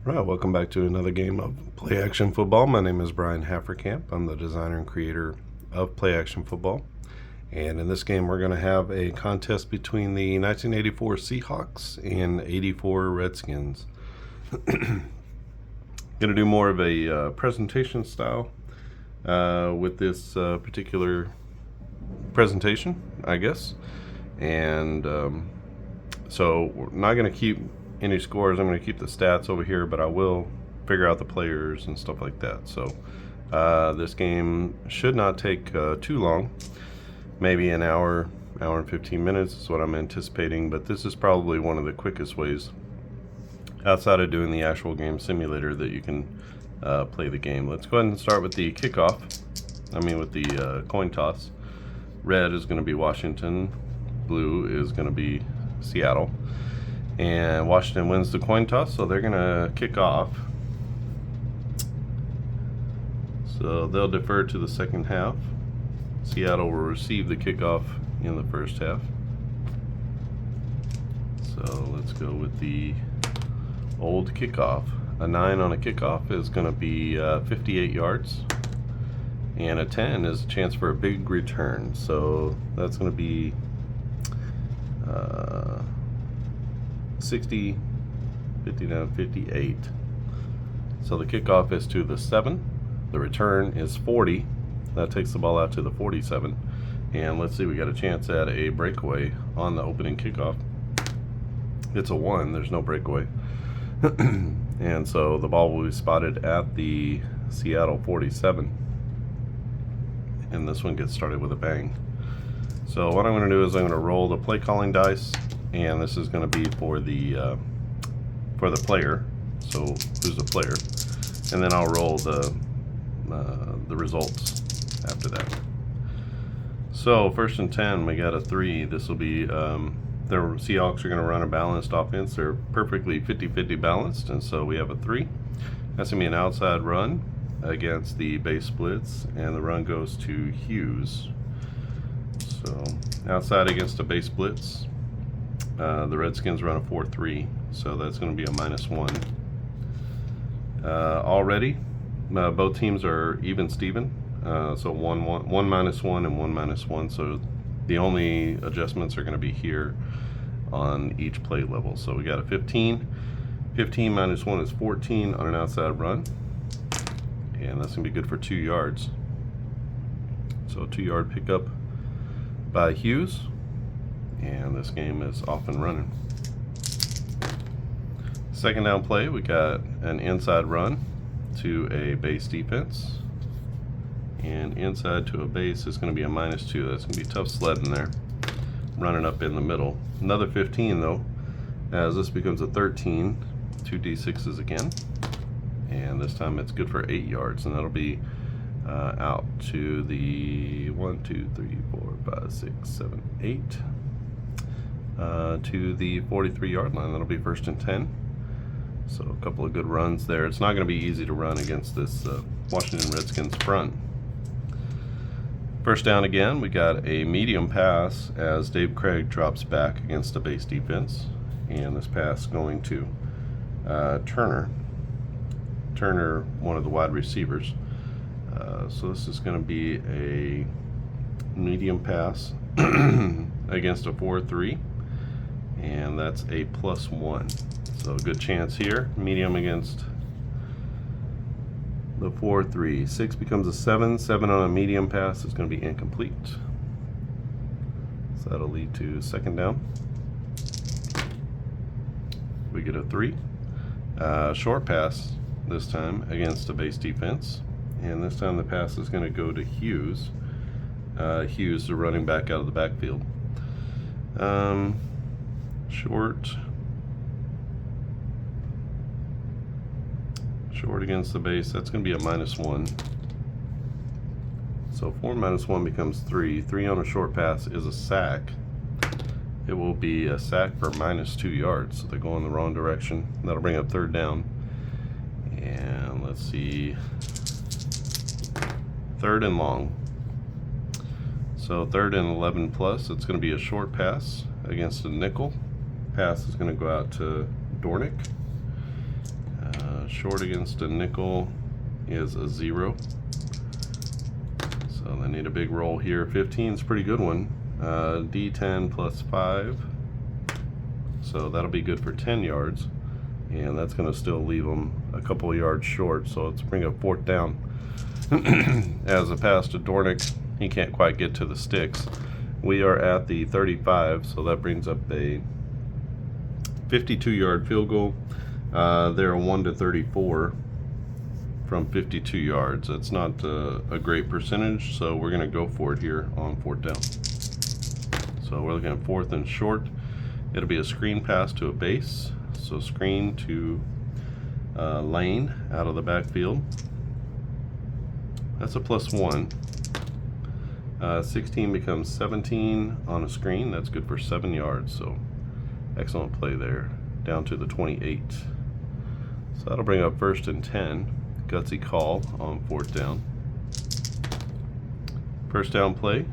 Right, welcome back to another game of Play Action Football. My name is Brian Hafferkamp. I'm the designer and creator of Play Action Football. And in this game, we're going to have a contest between the 1984 Seahawks and 84 Redskins. Going to do more of a presentation style with this particular presentation, I guess. And so we're not going to keep any scores. I'm going to keep the stats over here, but I will figure out the players and stuff like that. So this game should not take too long. Maybe an hour and 15 minutes is what I'm anticipating, but this is probably one of the quickest ways outside of doing the actual game simulator that you can play the game. Let's go ahead and start with the kickoff. With the coin toss. Red is going to be Washington. Blue is going to be Seattle. And Washington wins the coin toss, so they're going to kick off. So they'll defer to the second half. Seattle will receive the kickoff in the first half. So let's go with the old kickoff. A 9 on a kickoff is going to be 58 yards. And a 10 is a chance for a big return. So that's going to be 60, 59, 58. So the kickoff is to the 7. The return is 40. That takes the ball out to the 47. And let's see, we got a chance at a breakaway on the opening kickoff. It's a 1. There's no breakaway. And so the ball will be spotted at the Seattle 47. And this one gets started with a bang. So what I'm going to do is I'm going to roll the play calling dice, and this is going to be for the player. So who's the player? And then I'll roll the results after that. So first and 10, we got a 3. This will be the Seahawks are going to run a balanced offense. They're perfectly 50-50 balanced, and so we have a 3. That's going to be an outside run against the base splits, and the run goes to Hughes. So outside against the base splits, the Redskins run a 4-3, so that's going to be a -1. Already, both teams are even Steven, so one -1 and one -1. So the only adjustments are going to be here on each play level. So we got a 15. 15 -1 is 14 on an outside run. And that's going to be good for 2 yards. So a 2-yard pickup by Hughes. And this game is off and running. Second down play, we got an inside run to a base defense. And inside to a base is going to be a -2. That's going to be tough sledding there. Running up in the middle. Another 15 though, as this becomes a 13. 2 D6s again. And this time it's good for 8 yards, and that'll be out to the 1, 2, 3, 4, 5, 6, 7, 8 to the 43-yard line. That'll be first and 10. So a couple of good runs there. It's not going to be easy to run against this Washington Redskins front. First down again, we got a medium pass as Dave Craig drops back against the base defense, and this pass going to Turner, one of the wide receivers. So this is going to be a medium pass against a 4-3, and that's a +1. So good chance here. Medium against the 4-3. 6 becomes a 7. 7 on a medium pass is going to be incomplete. So that'll lead to second down. We get a 3. Short pass this time against a base defense, and this time the pass is going to go to Hughes. Hughes, the running back out of the backfield. Short against the base, that's going to be a -1. So 4 -1 becomes 3. 3 on a short pass is a sack. It will be a sack for -2 yards. So they're going the wrong direction. That'll bring up third down. And let's see, third and long. So third and 11 plus. It's going to be a short pass against a nickel. Pass is going to go out to Dornick. Short against a nickel is a 0. So they need a big roll here. 15 is a pretty good one. D10 plus 5. So that'll be good for 10 yards. And that's going to still leave them a couple of yards short. So let's bring up 4th down. As a pass to Dornick, he can't quite get to the sticks. We are at the 35, so that brings up a 52-yard field goal. They're 1 to 34 from 52 yards. That's not a great percentage, so we're going to go for it here on 4th down. So we're looking at 4th and short. It'll be a screen pass to a base. So screen to lane out of the backfield. That's a +1. 16 becomes 17 on a screen. That's good for 7 yards. So excellent play there. Down to the 28. So that'll bring up 1st and 10. Gutsy call on 4th down. 1st down play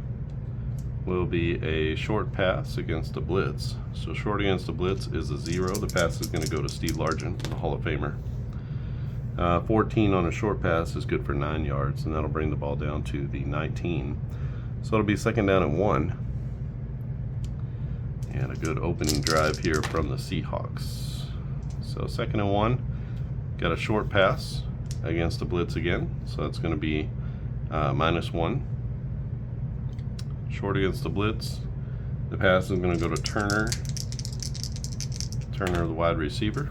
will be a short pass against a blitz. So short against a blitz is a 0. The pass is going to go to Steve Largent, the Hall of Famer. 14 on a short pass is good for 9 yards, and that'll bring the ball down to the 19. So it'll be 2nd down and 1. And a good opening drive here from the Seahawks. So 2nd and 1. Got a short pass against the blitz again. So that's going to be -1. Short against the blitz. The pass is going to go to Turner. Turner, the wide receiver.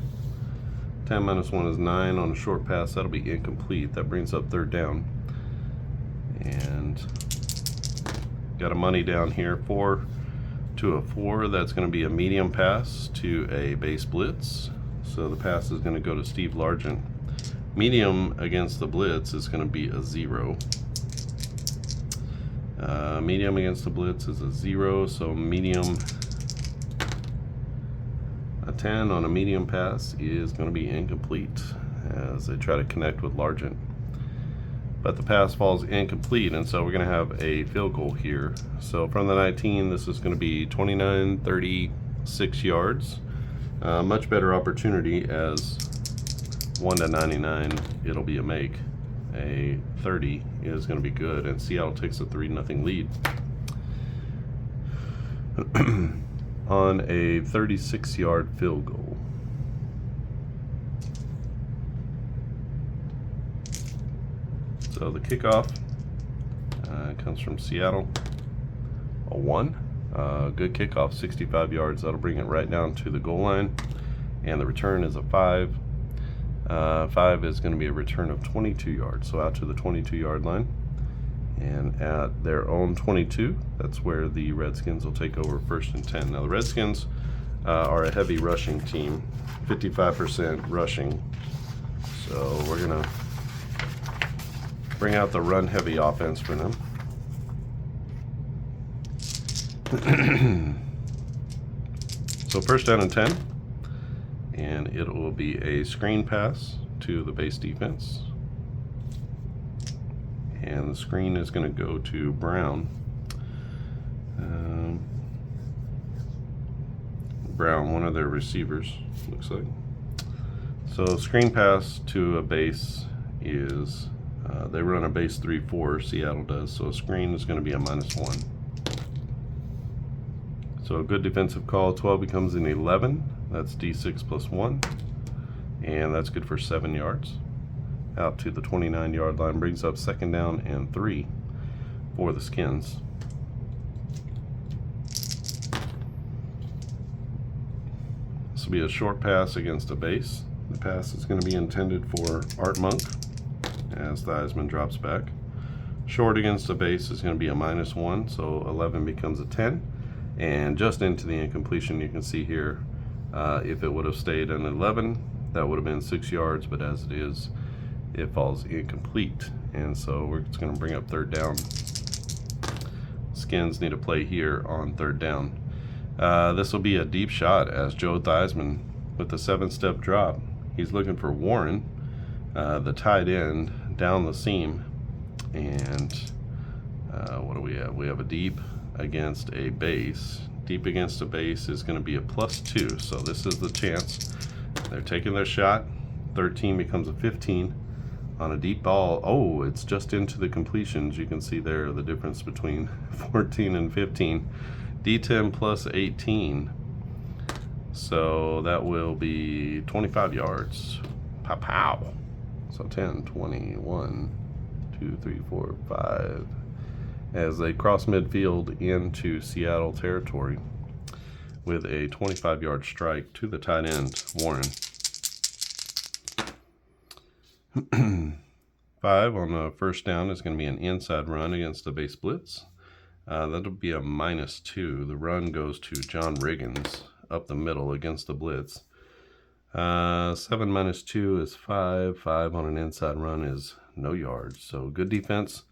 10 minus 1 is 9 on a short pass. That'll be incomplete. That brings up 3rd down. And got a money down here. 4 to a 4. That's going to be a medium pass to a base blitz. So the pass is going to go to Steve Largent. Medium against the blitz is going to be a 0. Medium against the blitz is a 0. So medium, a 10 on a medium pass is going to be incomplete as they try to connect with Largent. But the pass falls incomplete, and so we're going to have a field goal here. So from the 19, this is going to be 29, 36 yards. Much better opportunity as 1 to 99, it'll be a make. A 30 is going to be good, and Seattle takes a 3-0 lead. On a 36-yard field goal. So the kickoff comes from Seattle. A 1. Good kickoff, 65 yards. That'll bring it right down to the goal line. And the return is a 5. 5 is going to be a return of 22 yards. So out to the 22-yard line. And at their own 22, that's where the Redskins will take over 1st and 10. Now the Redskins are a heavy rushing team, 55% rushing. So we're going to bring out the run-heavy offense for them. So 1st down and 10, and it will be a screen pass to the base defense. And the screen is going to go to Brown. Brown, one of their receivers, looks like. So screen pass to a base is, they run a base 3-4, Seattle does, so a screen is going to be a -1. So a good defensive call. 12 becomes an 11. That's D6 plus 1. And that's good for 7 yards. Out to the 29-yard line, brings up 2nd down and 3 for the Skins. This will be a short pass against a base. The pass is going to be intended for Art Monk as Theismann drops back. Short against a base is going to be a -1, so 11 becomes a 10. And just into the incompletion, you can see here, if it would have stayed an 11, that would have been 6 yards, but as it is, it falls incomplete. And so we're just going to bring up 3rd down. Skins need to play here on 3rd down. This will be a deep shot as Joe Theismann with the 7-step drop. He's looking for Warren, the tight end, down the seam. And what do we have? We have a deep against a base. Deep against a base is going to be a +2. So this is the chance. They're taking their shot. 13 becomes a 15 on a deep ball. Oh, it's just into the completions. You can see there the difference between 14 and 15. D10 plus 18. So that will be 25 yards. Pow pow. So 10, 20, 1, 2, 3, 4, 5. As they cross midfield into Seattle territory with a 25-yard strike to the tight end, Warren. 5 on the first down is going to be an inside run against the base blitz. That'll be a -2. The run goes to John Riggins up the middle against the blitz. 7 minus 2 is 5. 5 on an inside run is no yards. So good defense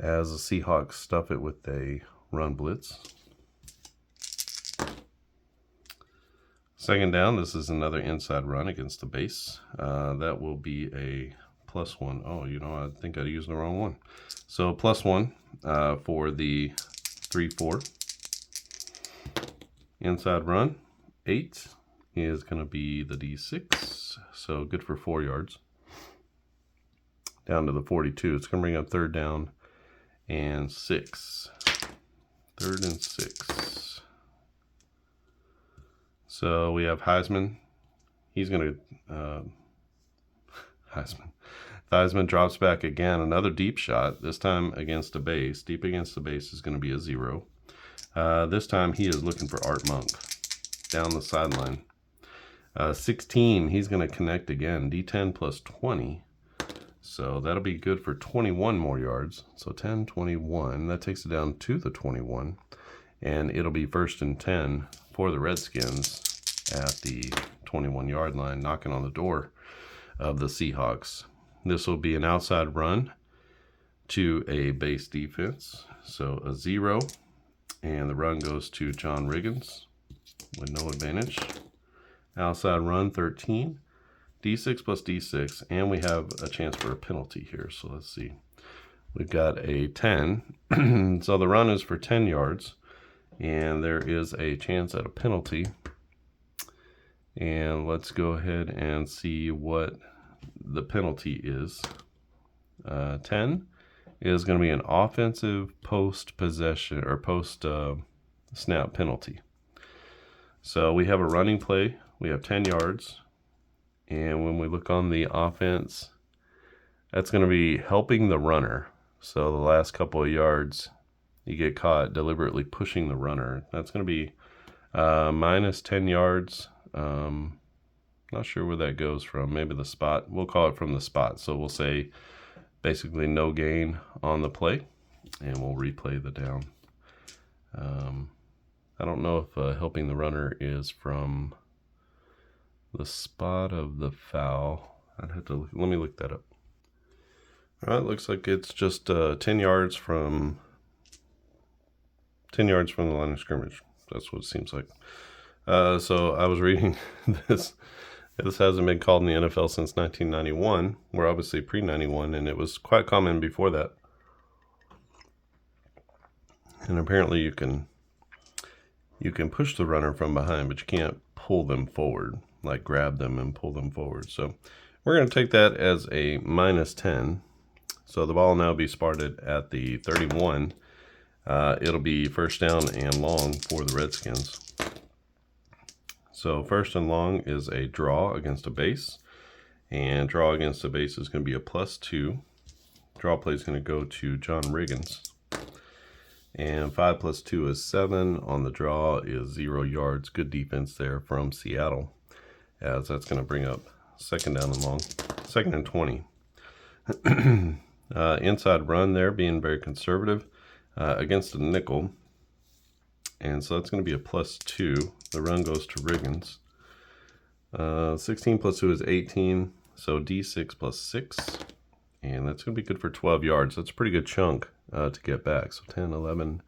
as the Seahawks stuff it with a run blitz. Second down, this is another inside run against the base. That will be a +1. Oh, I think I used the wrong one. So +1 for the 3-4. Inside run, 8 is going to be the D6. So good for 4 yards. Down to the 42. It's going to bring up third down and 6. 3rd and 6. So we have Heisman. He's going to Theismann drops back again. Another deep shot, this time against the base. Deep against the base is going to be a 0. This time he is looking for Art Monk down the sideline. 16, he's going to connect again. D10 plus 20. So that'll be good for 21 more yards. So 10, 21. That takes it down to the 21. And it'll be 1st and 10 for the Redskins at the 21-yard line, knocking on the door of the Seahawks. This will be an outside run to a base defense. So a 0. And the run goes to John Riggins with no advantage. Outside run, 13. D6 plus D6. And we have a chance for a penalty here. So let's see. We've got a 10. So the run is for 10 yards. And there is a chance at a penalty. And let's go ahead and see what the penalty is. 10 is going to be an offensive post-possession or post-snap penalty. So we have a running play. We have 10 yards. And when we look on the offense, that's going to be helping the runner. So the last couple of yards, you get caught deliberately pushing the runner. That's going to be minus 10 yards. Not sure where that goes from. Maybe the spot. We'll call it from the spot. So we'll say basically no gain on the play. And we'll replay the down. I don't know if helping the runner is from the spot of the foul. I'd have to let me look that up. All right, looks like it's just 10 yards from the line of scrimmage. That's what it seems like. So I was reading this. This hasn't been called in the NFL since 1991. We're obviously pre-91, and it was quite common before that. And apparently you can push the runner from behind, but you can't pull them forward, like grab them and pull them forward. So we're going to take that as a minus 10. So the ball will now be spotted at the 31. It'll be first down and long for the Redskins. So first and long is a draw against a base. And draw against a base is going to be a +2. Draw play is going to go to John Riggins. And 5 plus 2 is 7. On the draw is 0 yards. Good defense there from Seattle, as that's going to bring up second down and long. 2nd and 20. Inside run there, being very conservative against the nickel. And so that's going to be a +2. The run goes to Riggins. 16 plus 2 is 18. So D6 plus 6. And that's going to be good for 12 yards. That's a pretty good chunk to get back. So 10, 11,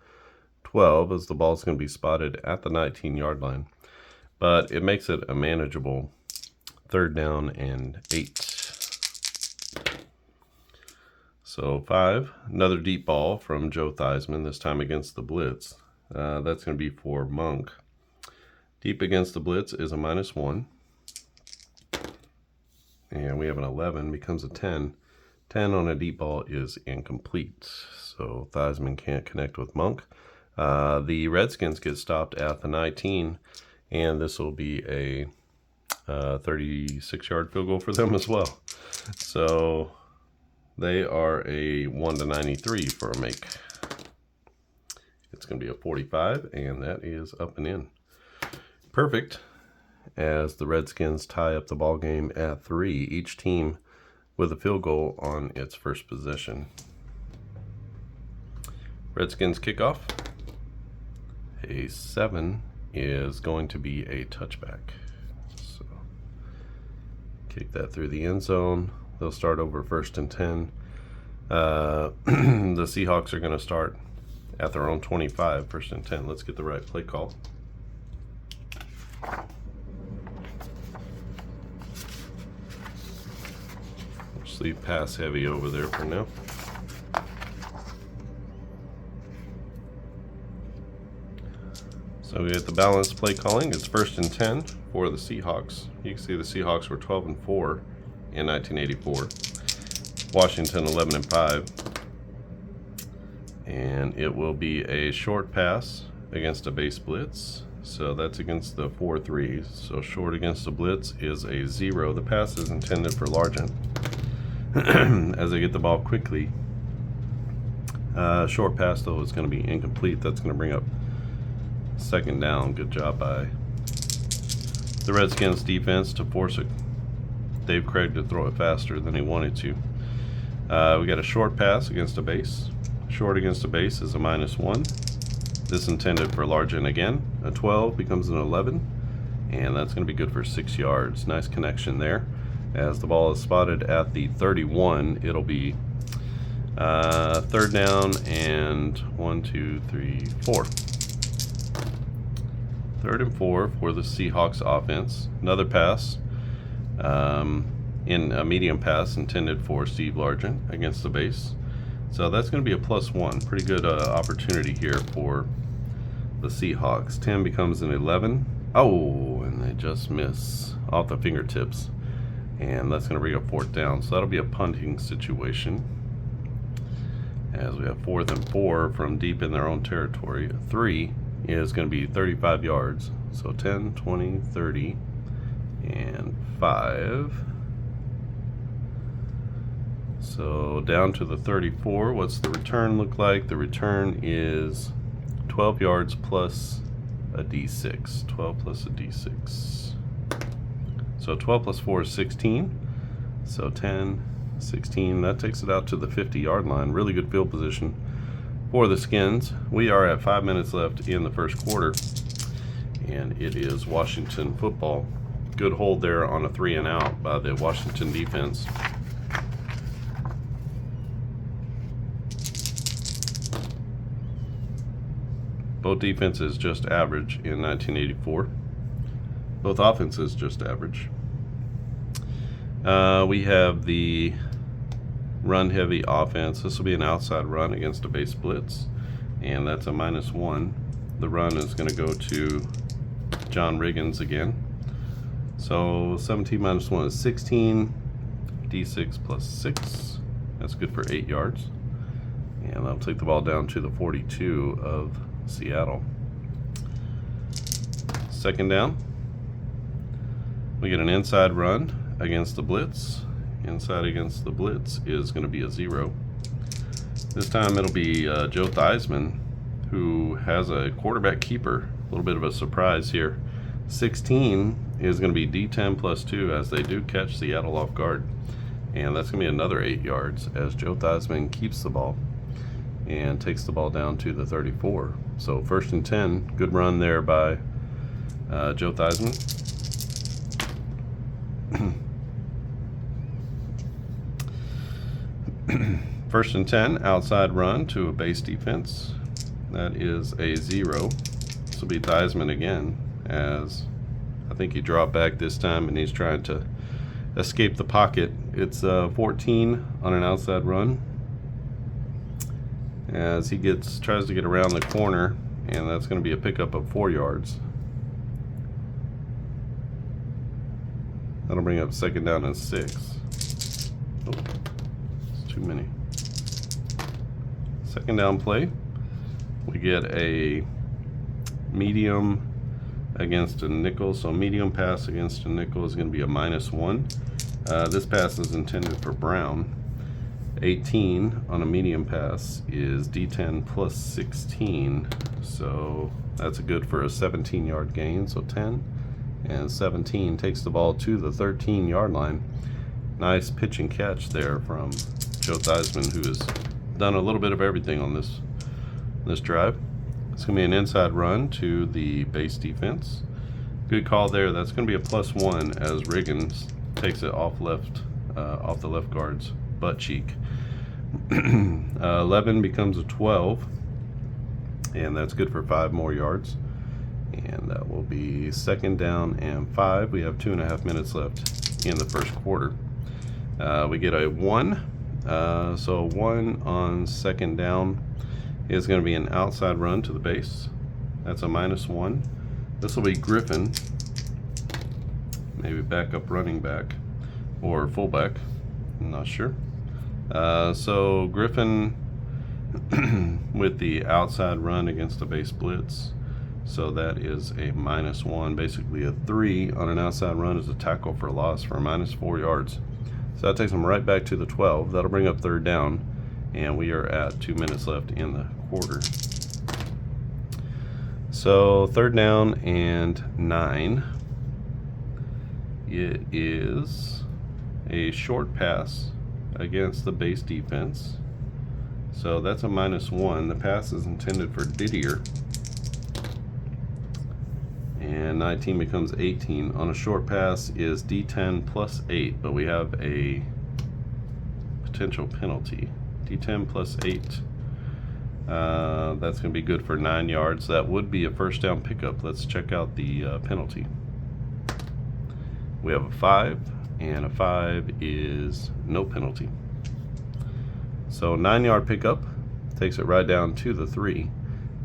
12 as the ball's going to be spotted at the 19-yard line. But it makes it a manageable 3rd down and 8. So 5, another deep ball from Joe Theismann, this time against the blitz. That's going to be for Monk. Deep against the blitz is a -1. And And we have an 11, becomes a 10. 10 on a deep ball is incomplete. So Theismann can't connect with Monk. The Redskins get stopped at the 19, and this will be a 36-yard field goal for them as well. So they are a 1-93 for a make. It's going to be a 45, and that is up and in. Perfect, as the Redskins tie up the ball game at 3, each team with a field goal on its first possession. Redskins kickoff. A 7 is going to be a touchback. So kick that through the end zone. They'll start over 1st and 10. The Seahawks are going to start at their own 25, 1st and 10. Let's get the right play call. Just leave pass heavy over there for now. So we get the balanced play calling. It's 1st and 10 for the Seahawks. You can see the Seahawks were 12-4 in 1984. Washington 11-5. And it will be a short pass against a base blitz. So that's against the 4-3. So short against the blitz is a 0. The pass is intended for Largent. As they get the ball quickly. Short pass though is going to be incomplete. That's going to bring up 2nd down. Good job by the Redskins defense to force Dave Craig to throw it faster than he wanted to. We got a short pass against a base. Short against a base is a -1. This intended for Largent again. A 12 becomes an 11, and that's going to be good for 6 yards. Nice connection there. As the ball is spotted at the 31, it'll be 3rd down and 1, 2, 3, 4. 3rd and 4 for the Seahawks offense. Another pass, in a medium pass intended for Steve Largent against the base. So that's going to be a +1. Pretty good opportunity here for the Seahawks. 10 becomes an 11. Oh, and they just miss off the fingertips. And that's going to bring up 4th down. So that'll be a punting situation. As we have 4th and 4 from deep in their own territory. 3 is going to be 35 yards. So 10, 20, 30, and 5. So down to the 34. What's the return look like? The return is 12 yards plus a D6. 12 plus a D6. So 12 plus 4 is 16. So 10, 16. That takes it out to the 50-yard line. Really good field position for the Skins. We are at 5 minutes left in the first quarter, and it is Washington football. Good hold there on a 3 and out by the Washington defense. Both defenses just average in 1984. Both offenses just average. We have the run-heavy offense. This will be an outside run against a base blitz, and that's a -1. The run is going to go to John Riggins again. So 17 minus 1 is 16. D6 plus 6. That's good for 8 yards. And that'll take the ball down to the 42 of Seattle. 2nd down. We get an inside run against the blitz. Inside against the blitz is going to be a 0. This time it'll be Joe Theismann, who has a quarterback keeper. A little bit of a surprise here. 16 is going to be D10 plus 2, as they do catch Seattle off guard. And that's going to be another 8 yards as Joe Theismann keeps the ball and takes the ball down to the 34. So 1st and 10. Good run there by Joe Theismann. 1st and 10, outside run to a base defense. That is a 0. This will be Theismann again, as I think he dropped back this time and he's trying to escape the pocket. It's 14 on an outside run as he tries to get around the corner, and that's going to be a pickup of 4 yards. That'll bring up second down and 6. Oh, it's too many. Second down play. We get a medium against a nickel. So medium pass against a nickel is going to be a -1. This pass is intended for Brown. 18 on a medium pass is D10 plus 16. So that's good for a 17-yard gain. So 10 and 17 takes the ball to the 13-yard line. Nice pitch and catch there from Joe Theismann, who has done a little bit of everything on this drive. It's going to be an inside run to the base defense. Good call there. That's going to be a +1 as Riggins takes it off the left guard's butt cheek. 11 becomes a 12, and that's good for 5 more yards. And that will be second down and 5. We have 2.5 minutes left in the first quarter. We get a 1. So 1 on second down is going to be an outside run to the base. That's a -1. This will be Griffin, maybe backup running back or fullback, I'm not sure. So Griffin with the outside run against the base blitz. So that is a -1, basically a 3 on an outside run is a tackle for loss for -4 yards. So that takes them right back to the 12. That'll bring up third down, and we are at 2 minutes left in the quarter. So third down and 9. It is a short pass against the base defense. So that's a -1. The pass is intended for Didier. And 19 becomes 18. On a short pass is D10 plus 8, but we have a potential penalty. D10 plus 8. That's going to be good for 9 yards. That would be a first down pickup. Let's check out the penalty. We have a 5, and a 5 is no penalty. So 9-yard pickup takes it right down to the 3,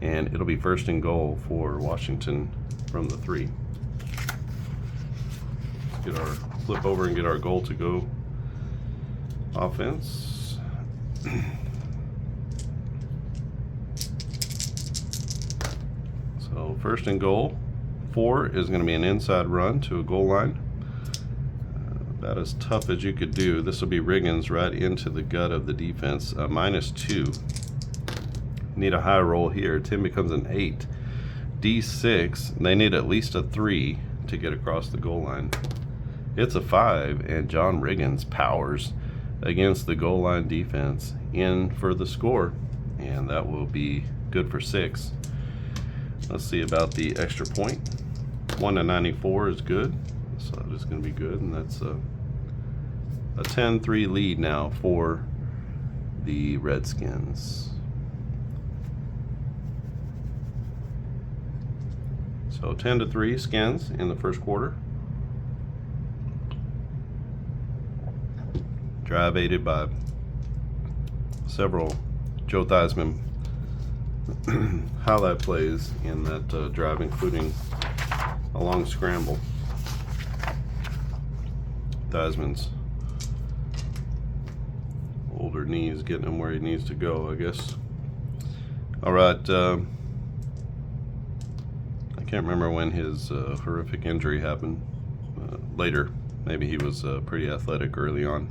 and it'll be first and goal for Washington from the 3. Get our flip over and get our goal to go offense. So first and goal, 4 is going to be an inside run to a goal line. About as tough as you could do. This will be Riggins right into the gut of the defense. -2. Need a high roll here. 10 becomes an 8. D6. They need at least a 3 to get across the goal line. It's a 5, and John Riggins powers against the goal line defense in for the score, and that will be good for 6. Let's see about the extra point. 1 to 94 is good, so that is going to be good, and that's a 10-3 lead now for the Redskins. So 10-3 Skins in the first quarter. Drive aided by several Joe Theismann highlight plays in that drive, including a long scramble. Theismann's older knees getting him where he needs to go, I guess. All right. I can't remember when his horrific injury happened. Later. Maybe he was pretty athletic early on.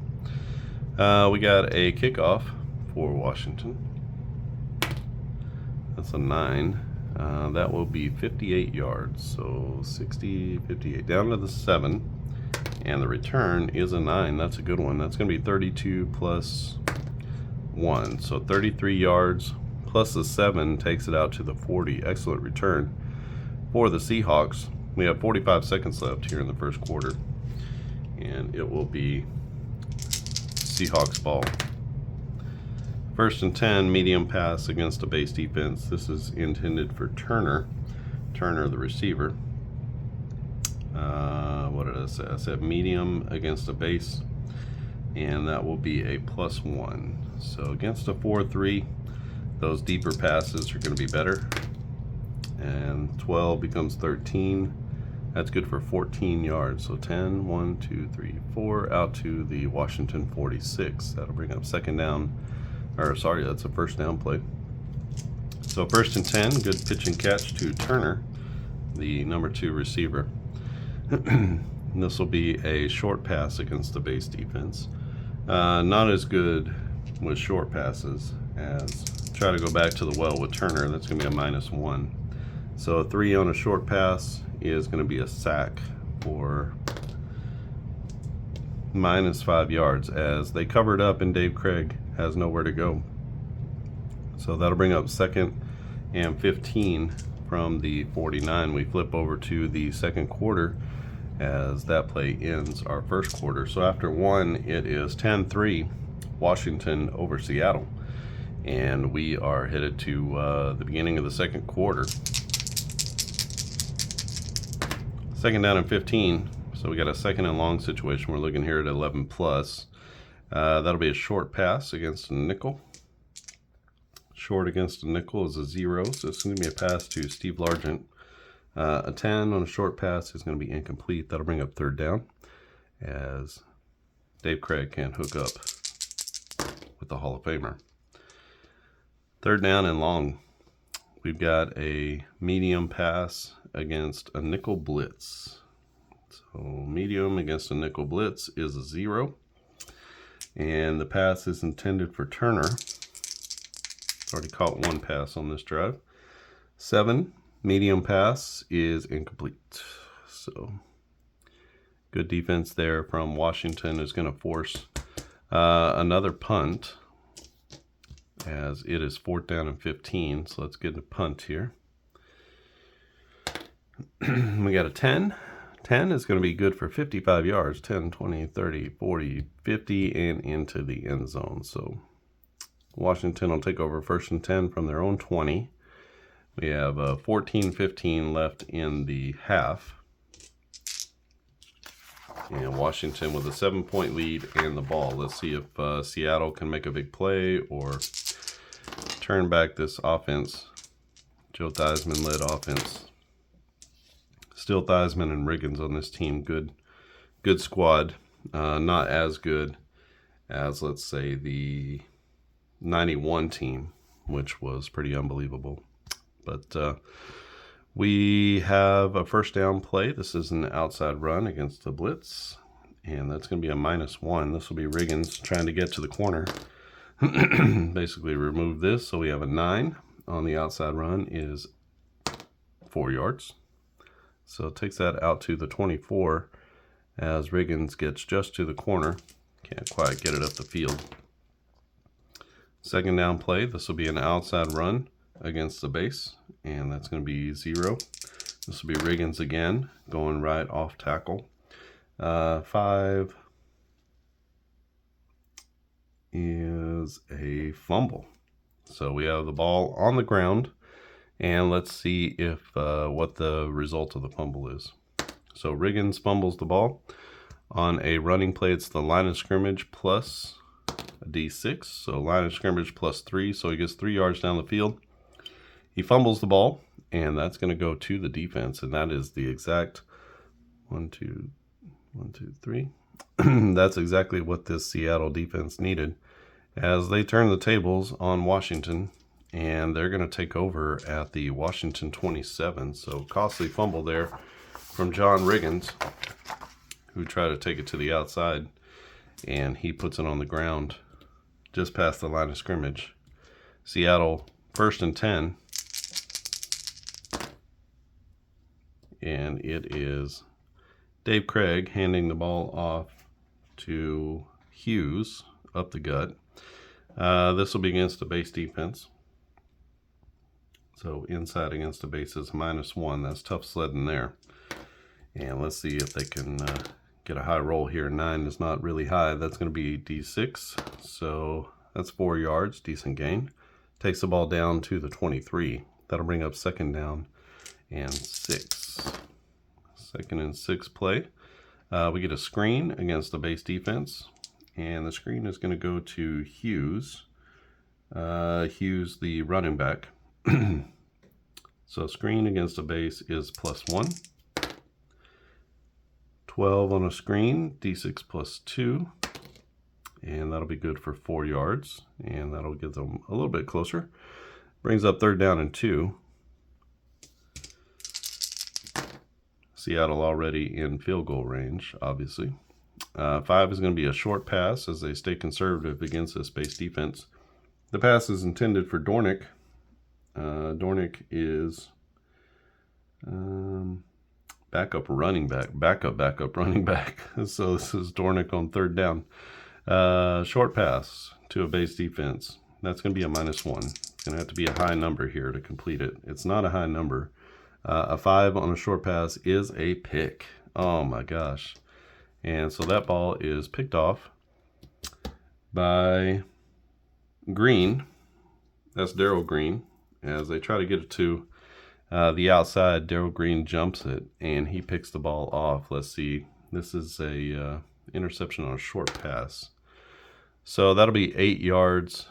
We got a kickoff for Washington. That's a 9. That will be 58 yards. So 60, 58. Down to the 7. And the return is a 9. That's a good one. That's going to be 32 plus 1. So 33 yards plus the 7 takes it out to the 40. Excellent return for the Seahawks. We have 45 seconds left here in the first quarter, and it will be Seahawks ball. First and 10, medium pass against a base defense. This is intended for Turner. Turner, the receiver. What did I say? I said medium against a base, and that will be a +1. So against a 4-3, those deeper passes are going to be better. And 12 becomes 13. That's good for 14 yards. So 10, 1, 2, 3, 4, out to the Washington 46. That'll bring up second down, or sorry, that's a first down play. So 1st and 10, good pitch and catch to Turner, the number 2 receiver. This will be a short pass against the base defense. Not as good with short passes as try to go back to the well with Turner. That's going to be a -1. So a 3 on a short pass is going to be a sack for -5 yards, as they covered up and Dave Craig has nowhere to go. So that'll bring up 2nd and 15 from the 49. We flip over to the second quarter as that play ends our first quarter. So after 1, it is 10-3 Washington over Seattle. And we are headed to the beginning of the second quarter. 2nd down and 15. So we got a 2nd and long situation. We're looking here at 11 plus. That'll be a short pass against a nickel. Short against a nickel is a 0, so it's going to be a pass to Steve Largent. A 10 on a short pass is going to be incomplete. That'll bring up 3rd down, as Dave Craig can't hook up with the Hall of Famer. 3rd down and long. We've got a medium pass against a nickel blitz. So medium against a nickel blitz is a 0. And the pass is intended for Turner. Already caught 1 pass on this drive. 7, medium pass is incomplete. So good defense there from Washington is going to force another punt, as it is 4th down and 15. So let's get a punt here. We got a 10. 10 is going to be good for 55 yards. 10, 20, 30, 40, 50, and into the end zone. So Washington will take over 1st and 10 from their own 20. We have 14-15 left in the half. And Washington with a 7-point lead and the ball. Let's see if Seattle can make a big play or turn back this offense. Joe Theismann-led offense. Still Theismann and Riggins on this team. Good squad. Not as good as, let's say, the 91 team, which was pretty unbelievable. But we have a 1st down play. This is an outside run against the blitz, and that's going to be a -1. This will be Riggins trying to get to the corner. Basically remove this, so we have a 9 on the outside run is 4 yards. So it takes that out to the 24 as Riggins gets just to the corner. Can't quite get it up the field. 2nd down play. This will be an outside run against the base, and that's going to be 0. This will be Riggins again, going right off tackle. 5 is a fumble. So we have the ball on the ground, and let's see if what the result of the fumble is. So Riggins fumbles the ball. On a running play, it's the line of scrimmage plus a D6, so line of scrimmage plus 3, so he gets 3 yards down the field. He fumbles the ball, and that's going to go to the defense, and that is the exact 1, 2, 3. That's exactly what this Seattle defense needed, as they turn the tables on Washington, and they're going to take over at the Washington 27. So costly fumble there from John Riggins, who tried to take it to the outside, and he puts it on the ground just past the line of scrimmage. Seattle 1st and 10, and it is Dave Craig handing the ball off to Hughes up the gut. This will be against the base defense. So inside against the base is -1. That's tough sledding there. And let's see if they can get a high roll here. 9 is not really high. That's going to be D6. So that's 4 yards. Decent gain. Takes the ball down to the 23. That'll bring up 2nd down and 6. 2nd and 6 play. We get a screen against the base defense. And the screen is going to go to Hughes. Hughes, the running back. So screen against the base is +1. 12 on a screen, D6 plus 2. And that'll be good for 4 yards. And that'll get them a little bit closer. Brings up 3rd down and 2. Seattle already in field goal range, obviously. 5 is going to be a short pass as they stay conservative against this base defense. The pass is intended for Dornick. Dornick is backup running back. So this is Dornick on 3rd down. Short pass to a base defense. That's going to be a -1. It's going to have to be a high number here to complete it. It's not a high number. A 5 on a short pass is a pick. Oh my gosh. And so that ball is picked off by Green. That's Darrell Green. As they try to get it to the outside, Darrell Green jumps it and he picks the ball off. Let's see. This is a interception on a short pass. So that'll be 8 yards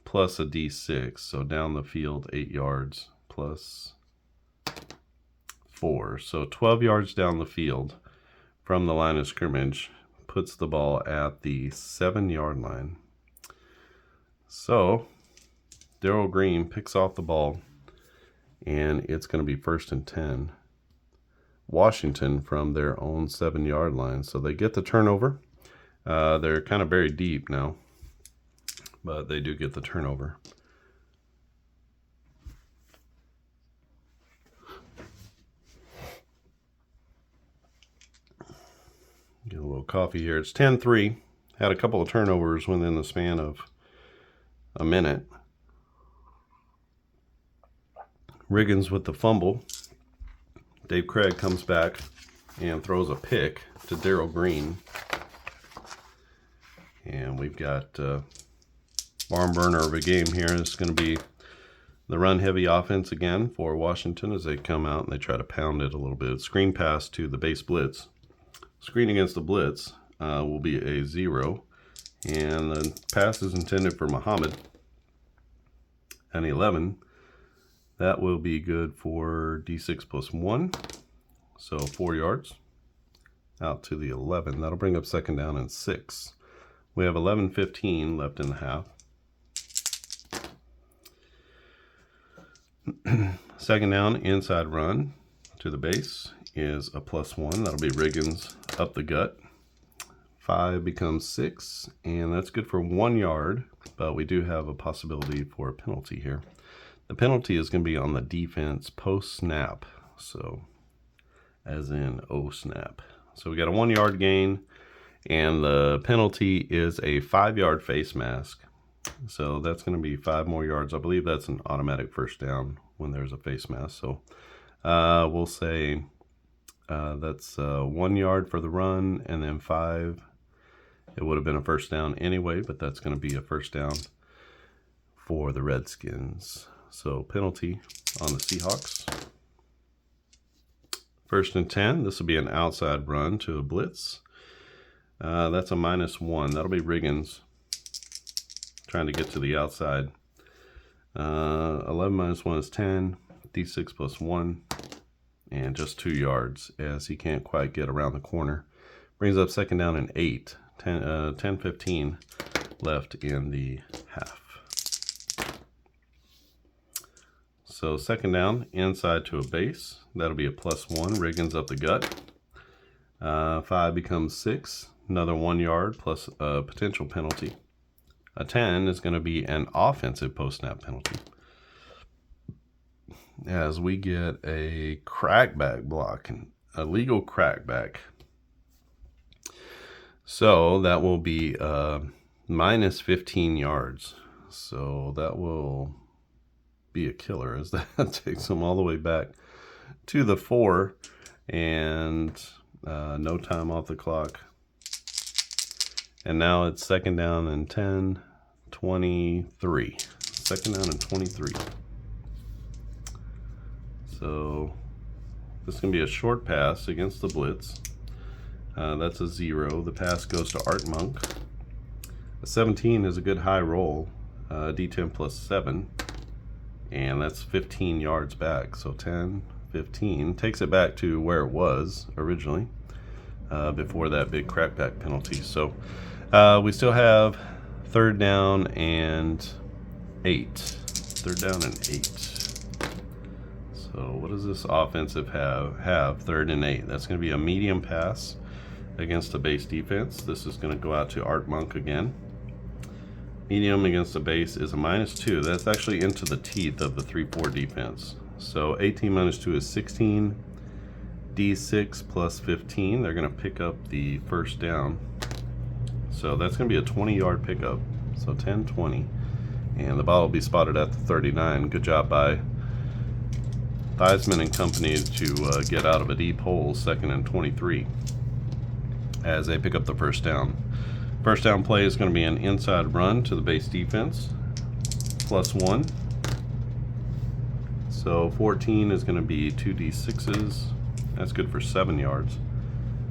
plus a D6. So down the field, 8 yards plus 4. So 12 yards down the field from the line of scrimmage, puts the ball at the 7-yard line. So Darrell Green picks off the ball, and it's going to be 1st and 10. Washington from their own 7-yard line. So they get the turnover. They're kind of buried deep now, but they do get the turnover. Get a little coffee here. It's 10-3. Had a couple of turnovers within the span of a minute. Riggins with the fumble. Dave Craig comes back and throws a pick to Darrell Green. And we've got barn burner of a game here. It's going to be the run-heavy offense again for Washington as they come out and they try to pound it a little bit. Screen pass to the base blitz. Screen against the blitz will be a 0. And the pass is intended for Muhammad. An 11. That will be good for D6 plus 1. So 4 yards. Out to the 11. That'll bring up 2nd down and 6. We have 11:15 left in the half. 2nd down, inside run to the base is a +1. That'll be Riggins up the gut. 5 becomes 6, and that's good for 1 yard, but we do have a possibility for a penalty here. The penalty is going to be on the defense post-snap, so as in snap. So we got a 1 yard gain, and the penalty is a 5-yard face mask. So that's going to be 5 more yards. I believe that's an automatic 1st down when there's a face mask. So we'll say that's 1 yard for the run, and then 5. It would have been a 1st down anyway, but that's going to be a 1st down for the Redskins. So penalty on the Seahawks. 1st and 10. This will be an outside run to a blitz. That's a -1. That'll be Riggins trying to get to the outside. 11 minus 1 is 10. D6 plus 1. And just 2 yards as he can't quite get around the corner. Brings up 2nd down and 8. 10-15 left in the half. So 2nd down, inside to a base. That'll be a +1. Riggins up the gut. 5 becomes 6. Another 1 yard plus a potential penalty. A 10 is going to be an offensive post-snap penalty. As we get a crackback block, a legal crackback. So that will be minus 15 yards. So that will be a killer as that takes them all the way back to the 4 and no time off the clock. And now it's 2nd down and 10, 23. 2nd down and 23. So this is going to be a short pass against the blitz. That's a 0. The pass goes to Art Monk. A 17 is a good high roll. D10 plus 7. And that's 15 yards back. So 10, 15. Takes it back to where it was originally. before that big crackback penalty. So we still have third down and 8. Third down and 8. So what does this offensive have? Third and 8. That's going to be a medium pass against the base defense. This is going to go out to Art Monk again. Medium against the base is a -2. That's actually into the teeth of the 3-4 defense. So 18 minus 2 is 16. D6 plus 15. They're going to pick up the first down. So that's going to be a 20-yard pickup. So 10, 20. And the ball will be spotted at the 39. Good job by Theismann and company to get out of a deep hole, 2nd and 23, as they pick up the first down. First down play is going to be an inside run to the base defense, +1. So 14 is going to be 2 D6s. That's good for 7 yards.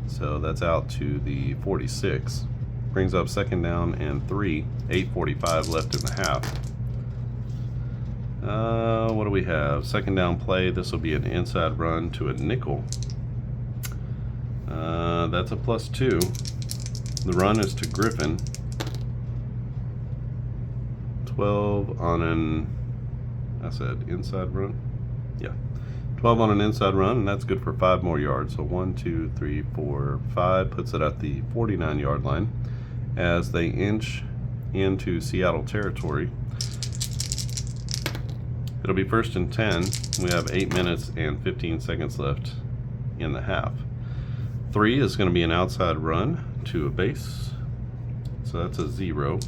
So that's out to the 46. Brings up 2nd down and 3. 8:45 left in the half. What do we have? 2nd down play. This will be an inside run to a nickel. That's a +2. The run is to Griffin. 12 on an, I said inside run? Yeah. 12 on an inside run, and that's good for 5 more yards. So 1, 2, 3, 4, 5 puts it at the 49-yard line as they inch into Seattle territory. It'll be 1st and 10. We have 8 minutes and 15 seconds left in the half. 3 is going to be an outside run to a base. So that's a 0.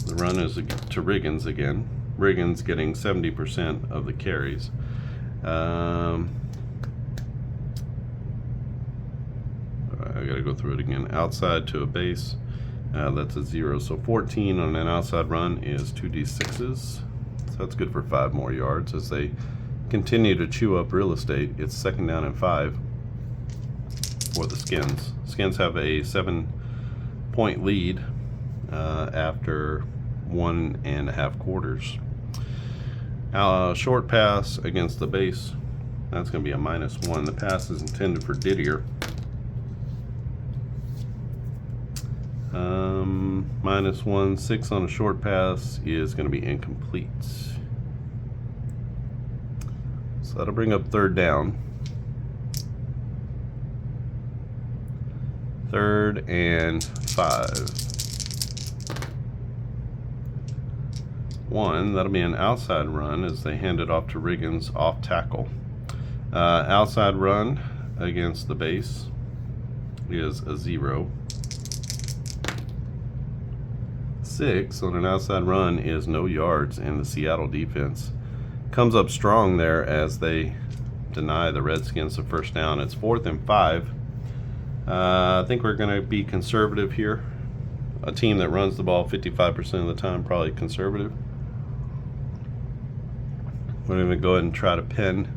The run is to Riggins again. Riggins getting 70% of the carries. I gotta go through it again. Outside to a base. That's a 0. So 14 on an outside run is 2 D6s. So that's good for 5 more yards as they continue to chew up real estate. It's 2nd down and 5 for the Skins. Skins have a 7-point lead after 1.5 quarters. Short pass against the base. That's going to be a -1. The pass is intended for Didier. -1. 6 on a short pass is going to be incomplete. So that'll bring up 3rd down. 3rd and 5. 1. That'll be an outside run as they hand it off to Riggins off tackle. Outside run against the base is a 0. 6 on an outside run is no yards, and the Seattle defense comes up strong there as they deny the Redskins the first down. It's 4th and 5. I think we're going to be conservative here. A team that runs the ball 55% of the time, probably conservative. We're going to go ahead and try to pin.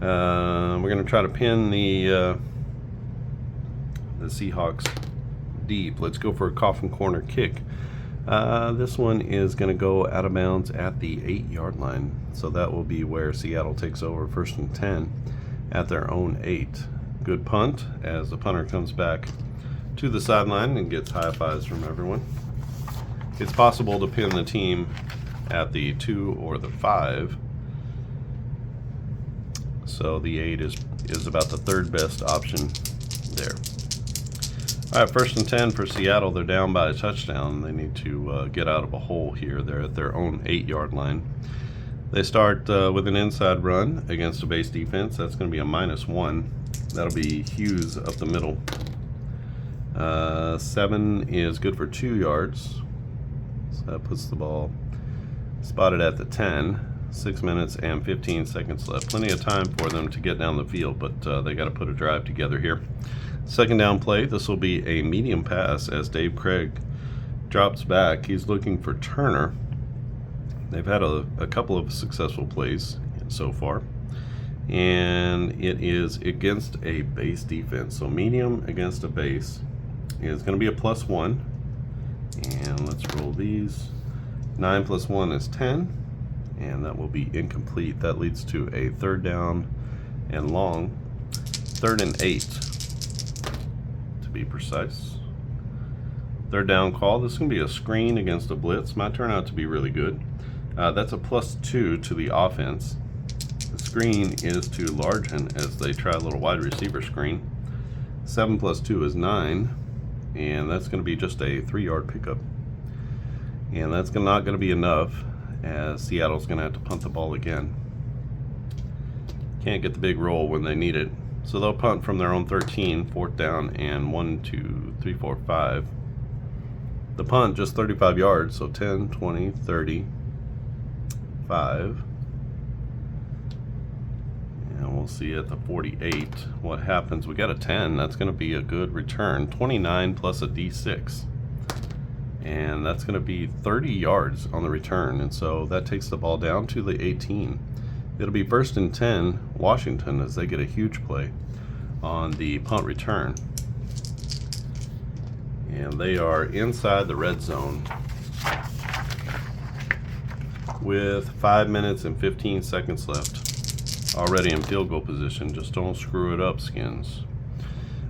We're going to try to pin the Seahawks deep. Let's go for a coffin corner kick. This one is going to go out of bounds at the 8-yard line. So that will be where Seattle takes over, 1st and 10 at their own 8. Good punt as the punter comes back to the sideline and gets high fives from everyone. It's possible to pin the team at the 2 or the 5. So the 8 is about the 3rd best option there. All right, 1st and 10 for Seattle. They're down by a touchdown. They need to get out of a hole here. They're at their own 8-yard line. They start with an inside run against a base defense. That's going to be a -1. That'll be Hughes up the middle. 7 is good for 2 yards. So that puts the ball spotted at the 10. 6 minutes and 15 seconds left. Plenty of time for them to get down the field, but they got to put a drive together here. 2nd down play. This will be a medium pass as Dave Craig drops back. He's looking for Turner. They've had a couple of successful plays so far, and it is against a base defense. So medium against a base is going to be a +1. And let's roll these. 9 + 1 is 10. And that will be incomplete. That leads to a 3rd down and long. 3rd and 8. to be precise. Third down call. This is going to be a screen against a blitz. Might turn out to be really good. That's a +2 to the offense. The screen is to Largent as they try a little wide receiver screen. 7 + 2 is 9, and that's going to be just a 3-yard pickup. And that's not going to be enough, as Seattle's going to have to punt the ball again. Can't get the big roll when they need it. So they'll punt from their own 13, 4th down, and 1, 2, 3, 4, 5. The punt just 35 yards, so 10, 20, 30, 5. And we'll see at the 48 what happens. We got a 10. That's going to be a good return. 29 plus a D6. And that's going to be 30 yards on the return. And so that takes the ball down to the 18. It'll be 1st and 10, Washington, as they get a huge play on the punt return. And they are inside the red zone with 5 minutes and 15 seconds left. Already in field goal position. Just don't screw it up, Skins.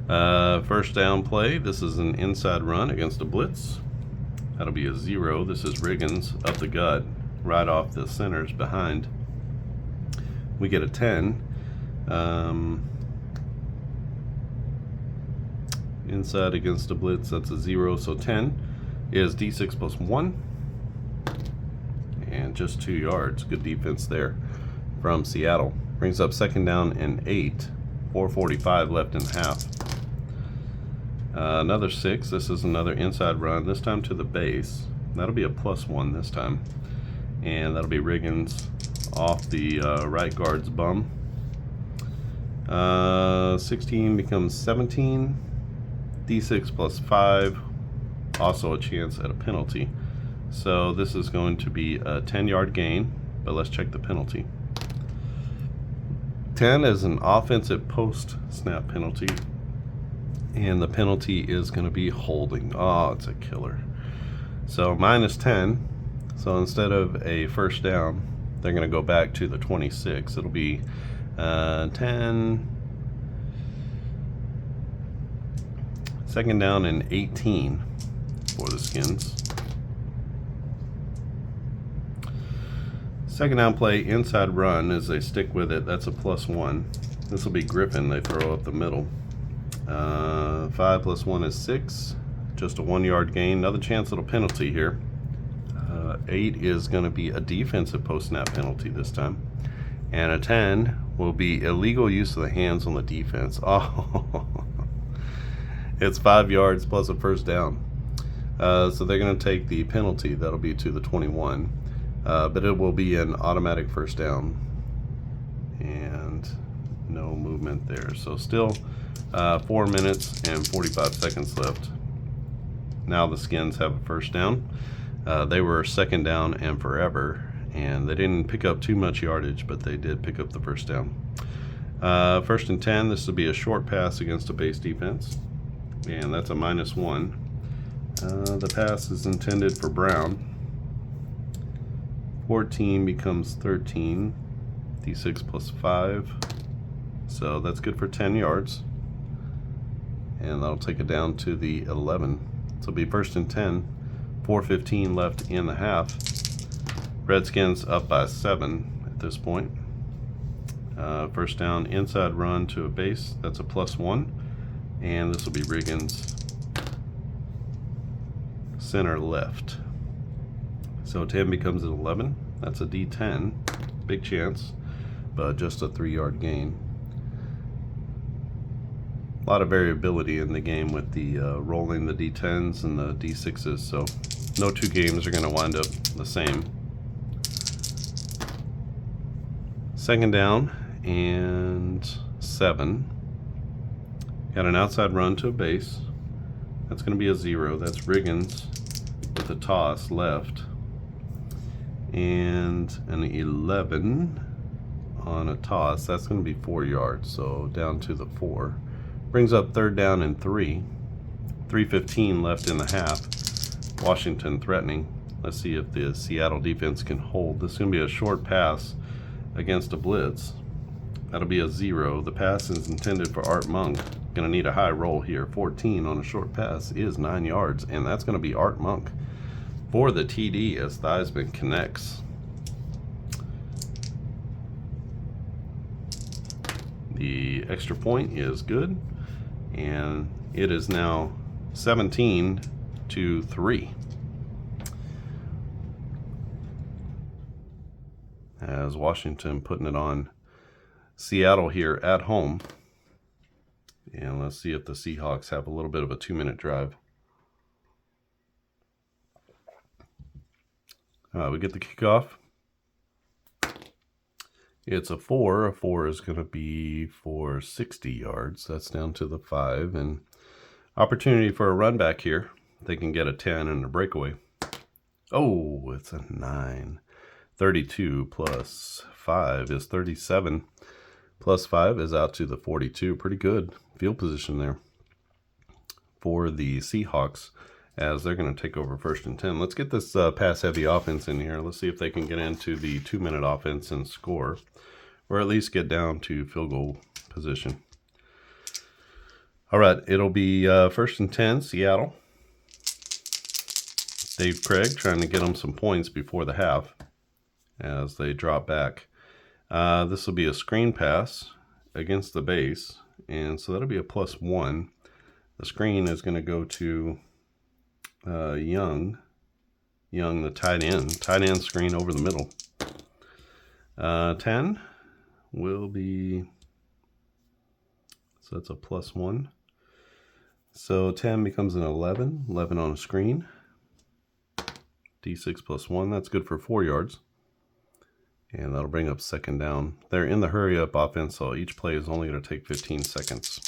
First down play. This is an inside run against a blitz. That'll be a 0. This is Riggins up the gut, right off the centers behind. We get a 10. Inside against a blitz, that's a 0. So 10 is D6 plus 1. And just 2 yards. Good defense there from Seattle. Brings up 2nd down and 8. 4:45 left in half. Another 6. This is another inside run, this time to the base. That'll be a +1 this time. And that'll be Riggins off the right guard's bum. 16 becomes 17. D6 plus 5. Also a chance at a penalty. So this is going to be a 10-yard gain, but let's check the penalty. 10 is an offensive post-snap penalty. And the penalty is going to be holding. Oh, it's a killer. So -10. So instead of a 1st down, they're going to go back to the 26. It'll be 10. 2nd down and 18 for the Skins. 2nd down play, inside run as they stick with it. That's a +1. This will be Griffin. They throw up the middle. 5 plus 1 is 6. Just a 1-yard gain. Another chance at a penalty here. 8 is going to be a defensive post-snap penalty this time. And a 10 will be illegal use of the hands on the defense. Oh, it's 5 yards plus a 1st down. So they're going to take the penalty. That'll be to the 21. But it will be an automatic 1st down. And no movement there. So still 4 minutes and 45 seconds left. Now the Skins have a 1st down. They were 2nd down and forever, and they didn't pick up too much yardage, but they did pick up the 1st down. 1st and 10. This will be a short pass against a base defense, and that's a -1. The pass is intended for Brown. 14 becomes 13. D6 plus 5. So that's good for 10 yards. And that'll take it down to the 11. So it'll be 1st and 10. 4:15 left in the half. Redskins up by 7 at this point. 1st down, inside run to a base. That's a +1. And this will be Riggins center left. So 10 becomes an 11. That's a D10. Big chance, but just a 3-yard gain. A lot of variability in the game with the rolling the D10s and the D6s, so no 2 games are going to wind up the same. 2nd down and 7. Got an outside run to a base. That's going to be a 0. That's Riggins with a toss left. And an 11 on a toss. That's going to be 4 yards, so down to the 4. Brings up 3rd down and 3. 3:15 left in the half. Washington threatening. Let's see if the Seattle defense can hold. This is going to be a short pass against a blitz. That'll be a 0. The pass is intended for Art Monk. Going to need a high roll here. 14 on a short pass is 9 yards, and that's going to be Art Monk for the TD as Theismann connects. The extra point is good, and it is now 17-3. As Washington putting it on Seattle here at home. And let's see if the Seahawks have a little bit of a 2-minute drive. We get the kickoff. It's a 4. A 4 is going to be for 60 yards. That's down to the 5. And opportunity for a run back here. They can get a 10 and a breakaway. Oh, it's a 9. 32 plus 5 is 37. Plus 5 is out to the 42. Pretty good field position there for the Seahawks as they're going to take over 1st and 10. Let's get this pass-heavy offense in here. Let's see if they can get into the 2-minute offense and score, or at least get down to field goal position. All right, it'll be 1st and 10, Seattle. Dave Craig trying to get them some points before the half as they drop back. This will be a screen pass against the base, and so that'll be a +1. The screen is going to go to Young, the tight end screen over the middle. 10 will be, so that's a +1. So 10 becomes an 11 on a screen. D6 +1, that's good for 4 yards. And that'll bring up 2nd down. They're in the hurry-up offense, so each play is only going to take 15 seconds.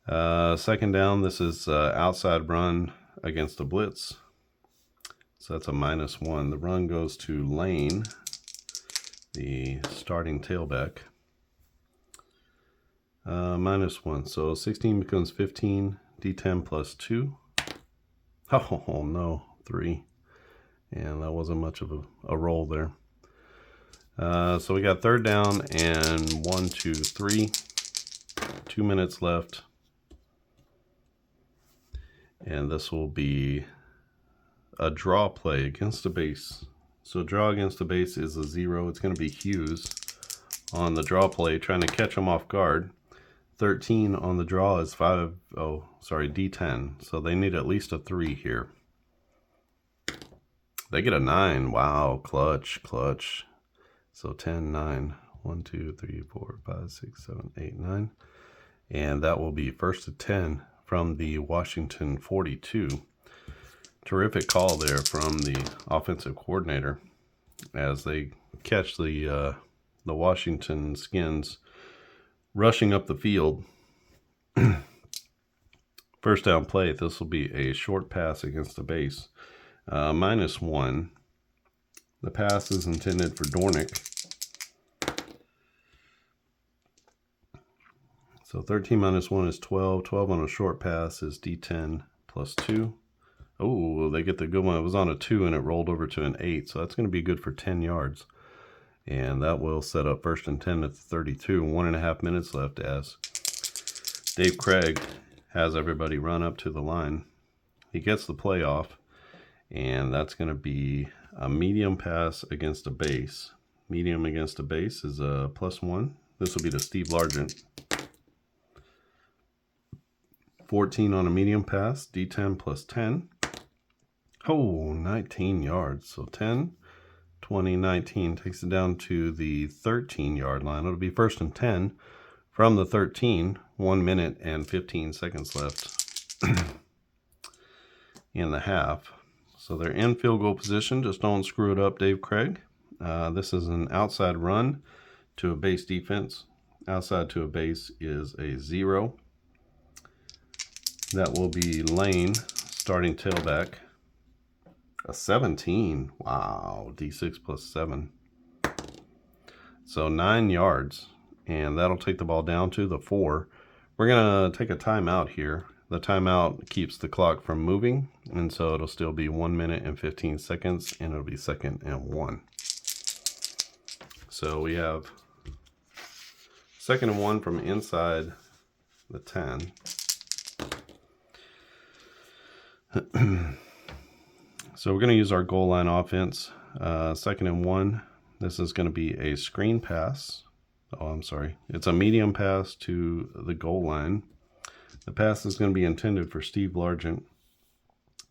2nd down, this is outside run against a blitz. So that's a -1. The run goes to Lane, the starting tailback. -1. So 16 becomes 15. D10 +2. Oh, no. 3. And that wasn't much of a roll there. So we got 3rd down and 1, 2, 3. 2 minutes left. And this will be a draw play against the base. So draw against the base is a 0. It's going to be Hughes on the draw play, trying to catch him off guard. 13 on the draw is D10. So they need at least a 3 here. They get a 9. Wow, clutch. So 10, 9. 1, 2, 3, 4, 5, 6, 7, 8, 9. And that will be 1st and 10 from the Washington 42. Terrific call there from the offensive coordinator as they catch the Washington Skins rushing up the field. 1st down play. This will be a short pass against the base. -1. The pass is intended for Dornick. So 13 -1 is 12. 12 on a short pass is D10 +2. Oh, they get the good one. It was on a 2 and it rolled over to an 8. So that's going to be good for 10 yards. And that will set up 1st and 10 at the 32. 1.5 minutes left as Dave Craig has everybody run up to the line. He gets the play off. And that's going to be a medium pass against a base. Medium against a base is a +1. This will be to Steve Largent. 14 on a medium pass. D10 +10. Oh, 19 yards. So 10, 20, 19 takes it down to the 13-yard line. It'll be 1st and 10 from the 13. 1 minute and 15 seconds left in the half. So they're in field goal position. Just don't screw it up, Dave Craig. This is an outside run to a base defense. Outside to a base is a 0. That will be Lane, starting tailback. A 17. Wow, D6 +7. So 9 yards. And that'll take the ball down to the 4. We're going to take a timeout here. The timeout keeps the clock from moving, and so it'll still be 1 minute and 15 seconds, and it'll be 2nd and 1. So we have 2nd and 1 from inside the 10. So we're going to use our goal line offense. 2nd and 1. This is going to be a screen pass. Oh, I'm sorry. It's a medium pass to the goal line. The pass is going to be intended for Steve Largent.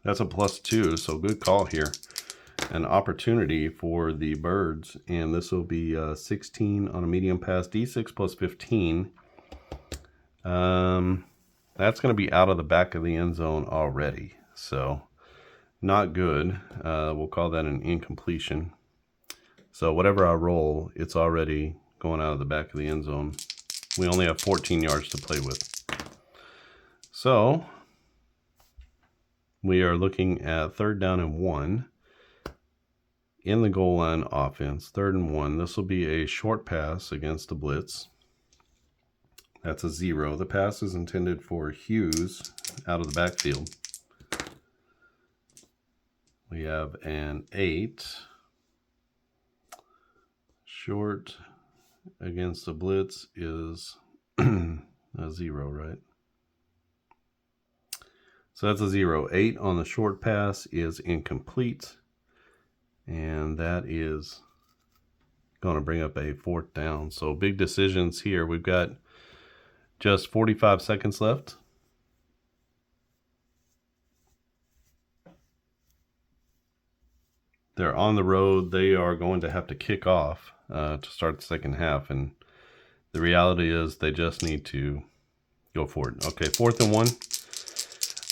That's a +2, so good call here. An opportunity for the Birds, and this will be 16 on a medium pass, D6 plus 15. That's going to be out of the back of the end zone already, so not good. We'll call that an incompletion. So whatever I roll, it's already going out of the back of the end zone. We only have 14 yards to play with. So we are looking at 3rd down and 1 in the goal line offense. 3rd and 1. This will be a short pass against the blitz. That's a 0. The pass is intended for Hughes out of the backfield. We have an 8. Short against the blitz is a 0, right? So that's a 0. 8 on the short pass is incomplete. And that is going to bring up a 4th down. So big decisions here. We've got just 45 seconds left. They're on the road. They are going to have to kick off to start the second half. And the reality is they just need to go for it. Okay, 4th and 1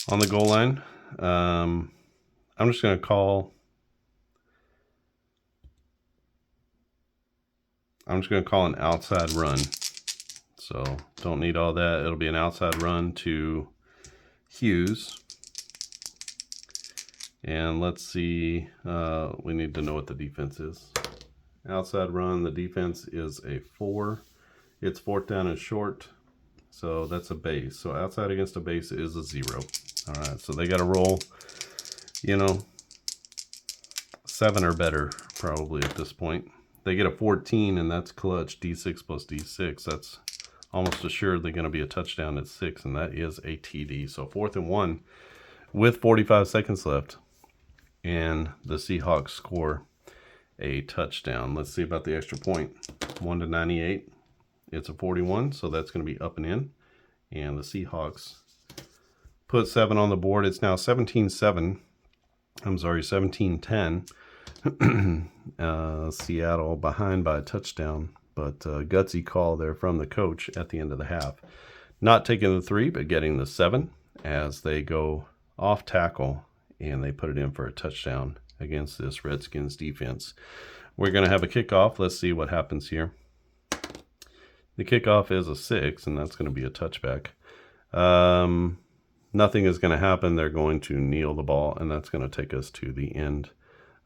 on the goal line. I'm just going to call an outside run. So don't need all that. It'll be an outside run to Hughes. And let's see, we need to know what the defense is. Outside run, the defense is a 4. It's 4th down and short. So that's a base. So outside against a base is a 0. All right, so they got to roll, 7 or better probably at this point. They get a 14, and that's clutch. D6 plus D6. That's almost assuredly going to be a touchdown at 6, and that is a TD. So 4th and 1 with 45 seconds left, and the Seahawks score a touchdown. Let's see about the extra point. 1-98. It's a 41, so that's going to be up and in. And the Seahawks put 7 on the board. It's now 17-7. I'm sorry, 17-10. Seattle behind by a touchdown, but gutsy call there from the coach at the end of the half. Not taking the 3, but getting the 7 as they go off tackle, and they put it in for a touchdown against this Redskins defense. We're going to have a kickoff. Let's see what happens here. The kickoff is a 6, and that's going to be a touchback. Nothing is going to happen. They're going to kneel the ball, and that's going to take us to the end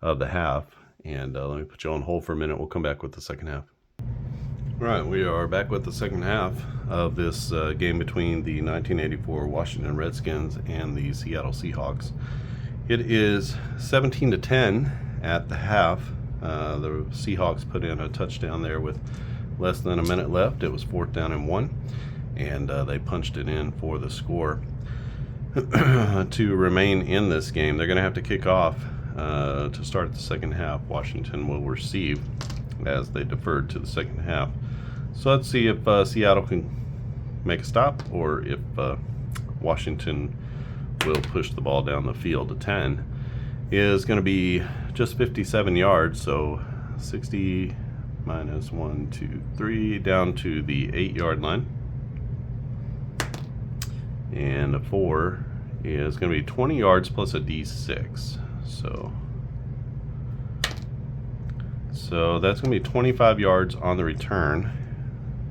of the half. And let me put you on hold for a minute. We'll come back with the second half. All right, we are back with the second half of this game between the 1984 Washington Redskins and the Seattle Seahawks. It is 17-10 at the half. The Seahawks put in a touchdown there with less than a minute left. It was 4th down and 1, and they punched it in for the score. To remain in this game, they're going to have to kick off to start the second half. Washington will receive as they deferred to the second half. So let's see if Seattle can make a stop, or if Washington will push the ball down the field. To 10 is going to be just 57 yards, so 60 minus 1, 2, 3, down to the 8-yard line. And a 4 is going to be 20 yards plus a D6. So that's going to be 25 yards on the return.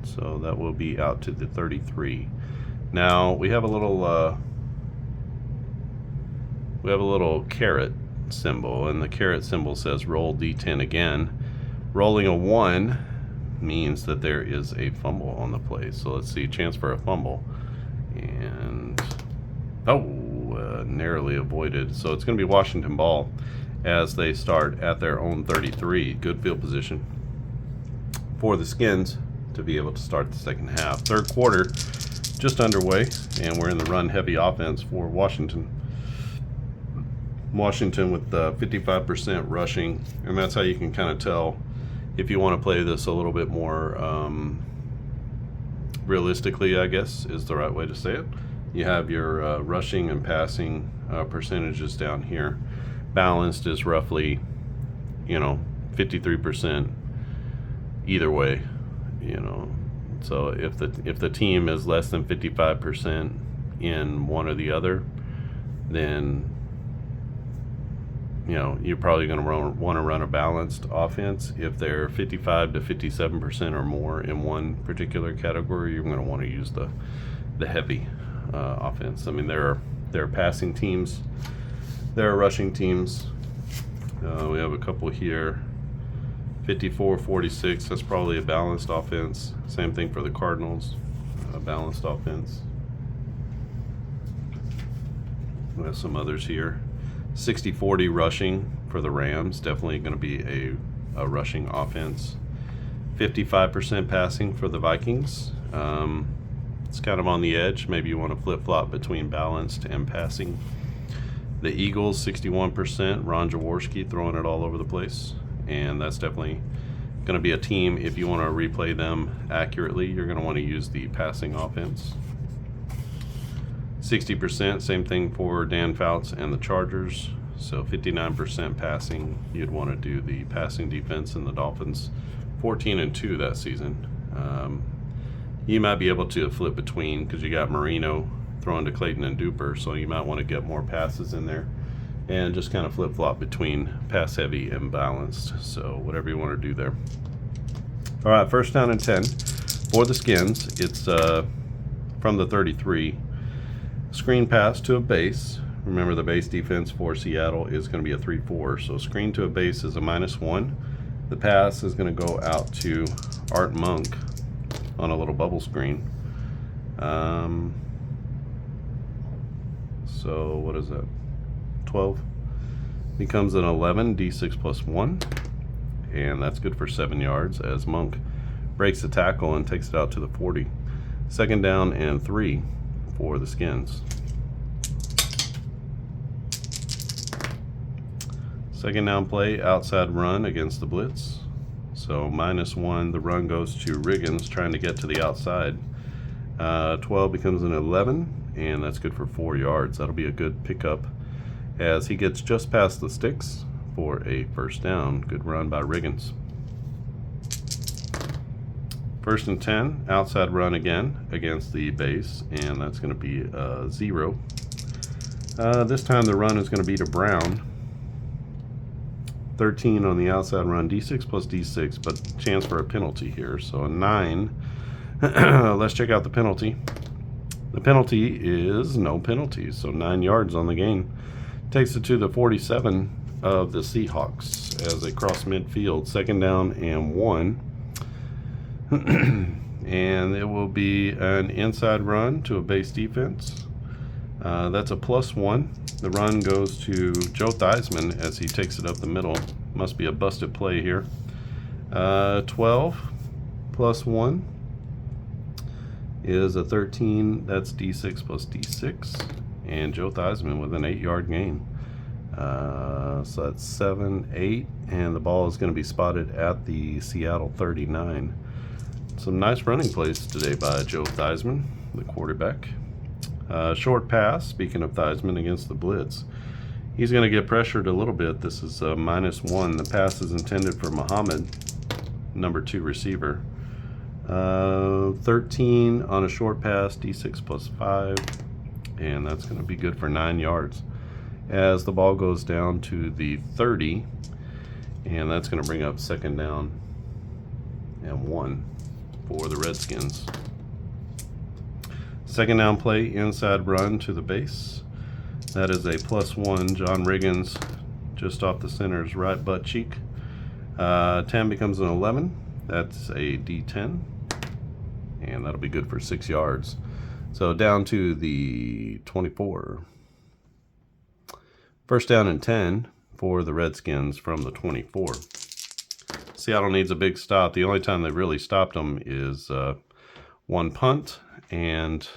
So that will be out to the 33. Now we have a little caret symbol, and the caret symbol says roll D10 again. Rolling a 1 means that there is a fumble on the play. So let's see, chance for a fumble. And narrowly avoided. So it's going to be Washington ball as they start at their own 33. Good field position for the Skins to be able to start the second half. Third quarter just underway, and we're in the run-heavy offense for Washington. Washington with 55% rushing, and that's how you can kind of tell if you want to play this a little bit more realistically, I guess is the right way to say it. You have your rushing and passing percentages down here. Balanced is roughly, 53% either way, So if the team is less than 55% in one or the other, then you're probably going to want to run a balanced offense. If they're 55 to 57% or more in one particular category, you're going to want to use the heavy offense. I mean, there are passing teams, there are rushing teams. We have a couple here. 54-46, that's probably a balanced offense. Same thing for the Cardinals, a balanced offense. We have some others here. 60-40 rushing for the Rams, definitely going to be a rushing offense. 55% passing for the Vikings. It's kind of on the edge. Maybe you want to flip-flop between balanced and passing. The Eagles, 61%. Ron Jaworski throwing it all over the place. And that's definitely going to be a team, if you want to replay them accurately, you're going to want to use the passing offense. 60%, same thing for Dan Fouts and the Chargers. So 59% passing. You'd want to do the passing defense in the Dolphins. 14-2 that season. You might be able to flip between, because you got Marino throwing to Clayton and Duper, so you might want to get more passes in there and just kind of flip-flop between pass heavy and balanced. So whatever you want to do there. All right, first down and 10 for the Skins. It's from the 33. Screen pass to a base. Remember, the base defense for Seattle is going to be a 3-4. So screen to a base is a -1. The pass is going to go out to Art Monk on a little bubble screen. So what is that? 12 becomes an 11, D6 plus 1, and that's good for 7 yards as Monk breaks the tackle and takes it out to the 40. Second down and 3 for the Skins. Second down play, outside run against the blitz. So -1, the run goes to Riggins trying to get to the outside. 12 becomes an 11, and that's good for 4 yards. That'll be a good pickup as he gets just past the sticks for a first down. Good run by Riggins. First and 10, outside run again against the base, and that's going to be 0. This time the run is going to be to Brown. 13 on the outside run, D6 plus D6, but chance for a penalty here, so a 9. Let's check out the penalty. The penalty is no penalty, so 9 yards on the gain. Takes it to the 47 of the Seahawks as they cross midfield. Second down and 1. And it will be an inside run to a base defense. That's a +1. The run goes to Joe Theismann as he takes it up the middle. Must be a busted play here. 12 plus 1 is a 13. That's D6 plus D6. And Joe Theismann with an 8-yard gain. So that's 7, 8. And the ball is going to be spotted at the Seattle 39. Some nice running plays today by Joe Theismann, the quarterback. Short pass, speaking of Theismann, against the blitz. He's going to get pressured a little bit. This is a -1. The pass is intended for Muhammad, number 2 receiver. 13 on a short pass, D6 plus 5. And that's going to be good for 9 yards. As the ball goes down to the 30, and that's going to bring up second down and 1 for the Redskins. Second down play, inside run to the base. That is a +1. John Riggins just off the center's right butt cheek. 10 becomes an 11. That's a D10. And that'll be good for 6 yards. So down to the 24. First down and 10 for the Redskins from the 24. Seattle needs a big stop. The only time they really stopped them is one punt, and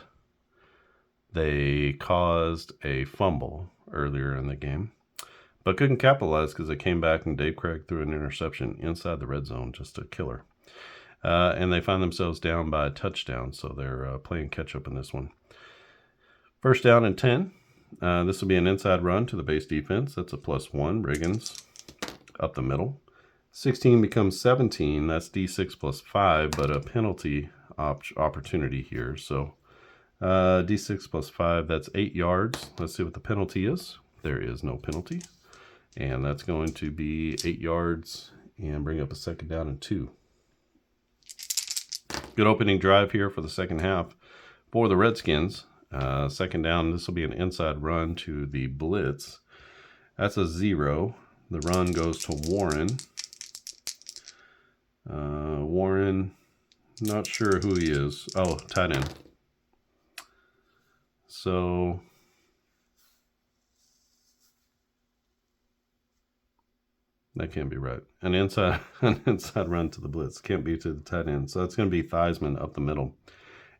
they caused a fumble earlier in the game, but couldn't capitalize because they came back and Dave Craig threw an interception inside the red zone, just a killer. And they find themselves down by a touchdown, so they're playing catch-up in this one. First down and 10. This will be an inside run to the base defense. That's a +1. Riggins up the middle. 16 becomes 17. That's D6 +5, but a penalty opportunity here. So D6 +5, that's 8 yards. Let's see what the penalty is. There is no penalty. And that's going to be 8 yards and bring up a second down and 2. Good opening drive here for the second half for the Redskins. Second down, this will be an inside run to the blitz. That's a 0. The run goes to Warren. Warren, not sure who he is. Oh, tight end. So that can't be right. An inside run to the blitz can't be to the tight end. So that's going to be Theismann up the middle,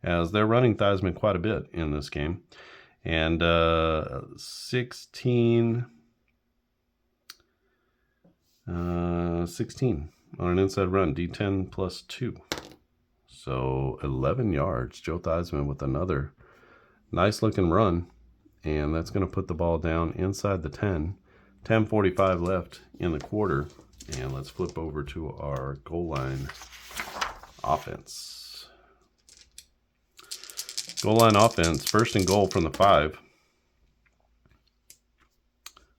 as they're running Theismann quite a bit in this game. And 16 on an inside run, D10 +2. So 11 yards. Joe Theismann with another nice looking run. And that's going to put the ball down inside the 10. 10:45 left in the quarter. And let's flip over to our goal line offense. Goal line offense, first and goal from the 5.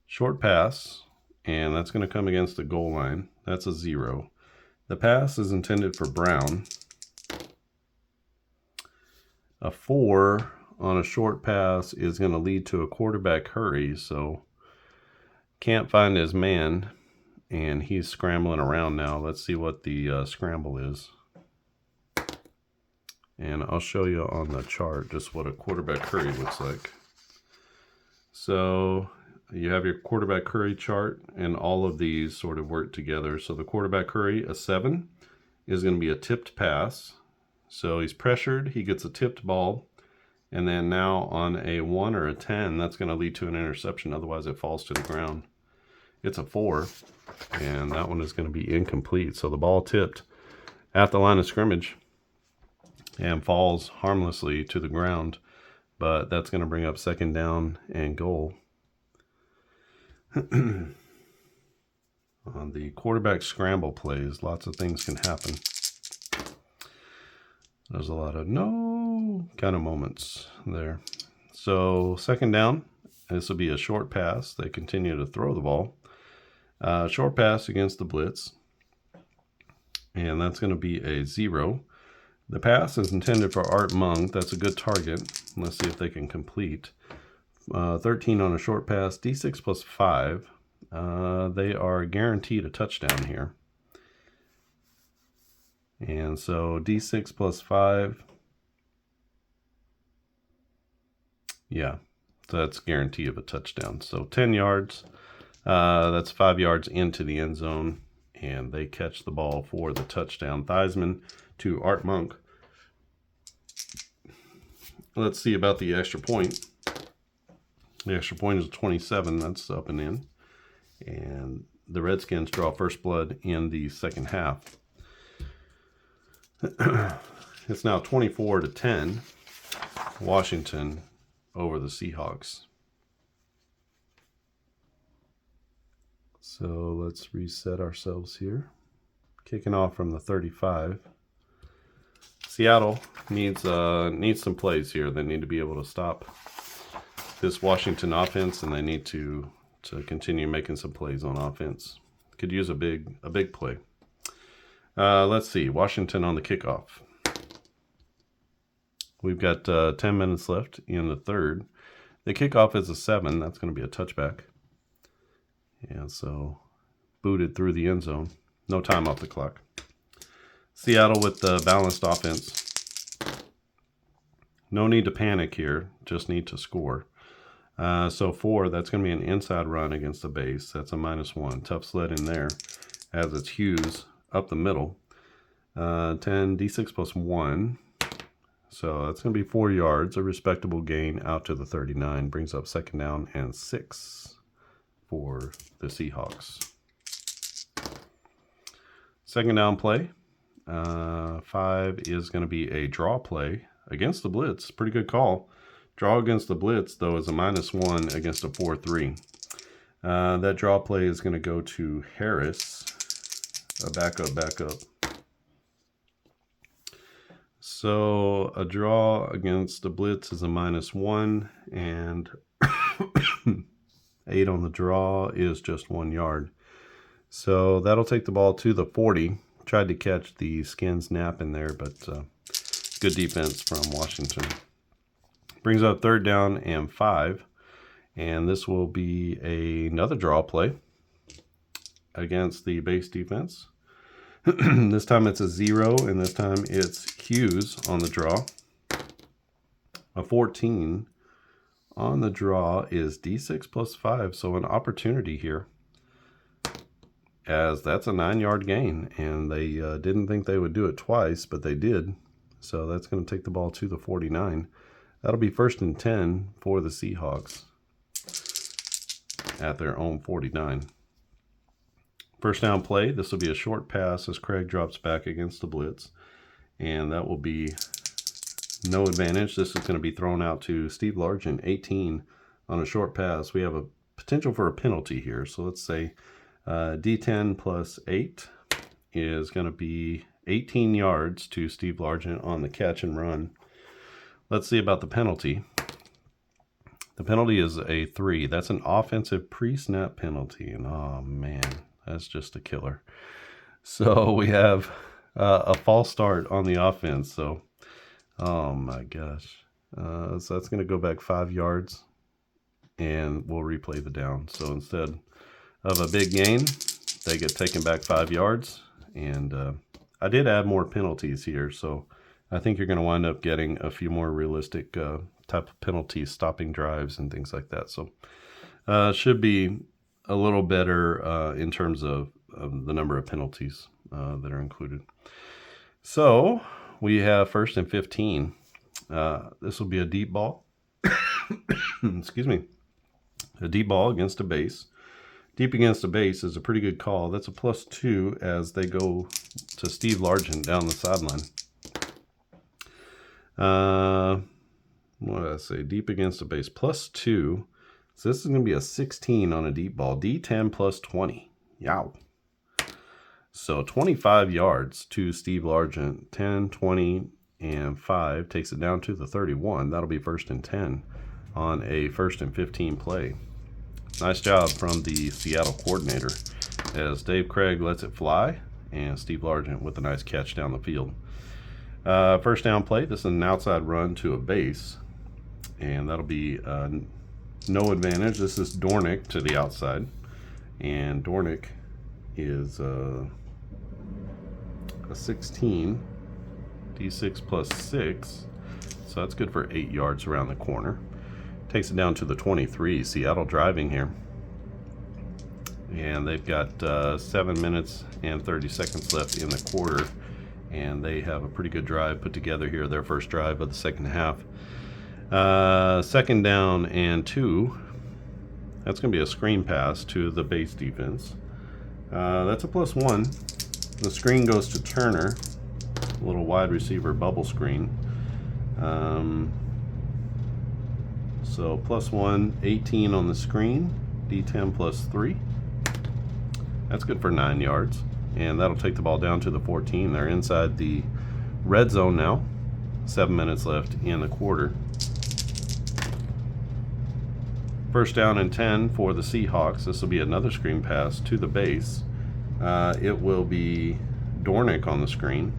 Short pass, and that's going to come against the goal line. That's a 0. The pass is intended for Brown. A 4 on a short pass is going to lead to a quarterback hurry, so can't find his man, and he's scrambling around now. Let's see what the scramble is. And I'll show you on the chart just what a quarterback hurry looks like. So you have your quarterback hurry chart, and all of these sort of work together. So the quarterback hurry, a 7, is going to be a tipped pass. So he's pressured, he gets a tipped ball, and then now on a 1 or a 10, that's going to lead to an interception. Otherwise, it falls to the ground. It's a 4, and that one is going to be incomplete. So the ball tipped at the line of scrimmage and falls harmlessly to the ground, but that's going to bring up second down and goal. On the quarterback scramble plays, lots of things can happen. There's a lot of no kind of moments there. So second down, this will be a short pass. They continue to throw the ball. Short pass against the blitz, and that's going to be a 0. The pass is intended for Art Monk. That's a good target. Let's see if they can complete. 13 on a short pass, D6 +5. They are guaranteed a touchdown here. And so D6 +5. Yeah, so that's guarantee of a touchdown. So 10 yards. That's 5 yards into the end zone, and they catch the ball for the touchdown. Theismann to Art Monk. Let's see about the extra point. The extra point is 27. That's up and in. And the Redskins draw first blood in the second half. It's now 24-10. Washington over the Seahawks. So let's reset ourselves here. Kicking off from the 35. Seattle needs some plays here. They need to be able to stop this Washington offense, and they need to continue making some plays on offense. Could use a big play. Let's see. Washington on the kickoff. We've got 10 minutes left in the third. The kickoff is a 7. That's going to be a touchback. And so booted through the end zone. No time off the clock. Seattle with the balanced offense. No need to panic here. Just need to score. So 4, that's going to be an inside run against the base. That's a -1. Tough sled in there as it's Hughes up the middle. 10, D6 plus 1. So that's going to be 4 yards, a respectable gain out to the 39. Brings up second down and 6 for the Seahawks. Second down play. 5 is going to be a draw play against the blitz. Pretty good call. Draw against the blitz, though, is a -1 against a 4-3. That draw play is going to go to Harris. Back up. So a draw against the blitz is a -1, and 8 on the draw is just 1 yard. So that'll take the ball to the 40. Tried to catch the Skins nap in there, but good defense from Washington. Brings up third down and 5. And this will be another draw play against the base defense. This time it's a 0, and this time it's Hughes on the draw. A 14 on the draw is D6 plus 5, so an opportunity here, as that's a 9-yard gain, and they didn't think they would do it twice, but they did. So that's going to take the ball to the 49. That'll be 1st and 10 for the Seahawks at their own 49. First down play, this will be a short pass as Craig drops back against the blitz, and that will be no advantage. This is going to be thrown out to Steve Largent, 18 on a short pass. We have a potential for a penalty here, so let's say D10 plus 8 is going to be 18 yards to Steve Largent on the catch and run. Let's see about the penalty. The penalty is a 3. That's an offensive pre-snap penalty, and oh man, that's just a killer. So we have a false start on the offense. So, oh my gosh. So that's going to go back 5 yards, and we'll replay the down. So instead of a big gain, they get taken back 5 yards. And I did add more penalties here, so I think you're going to wind up getting a few more realistic type of penalties, stopping drives and things like that. So should be a little better in terms of the number of penalties that are included. So we have 1st and 15. This will be a deep ball. Excuse me. A deep ball against a base. Deep against a base is a pretty good call. That's a +2 as they go to Steve Largent down the sideline. What did I say? Deep against a base, +2. So this is going to be a 16 on a deep ball. D10 plus 20. Yow. So 25 yards to Steve Largent. 10, 20, and 5 takes it down to the 31. That'll be 1st and 10 on a 1st and 15 play. Nice job from the Seattle coordinator as Dave Craig lets it fly, and Steve Largent with a nice catch down the field. First down play, this is an outside run to a base, and that'll be no advantage. This is Dornick to the outside, and Dornick is a 16, D6 plus 6, so that's good for 8 yards around the corner. Takes it down to the 23. Seattle driving here, and they've got 7 minutes and 30 seconds left in the quarter, and they have a pretty good drive put together here, their first drive of the second half. Second down and 2. That's going to be a screen pass to the base defense. That's a +1. The screen goes to Turner, a little wide receiver bubble screen. So +1, 18 on the screen, D10 plus 3. That's good for 9 yards, and that'll take the ball down to the 14. They're inside the red zone now. 7 minutes left in the quarter. First down and 10 for the Seahawks. This will be another screen pass to the base. It will be Dornick on the screen.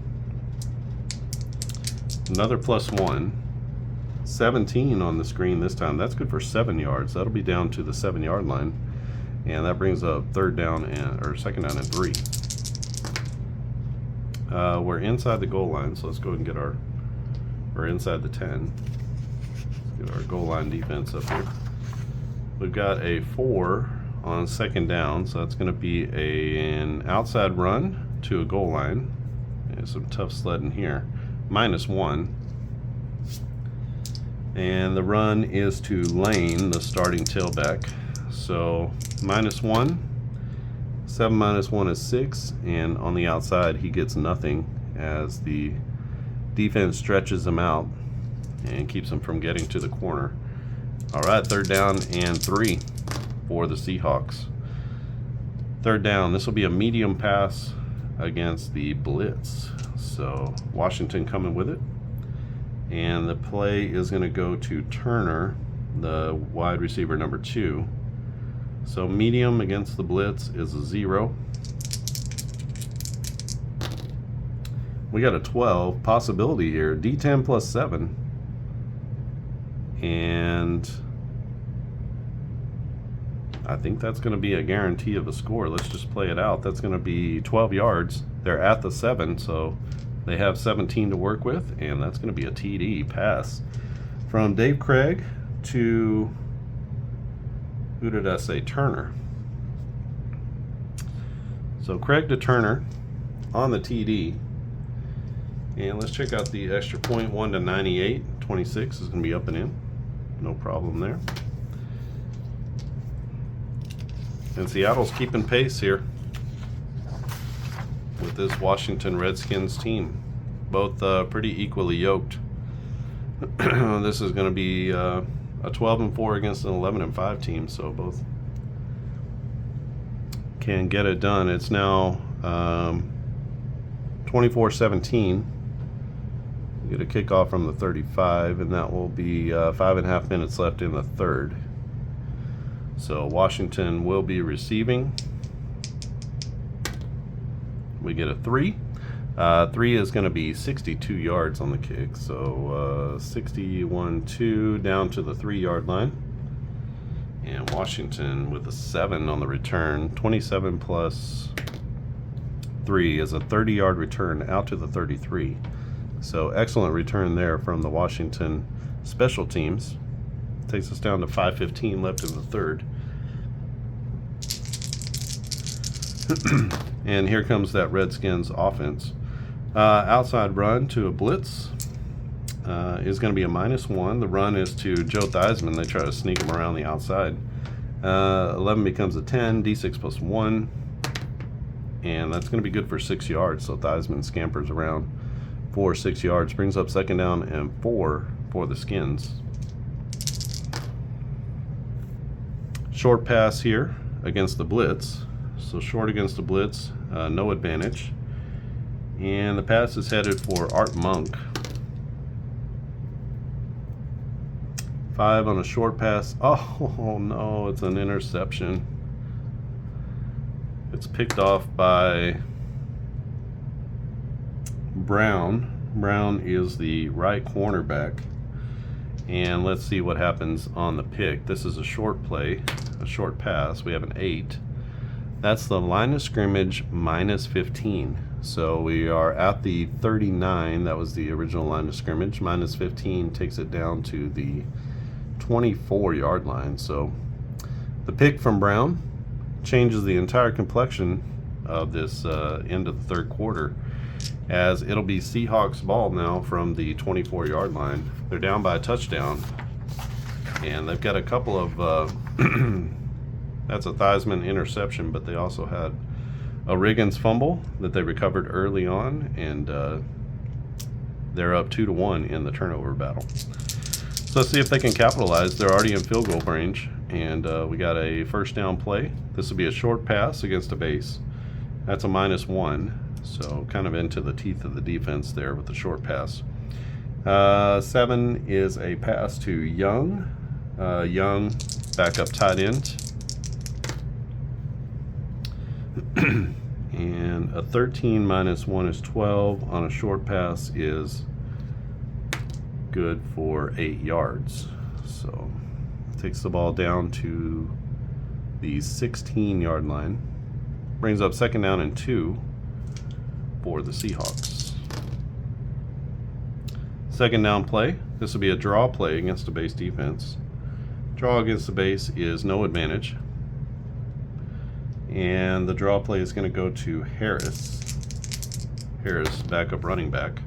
Another +1. 17 on the screen this time. That's good for 7 yards. That'll be down to the 7-yard line, and that brings up second down and 3. We're inside the goal line, so let's go ahead and get we're inside the 10. Let's get our goal line defense up here. We've got a 4 on second down, so that's going to be an outside run to a goal line. There's some tough sledding here. -1. And the run is to Lane, the starting tailback. So -1. 7 minus 1 is 6, and on the outside he gets nothing as the defense stretches him out and keeps him from getting to the corner. All right, 3rd down and 3 for the Seahawks. 3rd down, this will be a medium pass against the blitz. So Washington coming with it. And the play is going to go to Turner, the wide receiver number 2. So medium against the blitz is a 0. We got a 12 possibility here. D10 plus 7. And I think that's going to be a guarantee of a score. Let's just play it out. That's going to be 12 yards. They're at the 7, so they have 17 to work with, and that's going to be a TD pass from Dave Craig to, who did I say? Turner. So Craig to Turner on the TD. And let's check out the extra point. 1 to 98. 26 is going to be up and in. No problem there. And Seattle's keeping pace here with this Washington Redskins team. Both pretty equally yoked. This is going to be a 12-4 against an 11-5 team, so both can get it done. It's now 24-17. Get a kickoff from the 35, and that will be 5.5 minutes left in the 3rd. So Washington will be receiving. We get a 3. 3 is going to be 62 yards on the kick. So 61-2 down to the 3-yard line. And Washington with a 7 on the return. 27 plus 3 is a 30-yard return out to the 33. So excellent return there from the Washington special teams. Takes us down to 5:15 left in the 3rd. And here comes that Redskins offense. Outside run to a blitz is going to be a -1. The run is to Joe Theismann. They try to sneak him around the outside. 11 becomes a 10, D6 plus 1. And that's going to be good for 6 yards. So Theismann scampers around for 6 yards. Brings up 2nd down and 4 for the Skins. Short pass here against the blitz. So short against the blitz, no advantage. And the pass is headed for Art Monk. 5 on a short pass. Oh no, it's an interception. It's picked off by Brown. Brown is the right cornerback. And let's see what happens on the pick. This is a short play, a short pass. We have an 8. That's the line of scrimmage -15. So we are at the 39. That was the original line of scrimmage. -15 takes it down to the 24-yard line. So the pick from Brown changes the entire complexion of this end of the 3rd quarter, as it'll be Seahawks ball now from the 24-yard line. They're down by a touchdown, and they've got a couple of that's a Theismann interception, but they also had a Riggins fumble that they recovered early on, and they're up 2-1 in the turnover battle. So let's see if they can capitalize. They're already in field goal range, and we got a 1st down play. This will be a short pass against a base. That's a -1, so kind of into the teeth of the defense there with the short pass. 7 is a pass to Young. Young, backup tight end. And a 13 minus 1 is 12 on a short pass is good for 8 yards. So takes the ball down to the 16-yard line. Brings up 2nd down and 2 for the Seahawks. 2nd down play. This will be a draw play against the base defense. Draw against the base is no advantage. And the draw play is going to go to Harris. Harris, backup running back.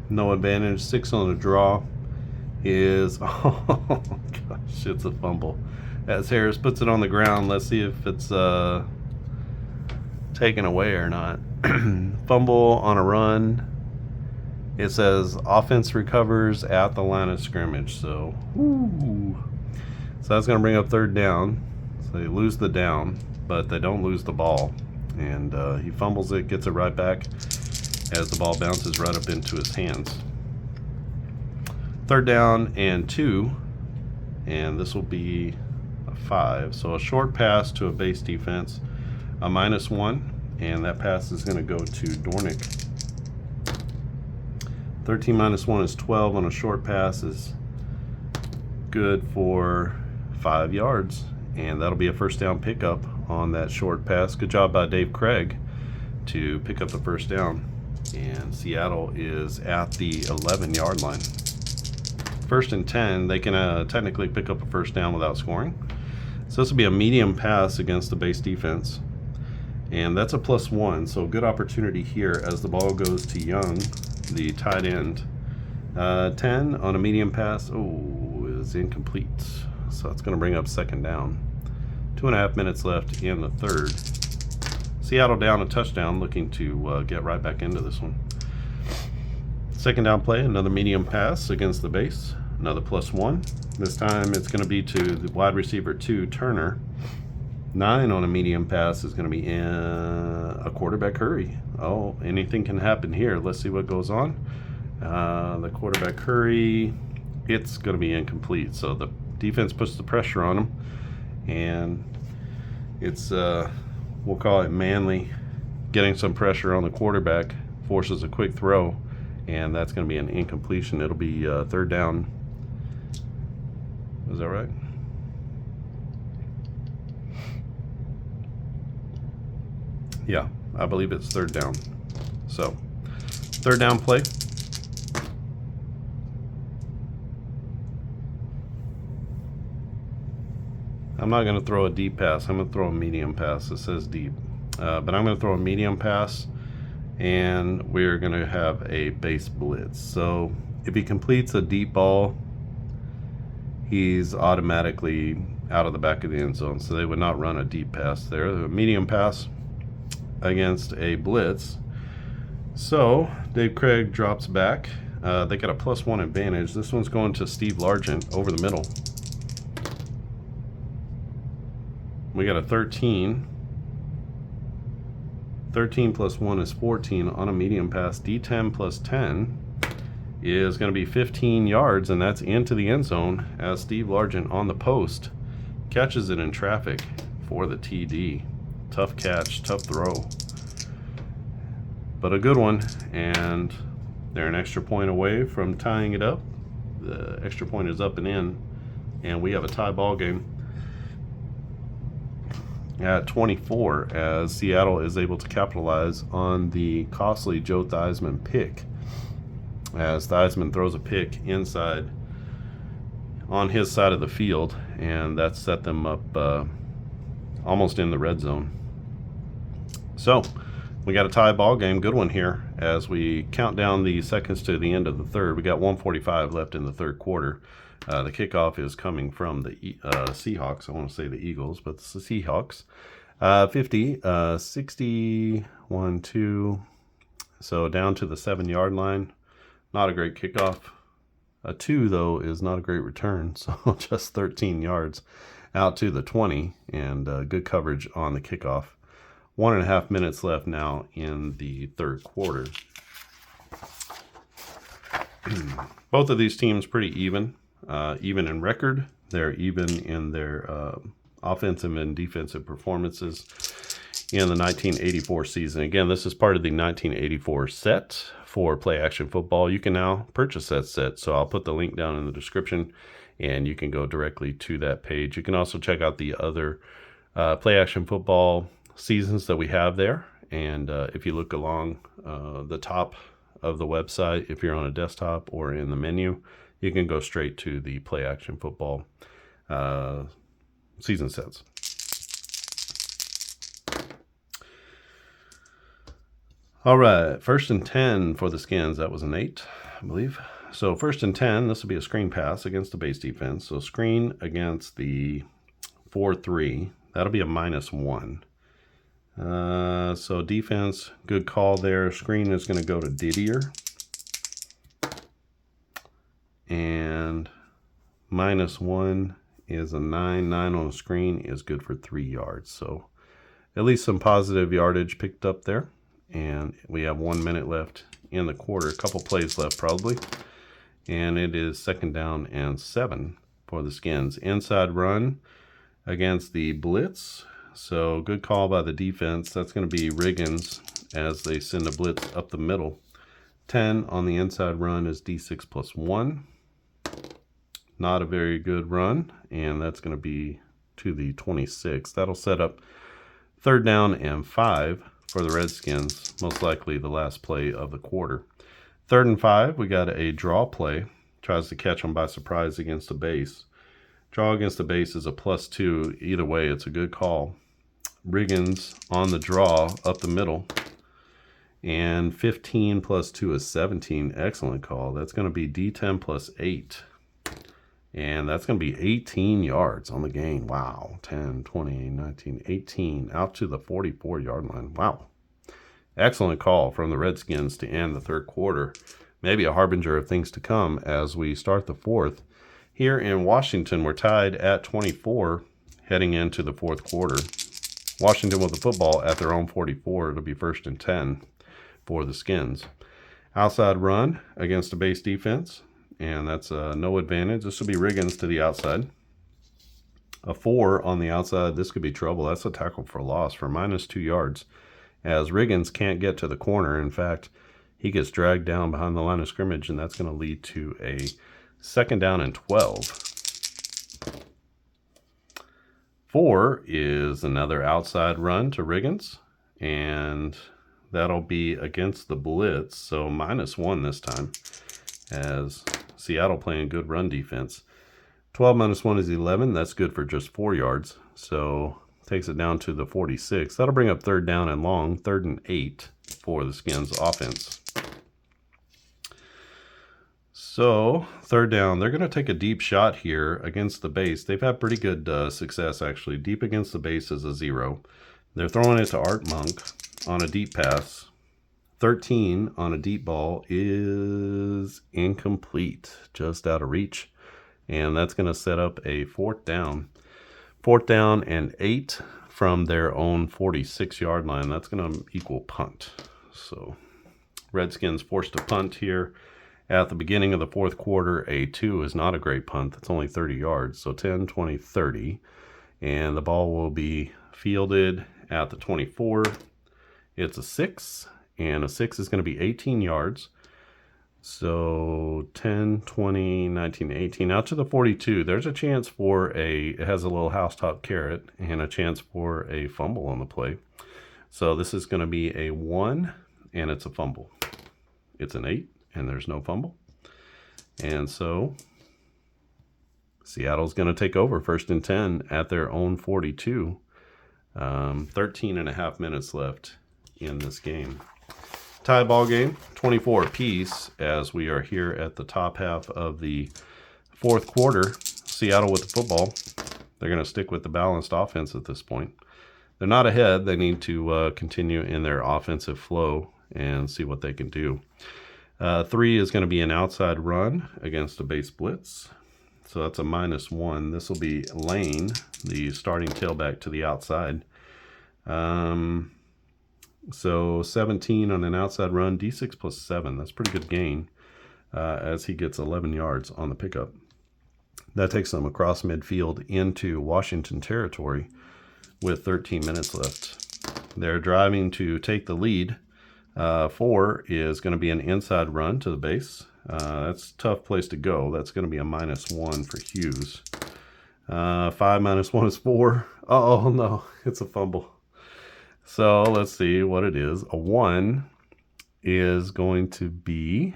No advantage. 6 on the draw is, oh gosh, it's a fumble. As Harris puts it on the ground, let's see if it's taken away or not. Fumble on a run. It says offense recovers at the line of scrimmage. So, so that's going to bring up 3rd down. So they lose the down, but they don't lose the ball. And he fumbles it, gets it right back as the ball bounces right up into his hands. 3rd down and 2, and this will be a 5. So a short pass to a base defense, a -1, and that pass is going to go to Dornick. 13 minus 1 is 12 on a short pass is good for 5 yards, and that'll be a 1st down pickup on that short pass. Good job by Dave Craig to pick up the 1st down, and Seattle is at the 11-yard line. 1st and 10, they can technically pick up a 1st down without scoring. So this will be a medium pass against the base defense, and that's a +1, so good opportunity here as the ball goes to Young, the tight end. 10 on a medium pass, is incomplete. So it's going to bring up 2nd down. 2.5 minutes left in the 3rd. Seattle down a touchdown, looking to get right back into this one. 2nd down play, another medium pass against the base, another +1. This time it's going to be to the wide receiver 2, Turner. 9 on a medium pass is going to be a quarterback hurry. Oh, anything can happen here. Let's see what goes on. The quarterback hurry, it's going to be incomplete. So the defense puts the pressure on him, and it's, we'll call it manly, getting some pressure on the quarterback, forces a quick throw, and that's going to be an incompletion. It'll be 3rd down. Is that right? Yeah, I believe it's 3rd down. So, 3rd down play. I'm not going to throw a deep pass. I'm going to throw a medium pass. It says deep. But I'm going to throw a medium pass, and we're going to have a base blitz. So, if he completes a deep ball, he's automatically out of the back of the end zone. So, they would not run a deep pass there. A medium pass against a blitz. So Dave Craig drops back. They got a +1 advantage. This one's going to Steve Largent over the middle. We got a 13. 13 plus 1 is 14 on a medium pass. D10 plus 10 is going to be 15 yards, and that's into the end zone as Steve Largent on the post catches it in traffic for the TD. Tough catch, tough throw, but a good one, and they're an extra point away from tying it up. The extra point is up and in, and we have a tie ball game at 24 as Seattle is able to capitalize on the costly Joe Theismann pick, as Theismann throws a pick inside on his side of the field, and that set them up almost in the red zone. So we got a tie ball game. Good one here as we count down the seconds to the end of the 3rd. We got 1:45 left in the 3rd quarter. The kickoff is coming from the Seahawks. I want to say the Eagles, but it's the Seahawks. 50, 61, 2. So down to the 7-yard line. Not a great kickoff. A 2, though, is not a great return. So just 13 yards out to the 20, and good coverage on the kickoff. 1.5 minutes left now in the 3rd quarter. Both of these teams pretty even in record. They're even in their offensive and defensive performances in the 1984 season. Again, this is part of the 1984 set for Play Action Football. You can now purchase that set, so I'll put the link down in the description, and you can go directly to that page. You can also check out the other Play Action Football seasons that we have there, and if you look along the top of the website, if you're on a desktop or in the menu, you can go straight to the Play Action Football season sets. All right, 1st and 10 for the Skins. That was an 8, I believe. So 1st and 10, this will be a screen pass against the base defense. So screen against the 4-3. That'll be a -1. So defense, good call there. Screen is going to go to Didier. And -1 is a 9. 9 on the screen is good for 3 yards. So at least some positive yardage picked up there. And we have 1 minute left in the quarter. A couple plays left probably. And it is 2nd down and 7 for the Skins. Inside run against the blitz. So good call by the defense. That's going to be Riggins as they send a blitz up the middle. 10 on the inside run is D6 plus 1. Not a very good run. And that's going to be to the 26. That'll set up 3rd down and 5 for the Redskins. Most likely the last play of the quarter. 3rd and 5, we got a draw play. Tries to catch them by surprise against the base. Draw against the base is a +2. Either way, it's a good call. Riggins on the draw up the middle. And 15 plus 2 is 17. Excellent call. That's going to be D10 plus 8. And that's going to be 18 yards on the gain. Wow. 10, 20, 19, 18. Out to the 44-yard line. Wow. Excellent call from the Redskins to end the 3rd quarter. Maybe a harbinger of things to come as we start the 4th. Here in Washington, we're tied at 24 heading into the 4th quarter. Washington with the football at their own 44. It'll be 1st and 10 for the Skins. Outside run against the base defense. And that's no advantage. This will be Riggins to the outside. A 4 on the outside. This could be trouble. That's a tackle for loss for -2 yards. As Riggins can't get to the corner. In fact, he gets dragged down behind the line of scrimmage, and that's going to lead to a 2nd down and 12. 4 is another outside run to Riggins, and that'll be against the blitz, so -1 this time, as Seattle playing good run defense. 12 minus 1 is 11. That's good for just 4 yards, so takes it down to the 46. That'll bring up 3rd down and long, 3rd and 8 for the Skins offense. So 3rd down, they're going to take a deep shot here against the base. They've had pretty good success, actually. Deep against the base is a 0. They're throwing it to Art Monk on a deep pass. 13 on a deep ball is incomplete, just out of reach. And that's going to set up a 4th down. 4th down and 8 from their own 46-yard line. That's going to equal punt. So Redskins forced to punt here. At the beginning of the 4th quarter, a 2 is not a great punt. That's only 30 yards. So 10, 20, 30. And the ball will be fielded at the 24. It's a 6. And a 6 is going to be 18 yards. So 10, 20, 19, 18. Out to the 42. There's a chance for it has a little housetop carrot and a chance for a fumble on the play. So this is going to be a 1, and it's a fumble. It's an 8. And there's no fumble. And so Seattle's going to take over 1st and 10 at their own 42. 13 and a half minutes left in this game. Tie ball game, 24 apiece, as we are here at the top half of the 4th quarter. Seattle with the football. They're going to stick with the balanced offense at this point. They're not ahead. They need to continue in their offensive flow and see what they can do. 3 is going to be an outside run against a base blitz. So that's a -1. This will be Lane, the starting tailback, to the outside. So 17 on an outside run, D6 plus 7. That's pretty good gain as he gets 11 yards on the pickup. That takes them across midfield into Washington territory with 13 minutes left. They're driving to take the lead. 4 is going to be an inside run to the base. That's a tough place to go. That's going to be a -1 for Hughes. 5 minus 1 is 4. Oh, no, it's a fumble. So let's see what it is. A 1 is going to be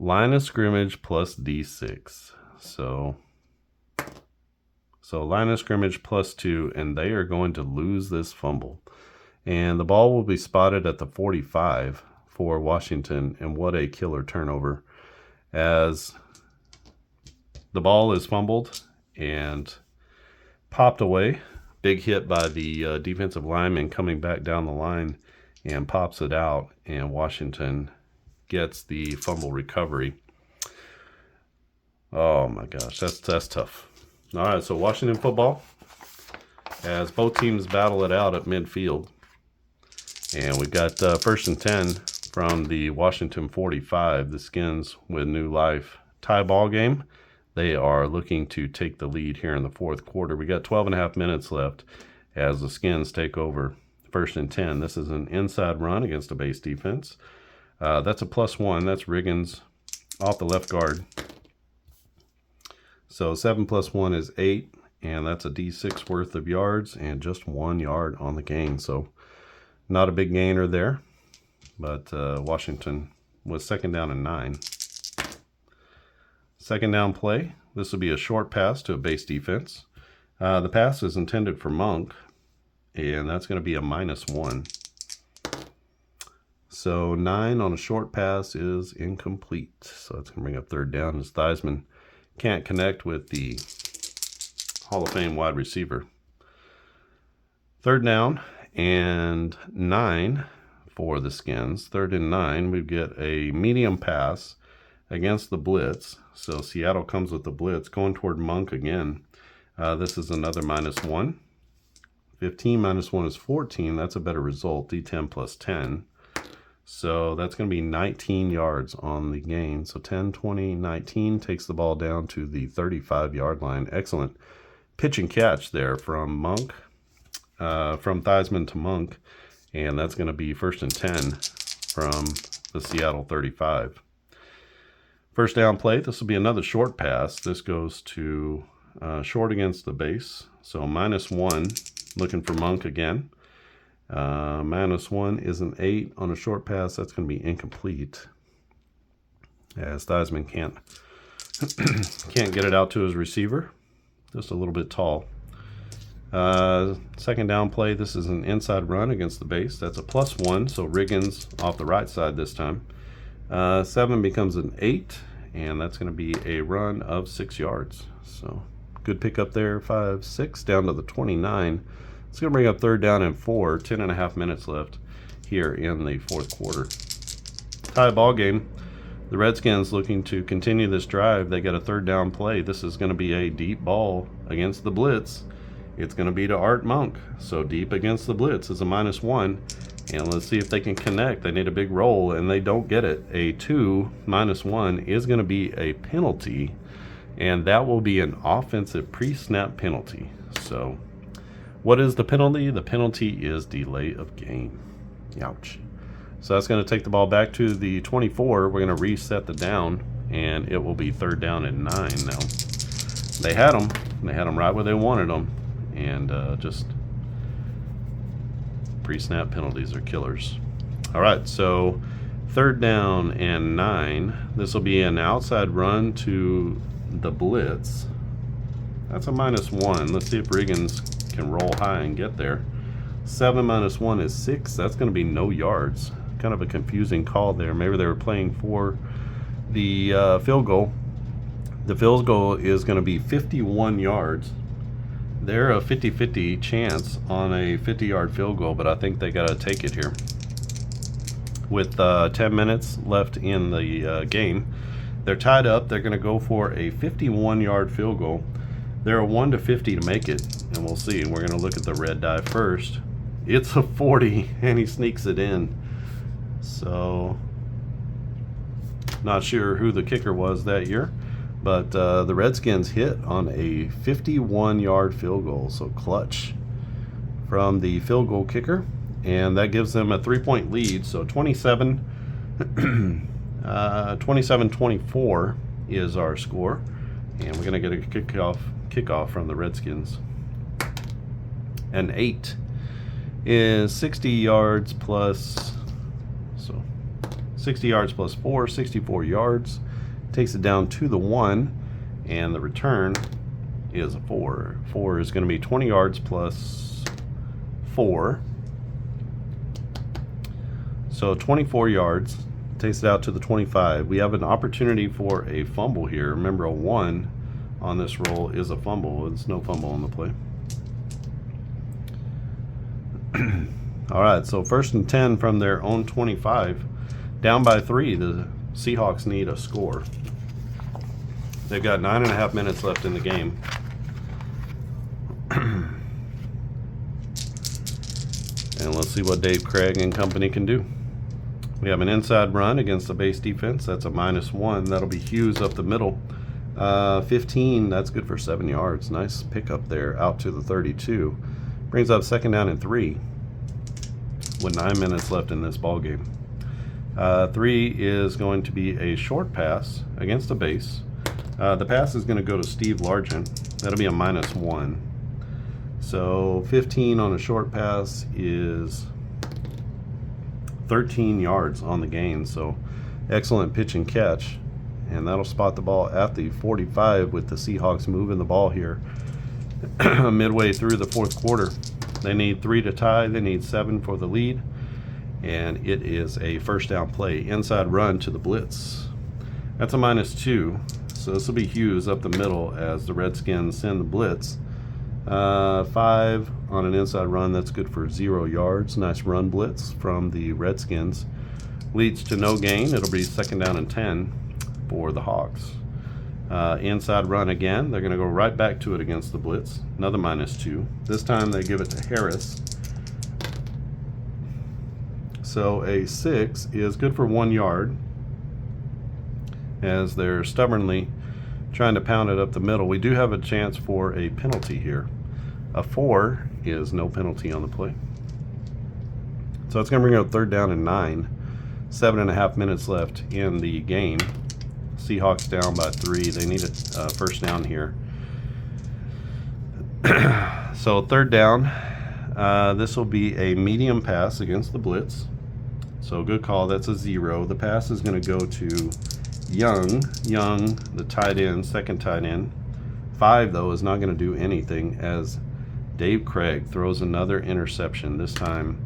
line of scrimmage plus D6. So line of scrimmage plus 2, and they are going to lose this fumble. And the ball will be spotted at the 45 for Washington. And what a killer turnover, as the ball is fumbled and popped away. Big hit by the defensive lineman coming back down the line and pops it out. And Washington gets the fumble recovery. Oh my gosh, that's tough. All right, so Washington football, as both teams battle it out at midfield. And we've got 1st and 10 from the Washington 45. The Skins with new life. Tie ball game. They are looking to take the lead here in the 4th quarter. We got 12.5 minutes left as the Skins take over. 1st and 10. This is an inside run against a base defense. That's a +1. That's Riggins off the left guard. So 7 + 1 is 8, and that's a D6 worth of yards and just 1 yard on the gain. So not a big gainer there, but Washington was 2nd down and 9. 2nd down play. This will be a short pass to a base defense. The pass is intended for Monk, and that's going to be a -1. So 9 on a short pass is incomplete. So that's going to bring up 3rd down as Theismann can't connect with the Hall of Fame wide receiver. 3rd down and 9 for the Skins. 3rd and 9, we get a medium pass against the blitz. So Seattle comes with the blitz going toward Monk again. This is another -1. 15 -1 is 14. That's a better result. D10 + 10. So that's going to be 19 yards on the gain. So 10, 20, 19 takes the ball down to the 35-yard line. Excellent pitch and catch there from Monk, from Theismann to Monk. And that's going to be 1st and 10 from the Seattle 35. 1st down play. This will be another short pass. This goes to short against the base. So -1, looking for Monk again. -1 is an 8 on a short pass. That's going to be incomplete, as Theismann can't get it out to his receiver. Just a little bit tall. 2nd down play. This is an inside run against the base. That's a +1. So Riggins off the right side this time. 7 becomes an 8, and that's going to be a run of 6 yards. So good pickup there. 5, 6 down to the 29. It's going to bring up 3rd down and 4. 10.5 minutes left here in the 4th quarter. Tie ball game. The Redskins looking to continue this drive. They get a 3rd down play. This is going to be a deep ball against the blitz. It's going to be to Art Monk. So deep against the blitz is a -1. And let's see if they can connect. They need a big roll, and they don't get it. A 2 -1 is going to be a penalty, and that will be an offensive pre-snap penalty. So what is the penalty? The penalty is delay of game. Ouch. So that's going to take the ball back to the 24. We're going to reset the down, and it will be 3rd down and 9 now. They had them. They had them right where they wanted them, and just pre-snap penalties are killers. All right, so 3rd down and 9. This will be an outside run to the blitz. That's a -1. Let's see if Riggins can roll high and get there. 7 -1 is 6. That's going to be no yards. Kind of a confusing call there. Maybe they were playing for the field goal. The field goal is going to be 51 yards. They're a 50-50 chance on a 50-yard field goal, but I think they got to take it here. With 10 minutes left in the game, they're tied up. They're going to go for a 51-yard field goal. They're a 1 to 50 to make it, and we'll see. We're going to look at the red die first. It's a 40, and he sneaks it in. So, not sure who the kicker was that year, but the Redskins hit on a 51-yard field goal, so clutch from the field goal kicker, and that gives them a 3-point lead. So 27-24 is our score, and we're going to get a kickoff from the Redskins. An 8 is 60 yards plus, so 60 yards plus 4, 64 yards. Takes it down to the 1, and the return is a 4. 4 is going to be 20 yards plus 4. So 24 yards, takes it out to the 25. We have an opportunity for a fumble here. Remember, a 1 on this roll is a fumble. It's no fumble on the play. All right, so 1st and 10 from their own 25. Down by 3, the Seahawks need a score. They've got 9.5 minutes left in the game. And let's see what Dave Craig and company can do. We have an inside run against the base defense. That's a -1. That'll be Hughes up the middle. 15, that's good for 7 yards. Nice pickup there out to the 32. Brings up 2nd down and 3 with 9 minutes left in this ball game. 3 is going to be a short pass against the base. The pass is going to go to Steve Largent. That'll be a -1. So 15 on a short pass is 13 yards on the gain. So excellent pitch and catch. And that'll spot the ball at the 45 with the Seahawks moving the ball here midway through the 4th quarter. They need 3 to tie. They need 7 for the lead. And it is a 1st down play. Inside run to the blitz. That's a -2. So this will be Hughes up the middle as the Redskins send the blitz. 5 on an inside run. That's good for 0 yards. Nice run blitz from the Redskins. Leads to no gain. It'll be 2nd down and 10 for the Hawks. Inside run again. They're going to go right back to it against the blitz. Another -2. This time they give it to Harris. So a 6 is good for 1 yard as they're stubbornly trying to pound it up the middle. We do have a chance for a penalty here. A 4 is no penalty on the play. So it's going to bring up 3rd down and 9. 7.5 minutes left in the game. Seahawks down by 3. They need a 1st down here. So 3rd down. This will be a medium pass against the blitz. So good call. That's a 0. The pass is going to go to Young, the tight end, 2nd tight end. 5, though, is not going to do anything as Dave Craig throws another interception. This time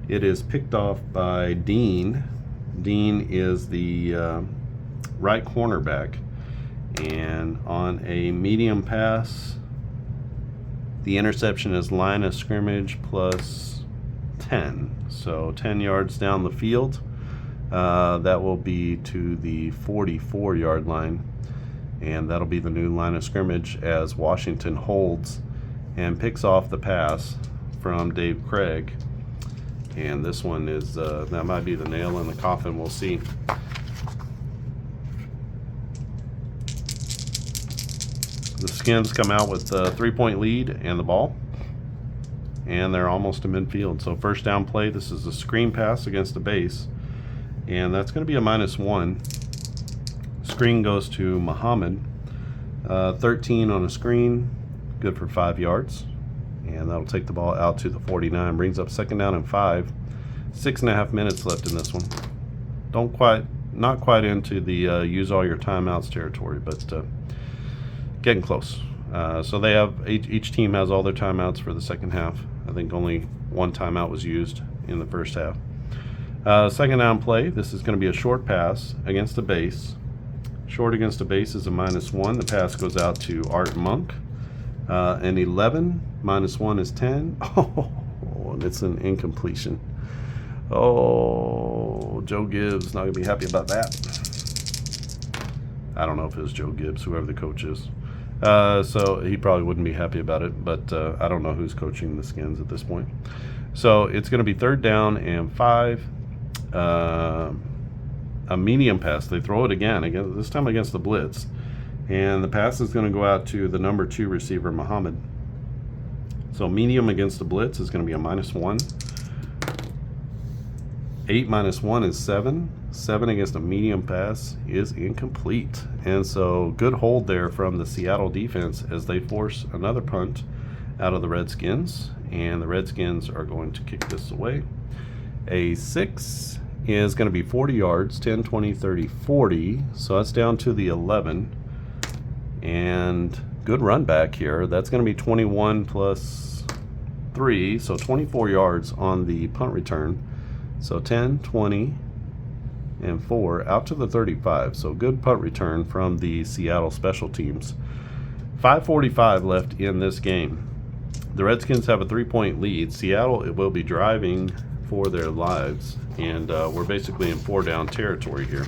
it is picked off by Dean. Dean is the right cornerback. And on a medium pass, the interception is line of scrimmage plus 10. So 10 yards down the field. That will be to the 44-yard line, and that'll be the new line of scrimmage as Washington holds and picks off the pass from Dave Craig. And this one is, that might be the nail in the coffin. We'll see. The Skins come out with a 3-point lead and the ball, and they're almost to midfield. So 1st down play. This is a screen pass against the base. And that's going to be a -1. Screen goes to Muhammad. 13 on a screen. Good for 5 yards. And that'll take the ball out to the 49. Brings up 2nd down and 5. 6.5 minutes left in this one. Not quite into the use all your timeouts territory, but getting close. So they have, each team has all their timeouts for the 2nd half. I think only 1 timeout was used in the 1st half. 2nd down play. This is going to be a short pass against the base. Short against the base is a -1. The pass goes out to Art Monk. And 11 -1 is 10. Oh, and it's an incompletion. Oh, Joe Gibbs not going to be happy about that. I don't know if it was Joe Gibbs, whoever the coach is. So he probably wouldn't be happy about it, but I don't know who's coaching the Skins at this point. So it's going to be 3rd down and 5. A medium pass. They throw it again, this time against the blitz. And the pass is going to go out to the number 2 receiver, Muhammad. So medium against the blitz is going to be a -1. 8 -1 is 7. 7 against a medium pass is incomplete. And so good hold there from the Seattle defense as they force another punt out of the Redskins. And the Redskins are going to kick this away. A 6 is going to be 40 yards, 10, 20, 30, 40. So that's down to the 11. And good run back here. That's going to be 21 plus 3, so 24 yards on the punt return. So 10, 20, and 4 out to the 35. So good punt return from the Seattle special teams. 5:45 left in this game. The Redskins have a 3-point lead. Seattle will be driving for their lives, and we're basically in 4-down territory here.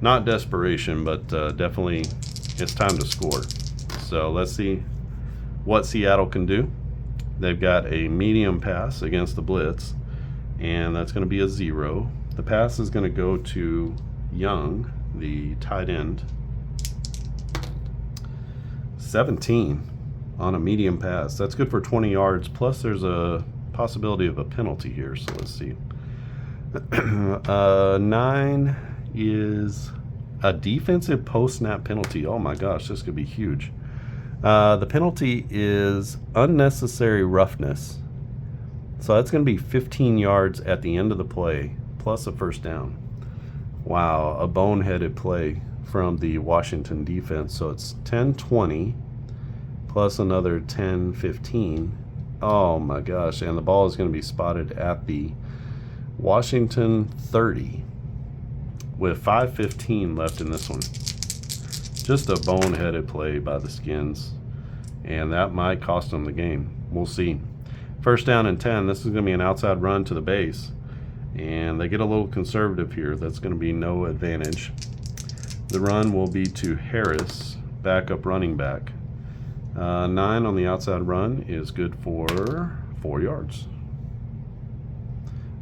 Not desperation, but definitely it's time to score. So let's see what Seattle can do. They've got a medium pass against the blitz, and that's going to be a 0. The pass is going to go to Young, the tight end. 17 on a medium pass. That's good for 20 yards, plus there's a possibility of a penalty here, so let's see. 9 is a defensive post-snap penalty. Oh my gosh, this could be huge. The penalty is unnecessary roughness. So that's going to be 15 yards at the end of the play, plus a first down. Wow, a boneheaded play from the Washington defense. So it's 10-20 plus another 10-15. Oh my gosh, and the ball is going to be spotted at the Washington 30 with 5:15 left in this one. Just a boneheaded play by the Skins, and that might cost them the game. We'll see. First down and 10. This is going to be an outside run to the base, and they get a little conservative here. That's going to be no advantage. The run will be to Harris, backup running back. 9 on the outside run is good for 4 yards.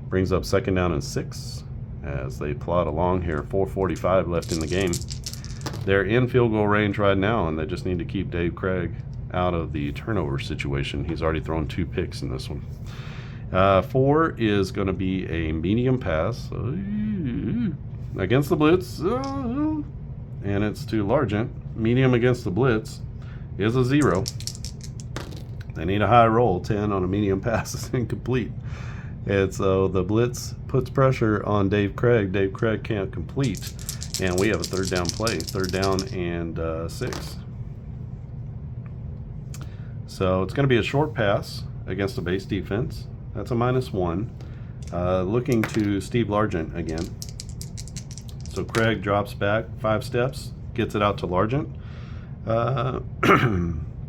Brings up second down and 6 as they plod along here. 4:45 left in the game. They're in field goal range right now, and they just need to keep Dave Craig out of the turnover situation. He's already thrown 2 picks in this one. 4 is going to be a medium pass against the blitz, and it's to Largent. Medium against the blitz is a 0. They need a high roll. 10 on a medium pass is incomplete. And so the blitz puts pressure on Dave Craig. Dave Craig can't complete, and we have a third down play. Third down and 6. So it's going to be a short pass against the base defense. That's a -1. Looking to Steve Largent again. So Craig drops back 5 steps, gets it out to Largent.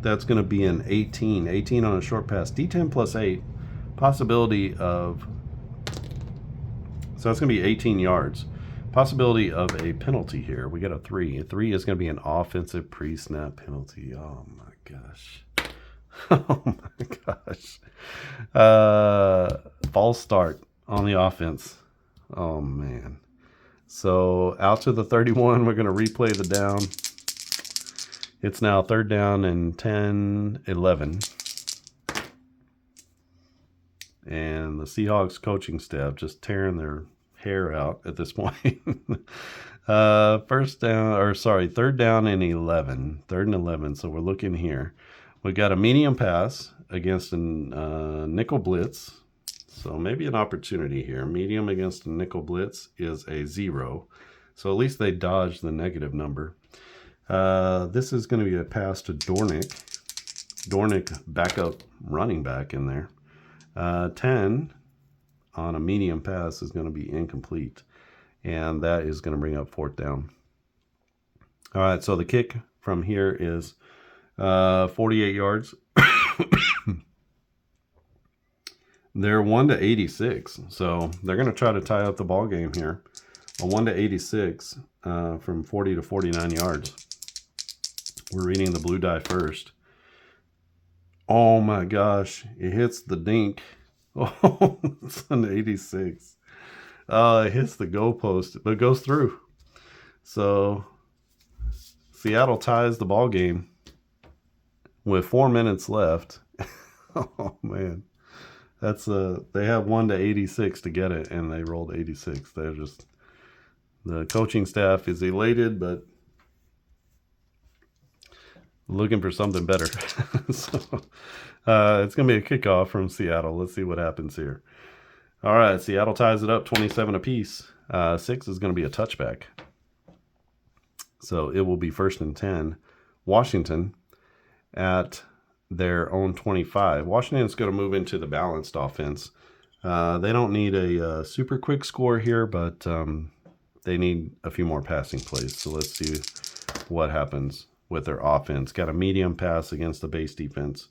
That's going to be an 18. 18 on a short pass. D10 plus 8. Possibility of... So that's going to be 18 yards. Possibility of a penalty here. We got a 3. A 3 is going to be an offensive pre-snap penalty. Oh my gosh. Oh my gosh. False start on the offense. Oh man. So out to the 31, we're going to replay the down. It's now third down and 10, 11. And the Seahawks coaching staff just tearing their hair out at this point. Third down and 11. Third and 11. So we're looking here. We got a medium pass against a nickel blitz. So maybe an opportunity here. Medium against a nickel blitz is a 0. So at least they dodged the negative number. This is going to be a pass to Dornick. Dornick, backup running back in there. 10 on a medium pass is going to be incomplete. And that is going to bring up fourth down. All right, so the kick from here is 48 yards. They're 1-86, so they're going to try to tie up the ball game here. A 1-86 from 40 to 49 yards. We're reading the blue die first. Oh my gosh, it hits the dink. Oh, it's an 86. It hits the goalpost, but it goes through. So Seattle ties the ball game with 4 minutes left. Oh man. That's they have 1-86 to get it, and they rolled 86. They're just, the coaching staff is elated, but looking for something better. So it's going to be a kickoff from Seattle. Let's see what happens here. All right, Seattle ties it up 27 apiece. 6 is going to be a touchback. So it will be 1st and 10. Washington at their own 25. Washington's going to move into the balanced offense. They don't need a super quick score here, but they need a few more passing plays. So let's see what happens with their offense. Got a medium pass against the base defense.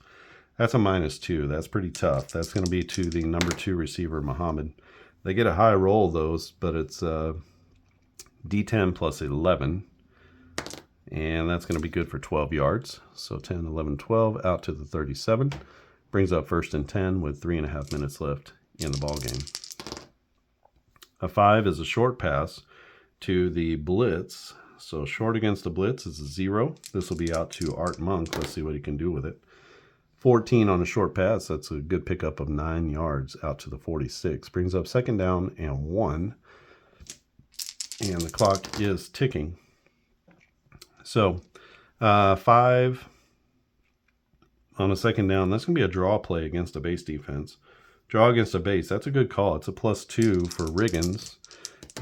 That's a -2. That's pretty tough. That's going to be to the number 2 receiver, Muhammad. They get a high roll, those, but it's D10 plus 11. And that's going to be good for 12 yards. So 10, 11, 12 out to the 37. Brings up 1st and 10 with 3.5 minutes left in the ball game. A 5 is a short pass to the blitz. So short against the blitz is a 0. This will be out to Art Monk. Let's see what he can do with it. 14 on a short pass. That's a good pickup of 9 yards out to the 46. Brings up 2nd down and 1. And the clock is ticking. So 5 on a 2nd down. That's going to be a draw play against a base defense. Draw against a base. That's a good call. It's a +2 for Riggins.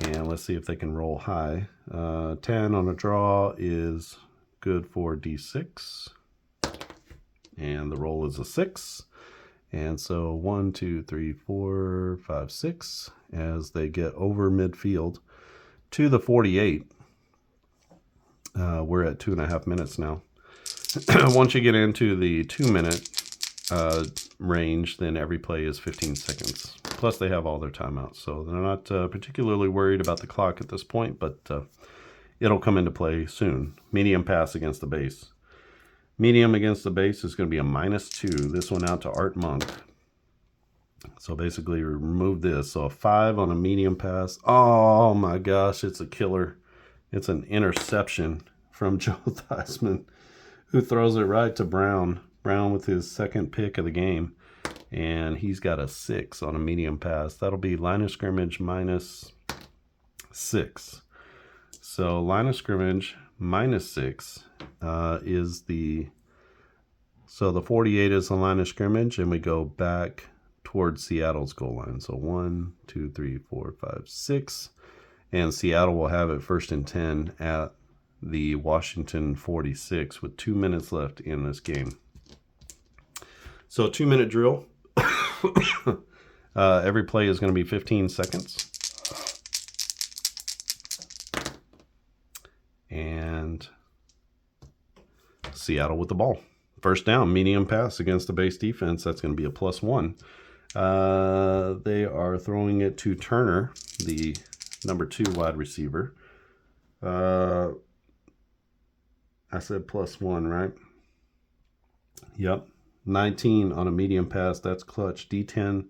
And let's see if they can roll high. 10 on a draw is good for D6. And the roll is a 6. And so 1, 2, 3, 4, 5, 6 as they get over midfield to the 48. We're at 2.5 minutes now. Once you get into the 2-minute range, then every play is 15 seconds. Plus they have all their timeouts. So they're not particularly worried about the clock at this point, but it'll come into play soon. Medium pass against the base. Medium against the base is going to be a -2. This one out to Art Monk. So basically remove this. So a 5 on a medium pass. Oh my gosh, it's a killer. It's an interception from Joe Theismann, who throws it right to Brown. Brown with his 2nd pick of the game. And he's got a 6 on a medium pass. That'll be line of scrimmage -6. So line of scrimmage -6 is the... So the 48 is the line of scrimmage, and we go back towards Seattle's goal line. So 1, 2, 3, 4, 5, 6. And Seattle will have it 1st and 10 at the Washington 46 with 2 minutes left in this game. So 2-minute drill. Every play is going to be 15 seconds. And Seattle with the ball. 1st down, medium pass against the base defense. That's going to be a +1. They are throwing it to Turner, the number 2 wide receiver. I said +1, right? Yep. 19 on a medium pass. That's clutch. D10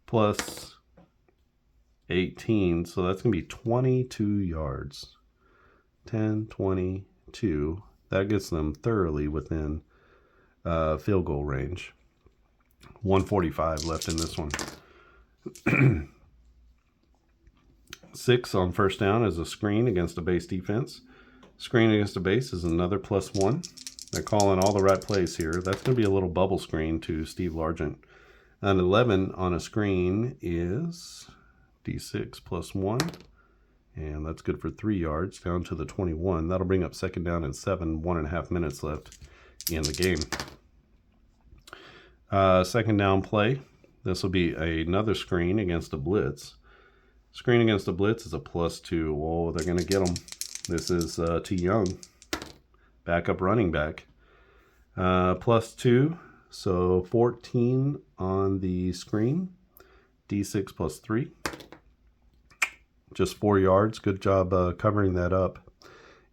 plus 18. So that's going to be 22 yards. 10, 22. That gets them thoroughly within field goal range. 145 left in this one. 6 on 1st down is a screen against a base defense. Screen against a base is another +1. They're calling all the right plays here. That's going to be a little bubble screen to Steve Largent. An 11 on a screen is D6 +1. And that's good for 3 yards down to the 21. That'll bring up 2nd down and 7. 1.5 minutes left in the game. 2nd down play. This will be another screen against a blitz. Screen against a blitz is a +2. Whoa, they're going to get them. This is T. Young, backup running back. +2, so 14 on the screen. D6 +3. Just 4 yards. Good job covering that up.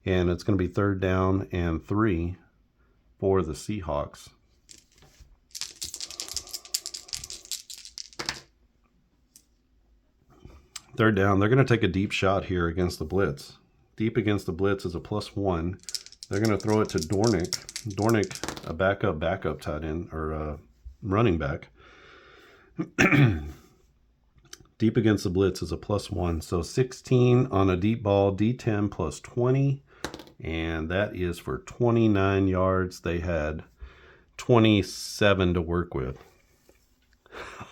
And it's going to be 3rd down and 3 for the Seahawks. 3rd down. They're going to take a deep shot here against the blitz. Deep against the blitz is a +1. They're going to throw it to Dornick. Dornick, a backup tight end or running back. Deep against the blitz is a +1. So 16 on a deep ball, D10 plus 20. And that is for 29 yards. They had 27 to work with.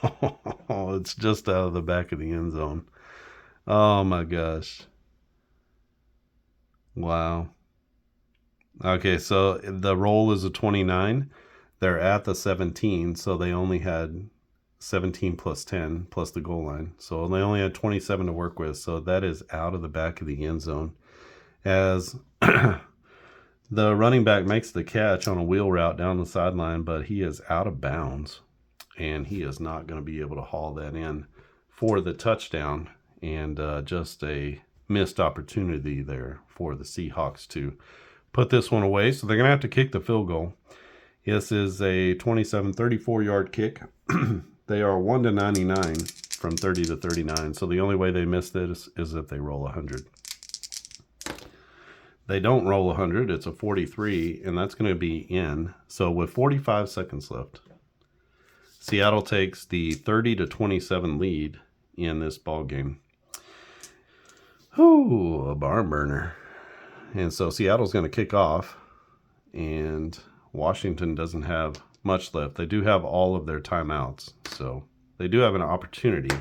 Oh, it's just out of the back of the end zone. Oh my gosh. Wow. Okay, so the roll is a 29. They're at the 17, so they only had 17 plus 10 plus the goal line. So they only had 27 to work with. So that is out of the back of the end zone. As the running back makes the catch on a wheel route down the sideline, but he is out of bounds. And he is not going to be able to haul that in for the touchdown. And just a missed opportunity there for the Seahawks to put this one away. So they're going to have to kick the field goal. This is a 27-34 yard kick. They are 1 to 99 from 30 to 39. So the only way they miss this is if they roll 100. They don't roll 100. It's a 43, and that's going to be in. So with 45 seconds left, Seattle takes the 30 to 27 lead in this ball game. Oh, a barn burner. And so Seattle's going to kick off, and Washington doesn't have much left. They do have all of their timeouts, so they do have an opportunity,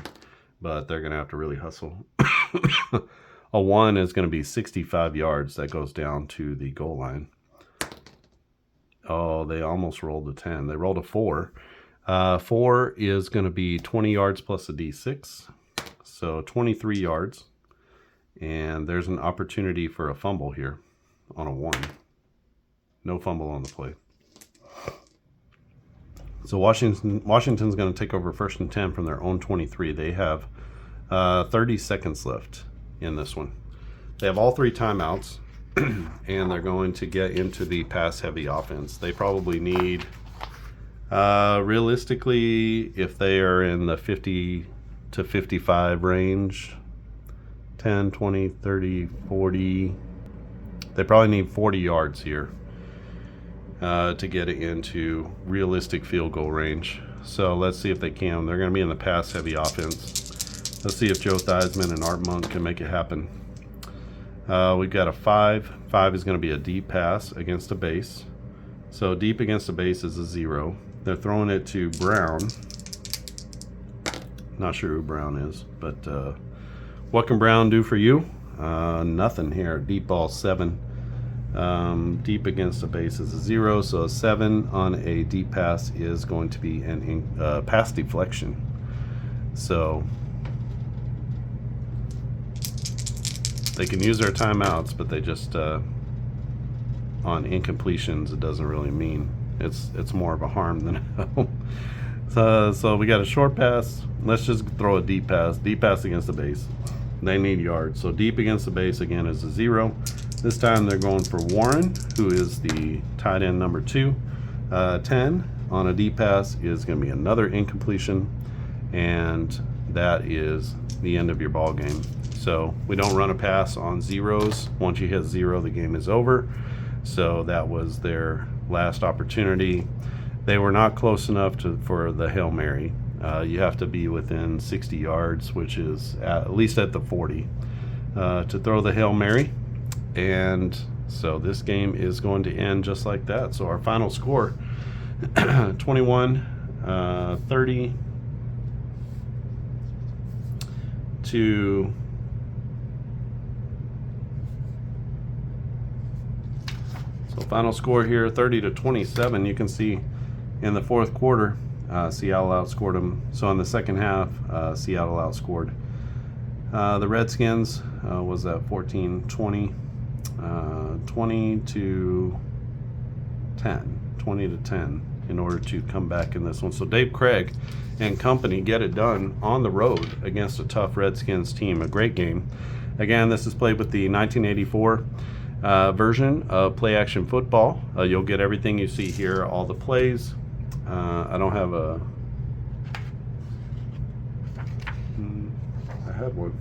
but they're going to have to really hustle. A 1 is going to be 65 yards that goes down to the goal line. Oh, they almost rolled a 10. They rolled a 4. 4 is going to be 20 yards plus a D6, so 23 yards. And there's an opportunity for a fumble here on a 1. No fumble on the play. So Washington's going to take over 1st and 10 from their own 23. They have 30 seconds left in this one. They have all 3 timeouts, and they're going to get into the pass-heavy offense. They probably need, realistically, if they are in the 50 to 55 range, 10, 20, 30, 40, they probably need 40 yards here to get it into realistic field goal range. So let's see if they can. They're going to be in the pass-heavy offense. Let's see if Joe Theismann and Art Monk can make it happen. We've got a 5. 5 is going to be a deep pass against a base. So deep against a base is a 0. They're throwing it to Brown. Not sure who Brown is, but what can Brown do for you? Nothing here. Deep ball 7. Deep against a base is a 0, so a 7 on a deep pass is going to be an pass deflection. So they can use their timeouts, but they just on incompletions, it doesn't really mean it's more of a harm than a help. So we got a short pass. Let's just throw a deep pass. Deep pass against the base. They need yards. So deep against the base again is a 0. This time they're going for Warren, who is the tight end number 2. 10 on a deep pass is going to be another incompletion, and that is the end of your ball game. So we don't run a pass on zeros. Once you hit 0, the game is over. So that was their last opportunity. They were not close enough for the Hail Mary. You have to be within 60 yards, which is at least at the 40, to throw the Hail Mary. And so this game is going to end just like that. So our final score, 21-30 to final score here, 30-27. You can see in the 4th quarter, Seattle outscored them. So in the second half, Seattle outscored the Redskins. Was at 14-20, 20-10 in order to come back in this one. So Dave Craig and company get it done on the road against a tough Redskins team. A great game. Again, this is played with the 1984 version of play action football. You'll get everything you see here, all the plays. I don't have a I had one.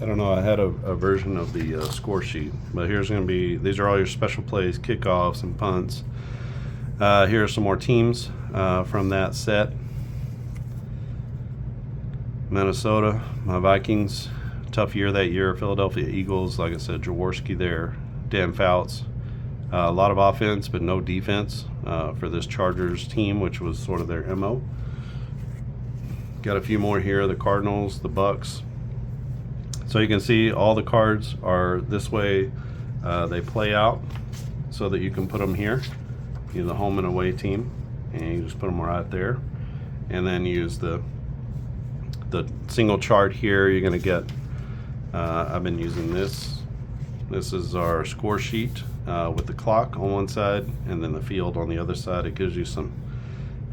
I don't know, I had a version of the score sheet, but here's going to be, these are all your special plays, kickoffs and punts. Here are some more teams from that set. Minnesota, my Vikings, tough year that year. Philadelphia Eagles, like I said, Jaworski there, Dan Fouts. A lot of offense, but no defense for this Chargers team, which was sort of their MO. Got a few more here, the Cardinals, the Bucks. So you can see all the cards are this way. They play out so that you can put them here. Use the home and away team, and you just put them right there. And then use the single chart here. You're going to get, I've been using this. This is our score sheet with the clock on one side and then the field on the other side. It gives you some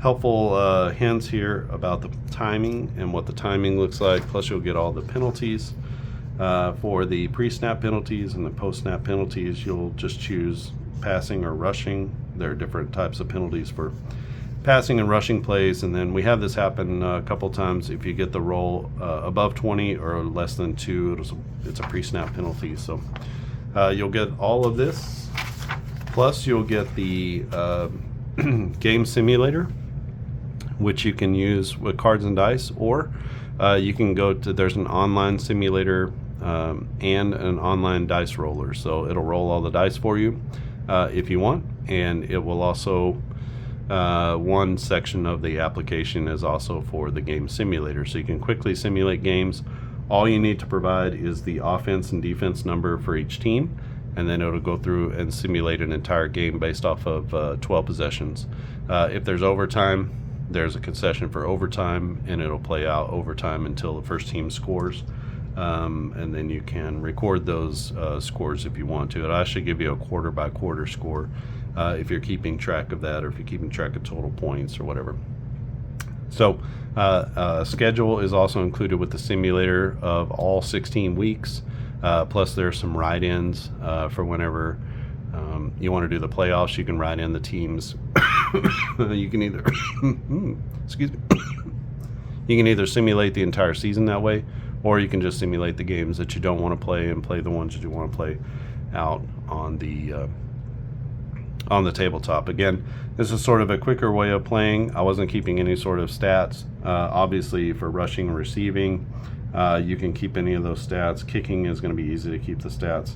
helpful hints here about the timing and what the timing looks like. Plus you'll get all the penalties. For the pre-snap penalties and the post-snap penalties, you'll just choose passing or rushing. There are different types of penalties for passing and rushing plays, and then we have this happen a couple times. If you get the roll above 20 or less than 2, it's a pre-snap penalty. So you'll get all of this, plus you'll get the game simulator, which you can use with cards and dice, or you can go to, there's an online simulator and an online dice roller. So it'll roll all the dice for you if you want, and it will also, one section of the application is also for the game simulator. So you can quickly simulate games. All you need to provide is the offense and defense number for each team, and then it'll go through and simulate an entire game based off of 12 possessions. If there's overtime, there's a concession for overtime, and it'll play out overtime until the first team scores. And then you can record those scores if you want to. It'll actually give you a quarter by quarter score if you're keeping track of that, or if you're keeping track of total points or whatever. So schedule is also included with the simulator of all 16 weeks. Plus there's some write-ins for whenever you want to do the playoffs. You can write in the teams. You can either excuse me. You can either simulate the entire season that way, or you can just simulate the games that you don't want to play and play the ones that you want to play out on the tabletop. Again, this is sort of a quicker way of playing. I wasn't keeping any sort of stats. Obviously for rushing and receiving, you can keep any of those stats. Kicking is going to be easy to keep the stats.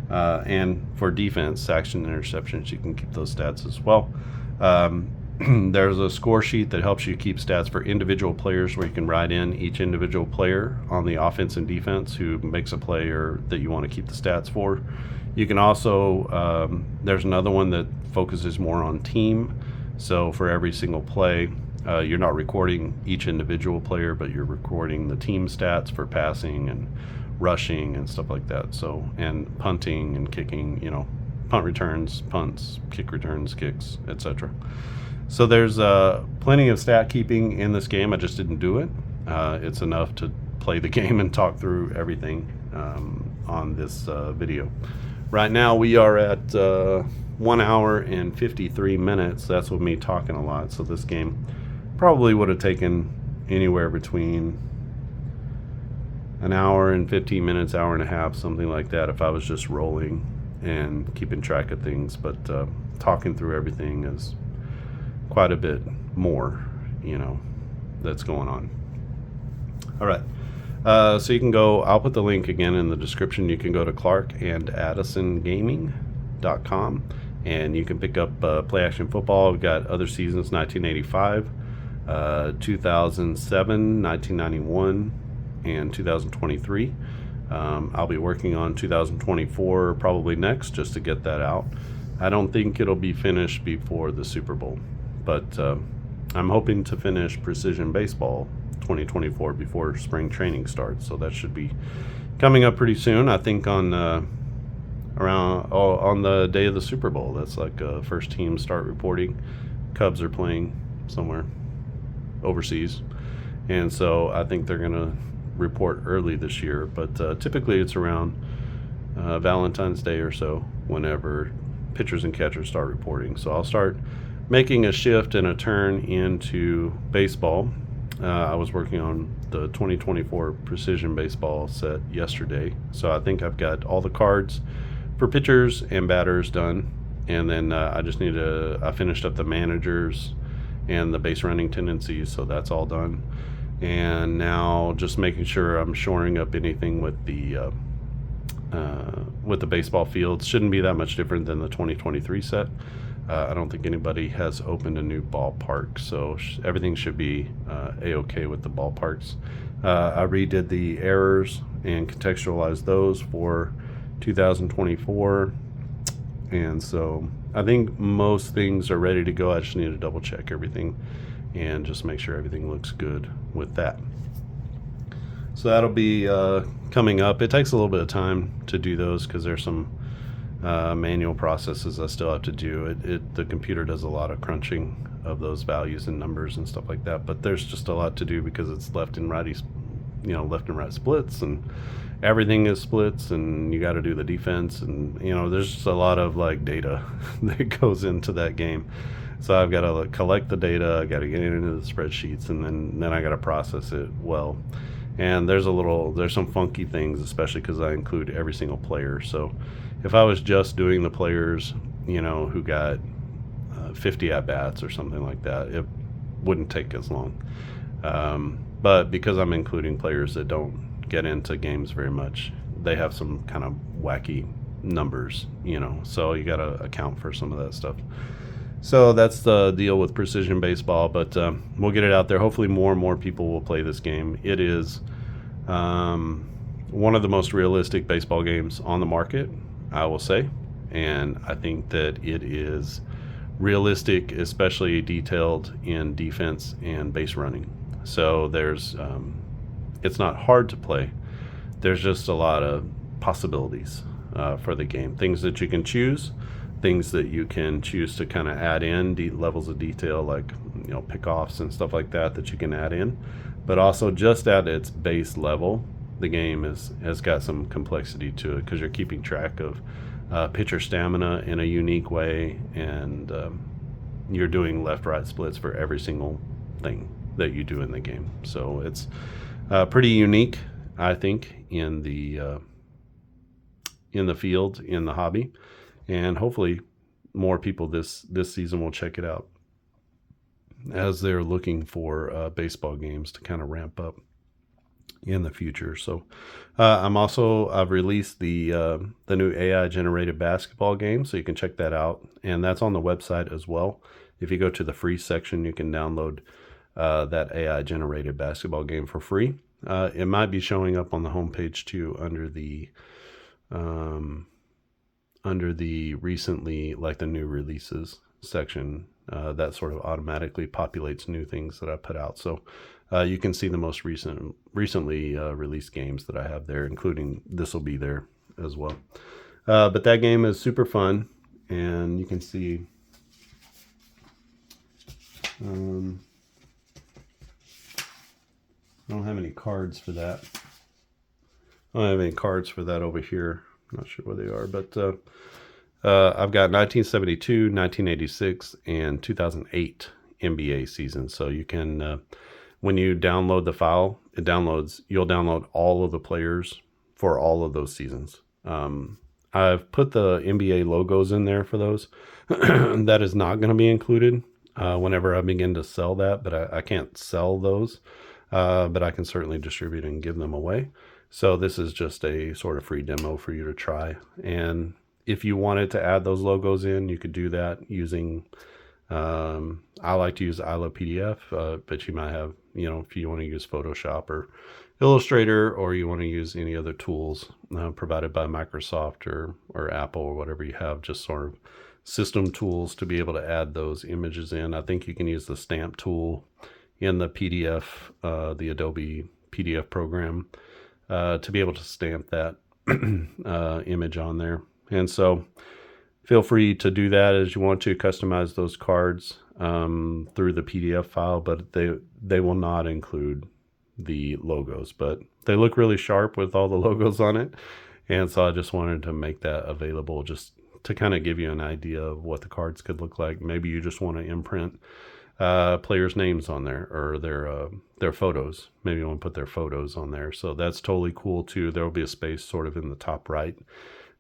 And for defense, sacks and interceptions, you can keep those stats as well. There's a score sheet that helps you keep stats for individual players, where you can write in each individual player on the offense and defense who makes a play or that you want to keep the stats for. You can also, there's another one that focuses more on team. So for every single play, you're not recording each individual player, but you're recording the team stats for passing and rushing and stuff like that. So, and punting and kicking, you know, punt returns, punts, kick returns, kicks, etc. So there's plenty of stat keeping in this game. I just didn't do it. It's enough to play the game and talk through everything on this video. Right now we are at 1 hour and 53 minutes. That's with me talking a lot. So this game probably would have taken anywhere between an hour and 15 minutes, hour and a half, something like that, if I was just rolling and keeping track of things. But talking through everything is quite a bit more, you know, that's going on. All right. So you can go, I'll put the link again in the description. You can go to clarkandaddisongaming.com and you can pick up Play Action Football. We've got other seasons, 1985, 2007, 1991, and 2023. I'll be working on 2024 probably next, just to get that out. I don't think it'll be finished before the Super Bowl, but I'm hoping to finish Precision Baseball 2024 before spring training starts. So that should be coming up pretty soon. I think on on the day of the Super Bowl. That's like first team start reporting. Cubs are playing somewhere overseas, and so I think they're gonna report early this year. But typically it's around Valentine's Day or so whenever pitchers and catchers start reporting. So I'll start making a shift and a turn into baseball. I was working on the 2024 Precision Baseball set yesterday, so I think I've got all the cards for pitchers and batters done, and then I just need to, I finished up the managers and the base running tendencies, so that's all done. And now just making sure I'm shoring up anything with the baseball fields. Shouldn't be that much different than the 2023 set. I don't think anybody has opened a new ballpark, so everything should be a-okay with the ballparks. I redid the errors and contextualized those for 2024, and so I think most things are ready to go. I just need to double check everything and just make sure everything looks good with that. So that'll be coming up. It takes a little bit of time to do those because there's some manual processes I still have to do. The computer does a lot of crunching of those values and numbers and stuff like that, but there's just a lot to do because it's left and right splits, and everything is splits, and you got to do the defense, and there's just a lot of like data that goes into that game. So I've got to collect the data, I got to get it into the spreadsheets, and then I got to process it well. And there's some funky things, especially because I include every single player. So if I was just doing the players, who got 50 at-bats or something like that, it wouldn't take as long. But because I'm including players that don't get into games very much, they have some kind of wacky numbers, so you got to account for some of that stuff. So that's the deal with Precision Baseball, but we'll get it out there. Hopefully more and more people will play this game. It is one of the most realistic baseball games on the market, I will say, and I think that it is realistic, especially detailed in defense and base running. So it's not hard to play. There's just a lot of possibilities for the game. Things that you can choose, things that you can choose to kind of add in, levels of detail like pickoffs and stuff like that you can add in. But also just at its base level, the game has got some complexity to it because you're keeping track of pitcher stamina in a unique way, and you're doing left-right splits for every single thing that you do in the game. So it's pretty unique, I think, in the field, in the hobby. And hopefully more people this season will check it out as they're looking for baseball games to kind of ramp up in the future. So I've released the new AI generated basketball game, so you can check that out, and that's on the website as well. If you go to the free section, you can download that AI generated basketball game for free. It might be showing up on the homepage too under the recently, like the new releases section, that sort of automatically populates new things that I put out. So you can see the most recently released games that I have there, including this will be there as well. But that game is super fun, and you can see I don't have any cards for that. I don't have any cards for that over here. I'm not sure where they are, but I've got 1972, 1986, and 2008 NBA seasons. So you can, when you download the file, you'll download all of the players for all of those seasons. I've put the NBA logos in there for those. That is not going to be included whenever I begin to sell that, but I can't sell those, but I can certainly distribute and give them away. So this is just a sort of free demo for you to try. And if you wanted to add those logos in, you could do that using, I like to use I Love PDF, but you might have, if you want to use Photoshop or Illustrator, or you want to use any other tools provided by Microsoft or Apple or whatever you have, just sort of system tools to be able to add those images in. I think you can use the stamp tool in the PDF, the Adobe PDF program, to be able to stamp that image on there. And so feel free to do that as you want to, customize those cards through the PDF file, but they will not include the logos, but they look really sharp with all the logos on it. And so I just wanted to make that available just to kind of give you an idea of what the cards could look like. Maybe you just want to imprint players' names on there, or their photos. Maybe you want to put their photos on there. So that's totally cool too. There will be a space sort of in the top right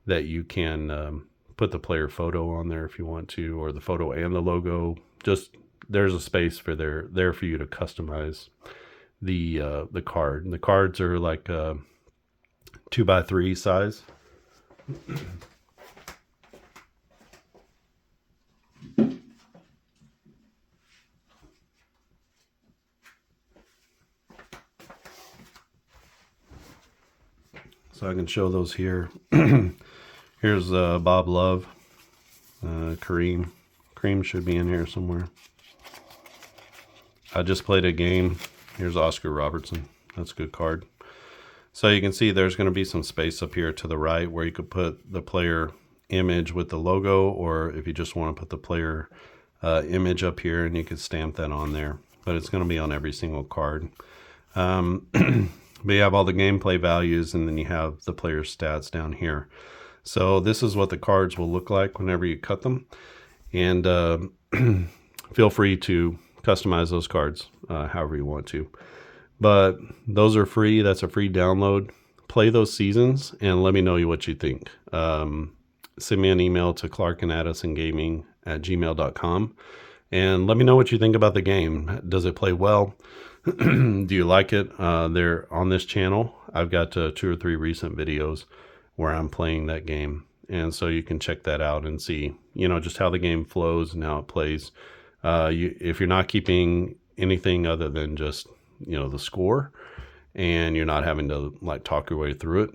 that you can put the player photo on there if you want to, or the photo and the logo. Just there's a space for there for you to customize the card. And the cards are like 2x3 size. So I can show those here. Here's Bob Love, Kareem. Kareem should be in here somewhere. I just played a game. Here's Oscar Robertson. That's a good card. So you can see there's going to be some space up here to the right where you could put the player image with the logo, or if you just want to put the player image up here, and you could stamp that on there. But it's going to be on every single card. But you have all the gameplay values, and then you have the player's stats down here. So this is what the cards will look like whenever you cut them. And feel free to customize those cards however you want to. But those are free. That's a free download. Play those seasons and let me know what you think. Send me an email to clarkandaddisongaming@gmail.com and let me know what you think about the game. Does it play well? Do you like it? They're on this channel. I've got 2 or 3 recent videos where I'm playing that game. And so you can check that out and see, just how the game flows and how it plays. If you're not keeping anything other than just, the score, and you're not having to talk your way through it,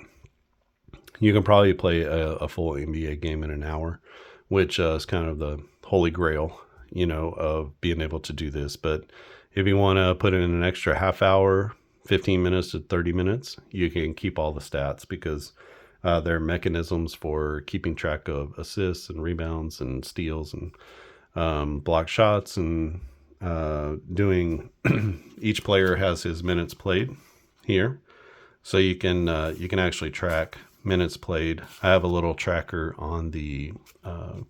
you can probably play a full NBA game in an hour, which is kind of the holy grail, of being able to do this. But if you want to put in an extra half hour, 15 minutes to 30 minutes, you can keep all the stats because there are mechanisms for keeping track of assists and rebounds and steals and block shots, and doing each player has his minutes played here. So you can actually track minutes played. I have a little tracker on the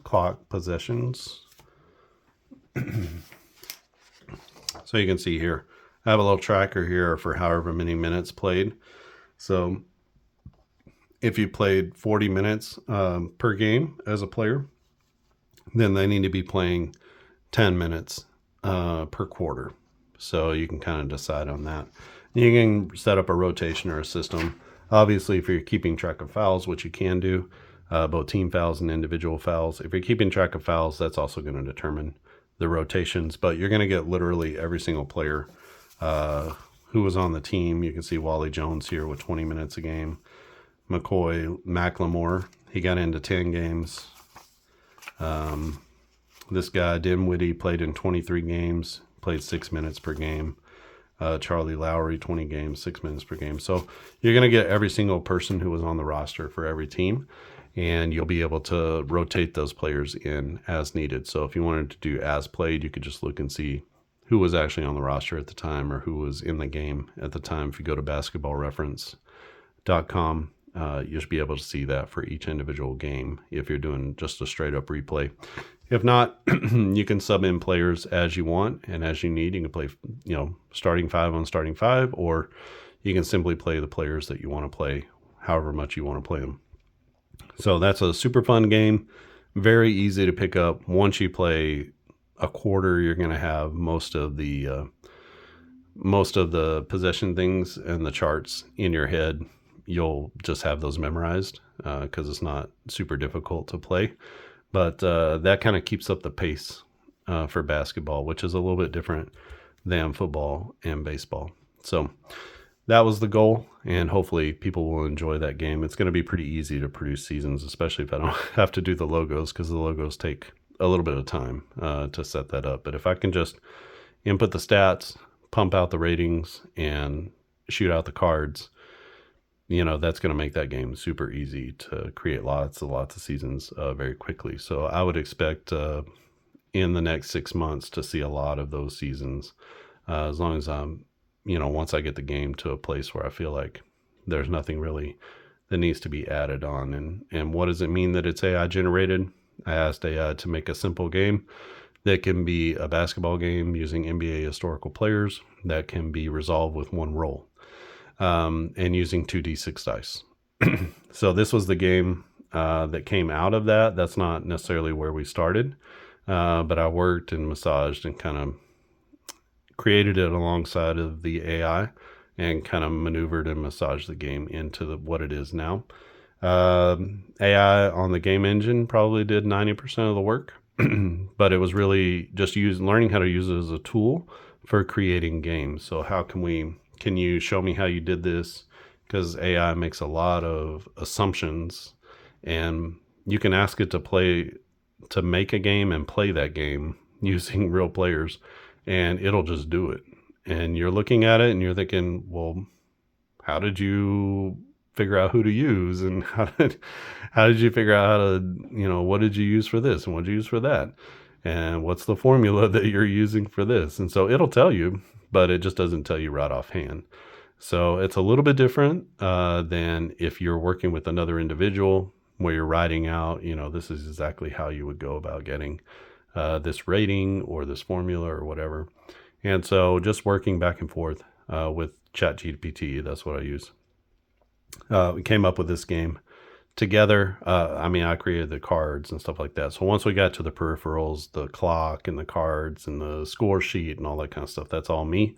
clock possessions. So you can see here, I have a little tracker here for however many minutes played. So if you played 40 minutes per game as a player, then they need to be playing 10 minutes per quarter. So you can kind of decide on that. You can set up a rotation or a system. Obviously, if you're keeping track of fouls, which you can do, both team fouls and individual fouls. If you're keeping track of fouls, that's also going to determine the rotations. But you're going to get literally every single player who was on the team. You can see Wally Jones here with 20 minutes a game. McLemore, he got into 10 games. This guy, Dinwiddie, played in 23 games, played 6 minutes per game. Charlie Lowry, 20 games, 6 minutes per game. So you're going to get every single person who was on the roster for every team, and you'll be able to rotate those players in as needed. So if you wanted to do as played, you could just look and see who was actually on the roster at the time or who was in the game at the time. If you go to basketballreference.com, you'll be able to see that for each individual game if you're doing just a straight up replay. If not, you can sub in players as you want and as you need. You can play, starting 5 on starting 5, or you can simply play the players that you want to play, however much you want to play them. So that's a super fun game. Very easy to pick up. Once you play a quarter, you're going to have most of the possession things and the charts in your head. You'll just have those memorized because it's not super difficult to play. But that kind of keeps up the pace for basketball, which is a little bit different than football and baseball. So that was the goal, and hopefully people will enjoy that game. It's going to be pretty easy to produce seasons, especially if I don't have to do the logos, because the logos take a little bit of time to set that up. But if I can just input the stats, pump out the ratings, and shoot out the cards, that's going to make that game super easy to create lots of seasons very quickly. So I would expect in the next 6 months to see a lot of those seasons, as long as I'm, once I get the game to a place where I feel like there's nothing really that needs to be added on. And what does it mean that it's AI generated? I asked AI to make a simple game that can be a basketball game using NBA historical players that can be resolved with one roll. And using 2d6 dice. So this was the game that came out of that. That's not necessarily where we started, but I worked and massaged and kind of created it alongside of the AI and kind of maneuvered and massaged the game into what it is now. AI on the game engine probably did 90% of the work, but it was really just learning how to use it as a tool for creating games. So can you show me how you did this? Because AI makes a lot of assumptions, and you can ask it to make a game and play that game using real players, and it'll just do it. And you're looking at it and you're thinking, well, how did you figure out who to use, and how did you figure out how to, what did you use for this and what did you use for that, and what's the formula that you're using for this? And so it'll tell you, but it just doesn't tell you right offhand. So it's a little bit different than if you're working with another individual where you're writing out, this is exactly how you would go about getting this rating or this formula or whatever. And so just working back and forth with ChatGPT, that's what I use. We came up with this game together. I created the cards and stuff like that. So once we got to the peripherals, the clock and the cards and the score sheet and all that kind of stuff, that's all me.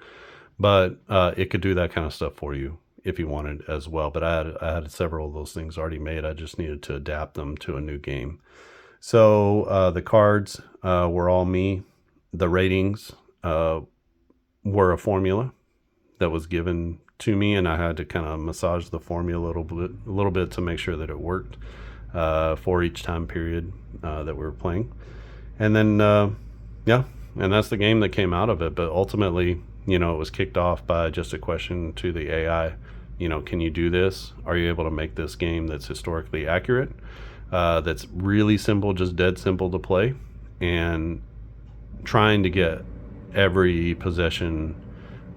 But it could do that kind of stuff for you if you wanted as well. But I had several of those things already made. I just needed to adapt them to a new game. So the cards were all me. The ratings were a formula that was given to me, and I had to kind of massage the formula a little bit to make sure that it worked for each time period that we were playing. And then and that's the game that came out of it. But ultimately, it was kicked off by just a question to the AI. Can you do this? Are you able to make this game that's historically accurate, that's really simple, just dead simple to play, and trying to get every possession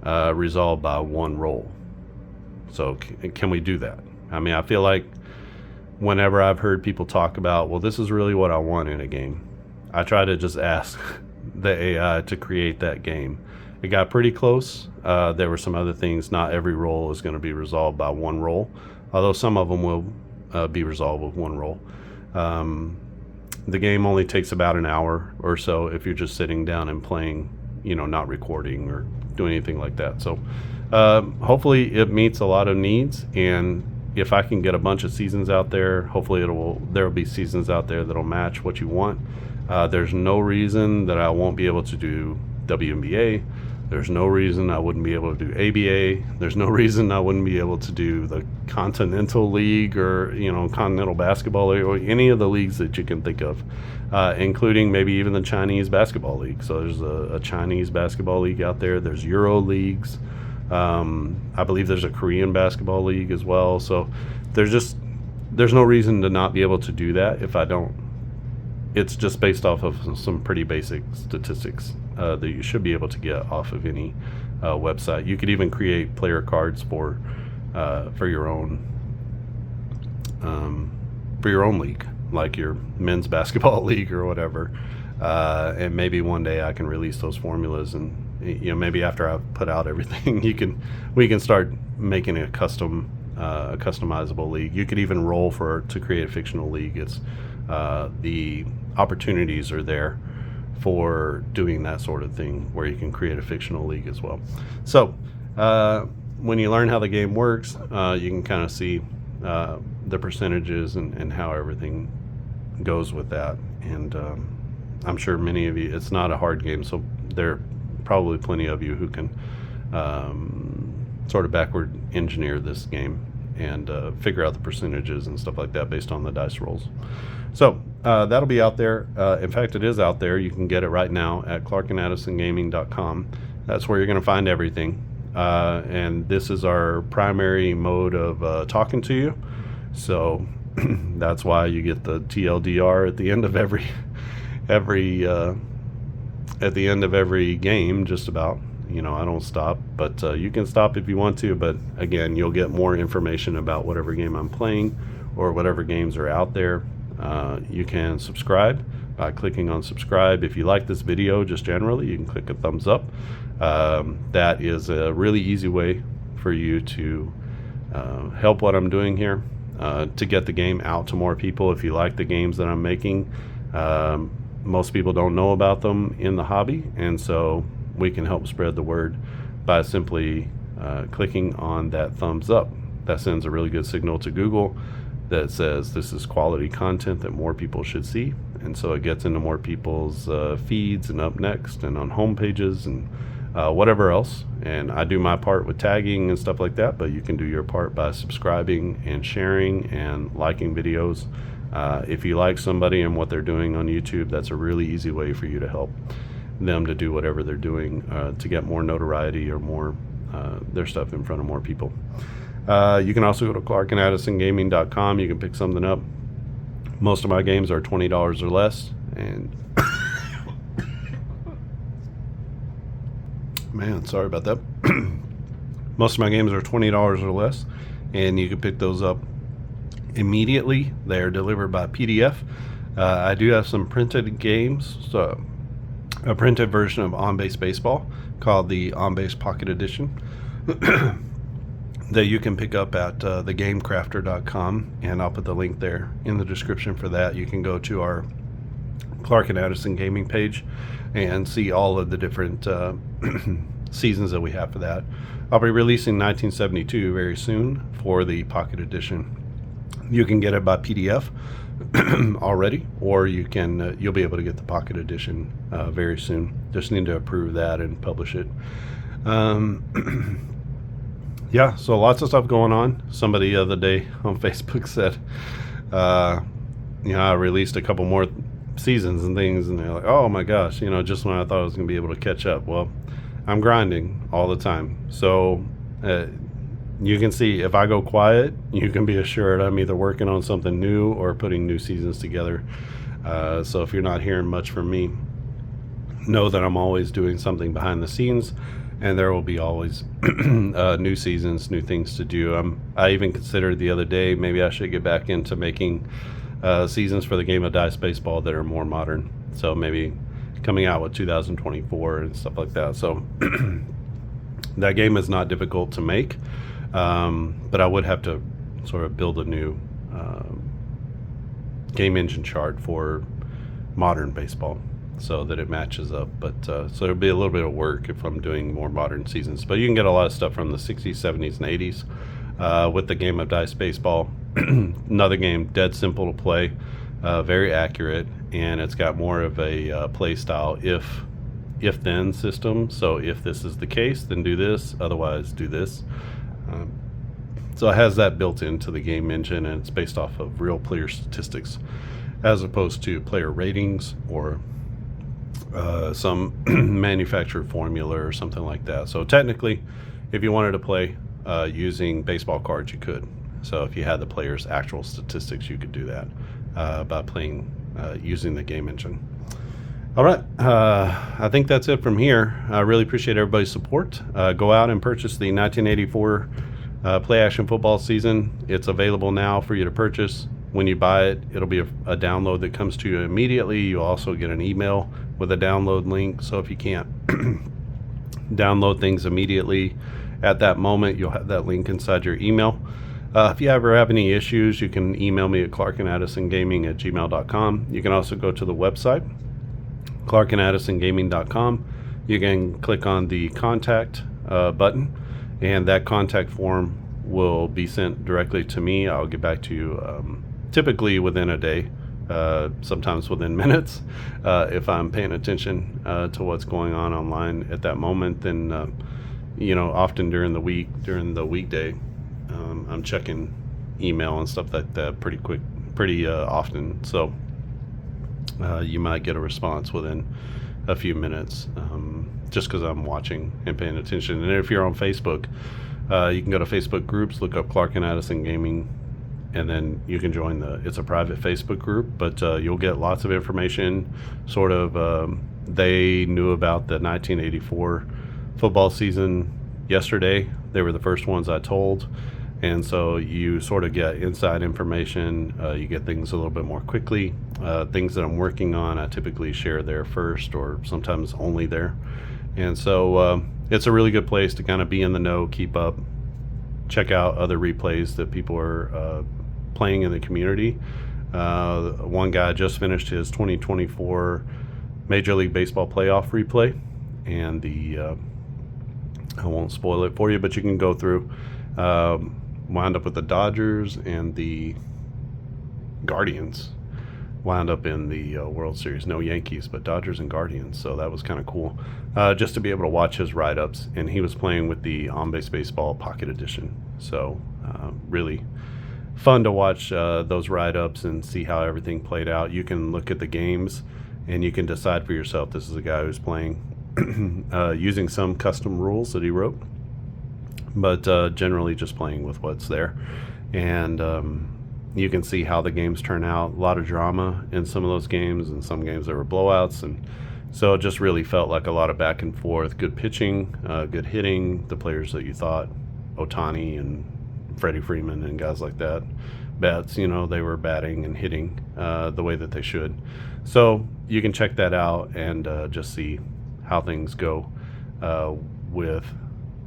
resolved by one roll? So can we do that? I feel like whenever I've heard people talk about, well, this is really what I want in a game, I try to just ask the AI to create that game. It got pretty close. There were some other things. Not every roll is going to be resolved by one roll, although some of them will be resolved with one roll. The game only takes about an hour or so if you're just sitting down and playing, not recording or doing anything like that. So hopefully it meets a lot of needs, and if I can get a bunch of seasons out there, hopefully there'll be seasons out there that'll match what you want. There's no reason that I won't be able to do WNBA. There's no reason I wouldn't be able to do ABA. There's no reason I wouldn't be able to do the Continental League or, Continental Basketball League, or any of the leagues that you can think of, including maybe even the Chinese Basketball League. So there's a Chinese Basketball League out there. There's Euro Leagues. I believe there's a Korean Basketball League as well. So there's no reason to not be able to do that if I don't. It's just based off of some pretty basic statistics that you should be able to get off of any website. You could even create player cards for your own league, like your men's basketball league or whatever. And maybe one day I can release those formulas, and maybe after I've put out everything, we can start making a customizable league. You could even roll to create a fictional league. It's the opportunities are there for doing that sort of thing, where you can create a fictional league as well. So when you learn how the game works, you can kind of see the percentages and how everything goes with that. And I'm sure many of you, it's not a hard game, so there are probably plenty of you who can sort of backward engineer this game and figure out the percentages and stuff like that based on the dice rolls. So that'll be out there. In fact, it is out there. You can get it right now at clarkandaddisongaming.com. That's where you're going to find everything. And this is our primary mode of talking to you. So that's why you get the TLDR at the end of every game, just about. I don't stop, but you can stop if you want to. But again, you'll get more information about whatever game I'm playing or whatever games are out there. You can subscribe by clicking on subscribe. If you like this video, just generally, you can click a thumbs up. That is a really easy way for you to help what I'm doing here, to get the game out to more people. If you like the games that I'm making, most people don't know about them in the hobby, and so we can help spread the word by simply clicking on that thumbs up. That sends a really good signal to Google that says this is quality content that more people should see, and so it gets into more people's feeds and up next and on home pages and whatever else. And I do my part with tagging and stuff like that, but you can do your part by subscribing and sharing and liking videos. If you like somebody and what they're doing on YouTube, that's a really easy way for you to help them to do whatever they're doing to get more notoriety or more their stuff in front of more people. You can also go to clarkandaddisongaming.com. You can pick something up. Most of my games are $20 or less, and man, sorry about that. Most of my games are $20 or less, and you can pick those up immediately. They are delivered by PDF. I do have some printed games, so a printed version of On Base Baseball called the On Base Pocket Edition that you can pick up at thegamecrafter.com, and I'll put the link there in the description for that. You can go to our Clark and Addison Gaming page and see all of the different seasons that we have for that. I'll be releasing 1972 very soon for the Pocket Edition. You can get it by PDF already, or you can you'll be able to get the Pocket Edition very soon. Just need to approve that and publish it. Yeah, so lots of stuff going on. Somebody the other day on Facebook said, I released a couple more seasons and things, and they're like, oh my gosh, just when I thought I was going to be able to catch up. Well, I'm grinding all the time. So you can see if I go quiet, you can be assured I'm either working on something new or putting new seasons together. So if you're not hearing much from me, know that I'm always doing something behind the scenes, and there will be always new seasons, new things to do. I even considered the other day maybe I should get back into making seasons for the Game of Dice Baseball that are more modern. So maybe coming out with 2024 and stuff like that. So that game is not difficult to make, but I would have to sort of build a new game engine chart for modern baseball so that it matches up. But so it'll be a little bit of work if I'm doing more modern seasons. But you can get a lot of stuff from the 60s, 70s, and 80s with the Game of Dice Baseball. Another game, dead simple to play, very accurate, and it's got more of a play style if-then system. So if this is the case, then do this, otherwise do this. So it has that built into the game engine, and it's based off of real player statistics as opposed to player ratings or some manufactured formula or something like that. So technically, if you wanted to play using baseball cards, you could. So if you had the player's actual statistics, you could do that by playing using the game engine. All right, I think that's it from here. I really appreciate everybody's support. Go out and purchase the 1984 Play Action Football season. It's available now for you to purchase. When you buy it, it'll be a download that comes to you immediately. You also get an email with a download link. So if you can't download things immediately at that moment, you'll have that link inside your email. If you ever have any issues, you can email me at clarkandaddisongaming@gmail.com. You can also go to the website, clarkandaddisongaming.com. You can click on the contact button, and that contact form will be sent directly to me. I'll get back to you typically within a day, sometimes within minutes. If I'm paying attention to what's going on online at that moment, then often during the weekday, I'm checking email and stuff like that pretty often. So you might get a response within a few minutes, just because I'm watching and paying attention. And if you're on Facebook, you can go to Facebook groups, look up Clark and Addison Gaming, and then you can join it's a private Facebook group, but you'll get lots of information. Sort of, they knew about the 1984 football season yesterday. They were the first ones I told. And so you sort of get inside information. You get things a little bit more quickly. Things that I'm working on, I typically share there first, or sometimes only there. And so it's a really good place to kind of be in the know, keep up, check out other replays that people are playing in the community. One guy just finished his 2024 Major League Baseball playoff replay, and I won't spoil it for you, but you can go through. Wound up with the Dodgers and the Guardians. Wound up in the World Series. No Yankees, but Dodgers and Guardians. So that was kind of cool, just to be able to watch his write-ups. And he was playing with the On-Base Baseball Pocket Edition. So really fun to watch those write-ups and see how everything played out. You can look at the games and you can decide for yourself. This is a guy who's playing using some custom rules that he wrote, but generally just playing with what's there. And you can see how the games turn out. A lot of drama in some of those games, and some games there were blowouts, and so it just really felt like a lot of back and forth. Good pitching, good hitting. The players that you thought, Ohtani and Freddie Freeman and guys like that, bats, they were batting and hitting the way that they should. So you can check that out and just see how things go with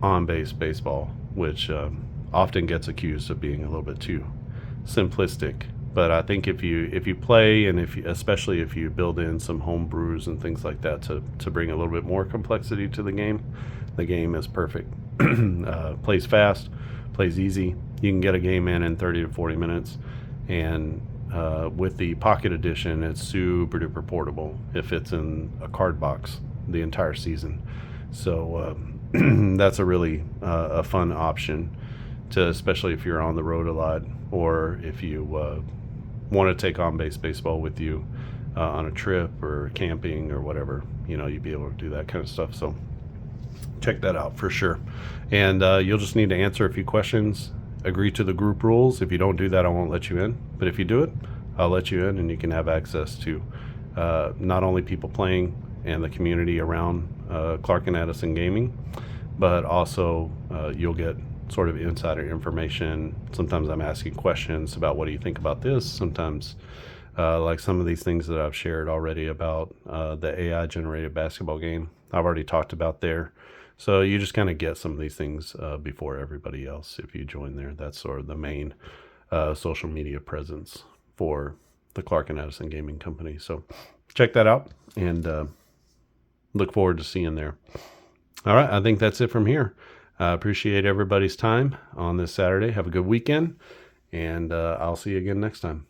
on-base baseball, which often gets accused of being a little bit too simplistic. But I think if you play, and especially if you build in some home brews and things like that to bring a little bit more complexity to the game is perfect. Plays fast, plays easy. You can get a game in 30 to 40 minutes, and with the Pocket Edition, it's super duper portable. It fits in a card box the entire season. So that's a really a fun option, especially if you're on the road a lot, or if you want to take on-base baseball with you on a trip or camping or whatever. You'd be able to do that kind of stuff. So check that out for sure. And you'll just need to answer a few questions, agree to the group rules. If you don't do that, I won't let you in. But if you do it, I'll let you in, and you can have access to not only people playing and the community around Clark and Addison Gaming, but also you'll get sort of insider information. Sometimes I'm asking questions about, what do you think about this? Sometimes like some of these things that I've shared already about the AI generated basketball game, I've already talked about there. So you just kind of get some of these things before everybody else if you join there. That's sort of the main social media presence for the Clark and Addison Gaming Company. So check that out, and look forward to seeing there. All right, I think that's it from here. I appreciate everybody's time on this Saturday. Have a good weekend, and I'll see you again next time.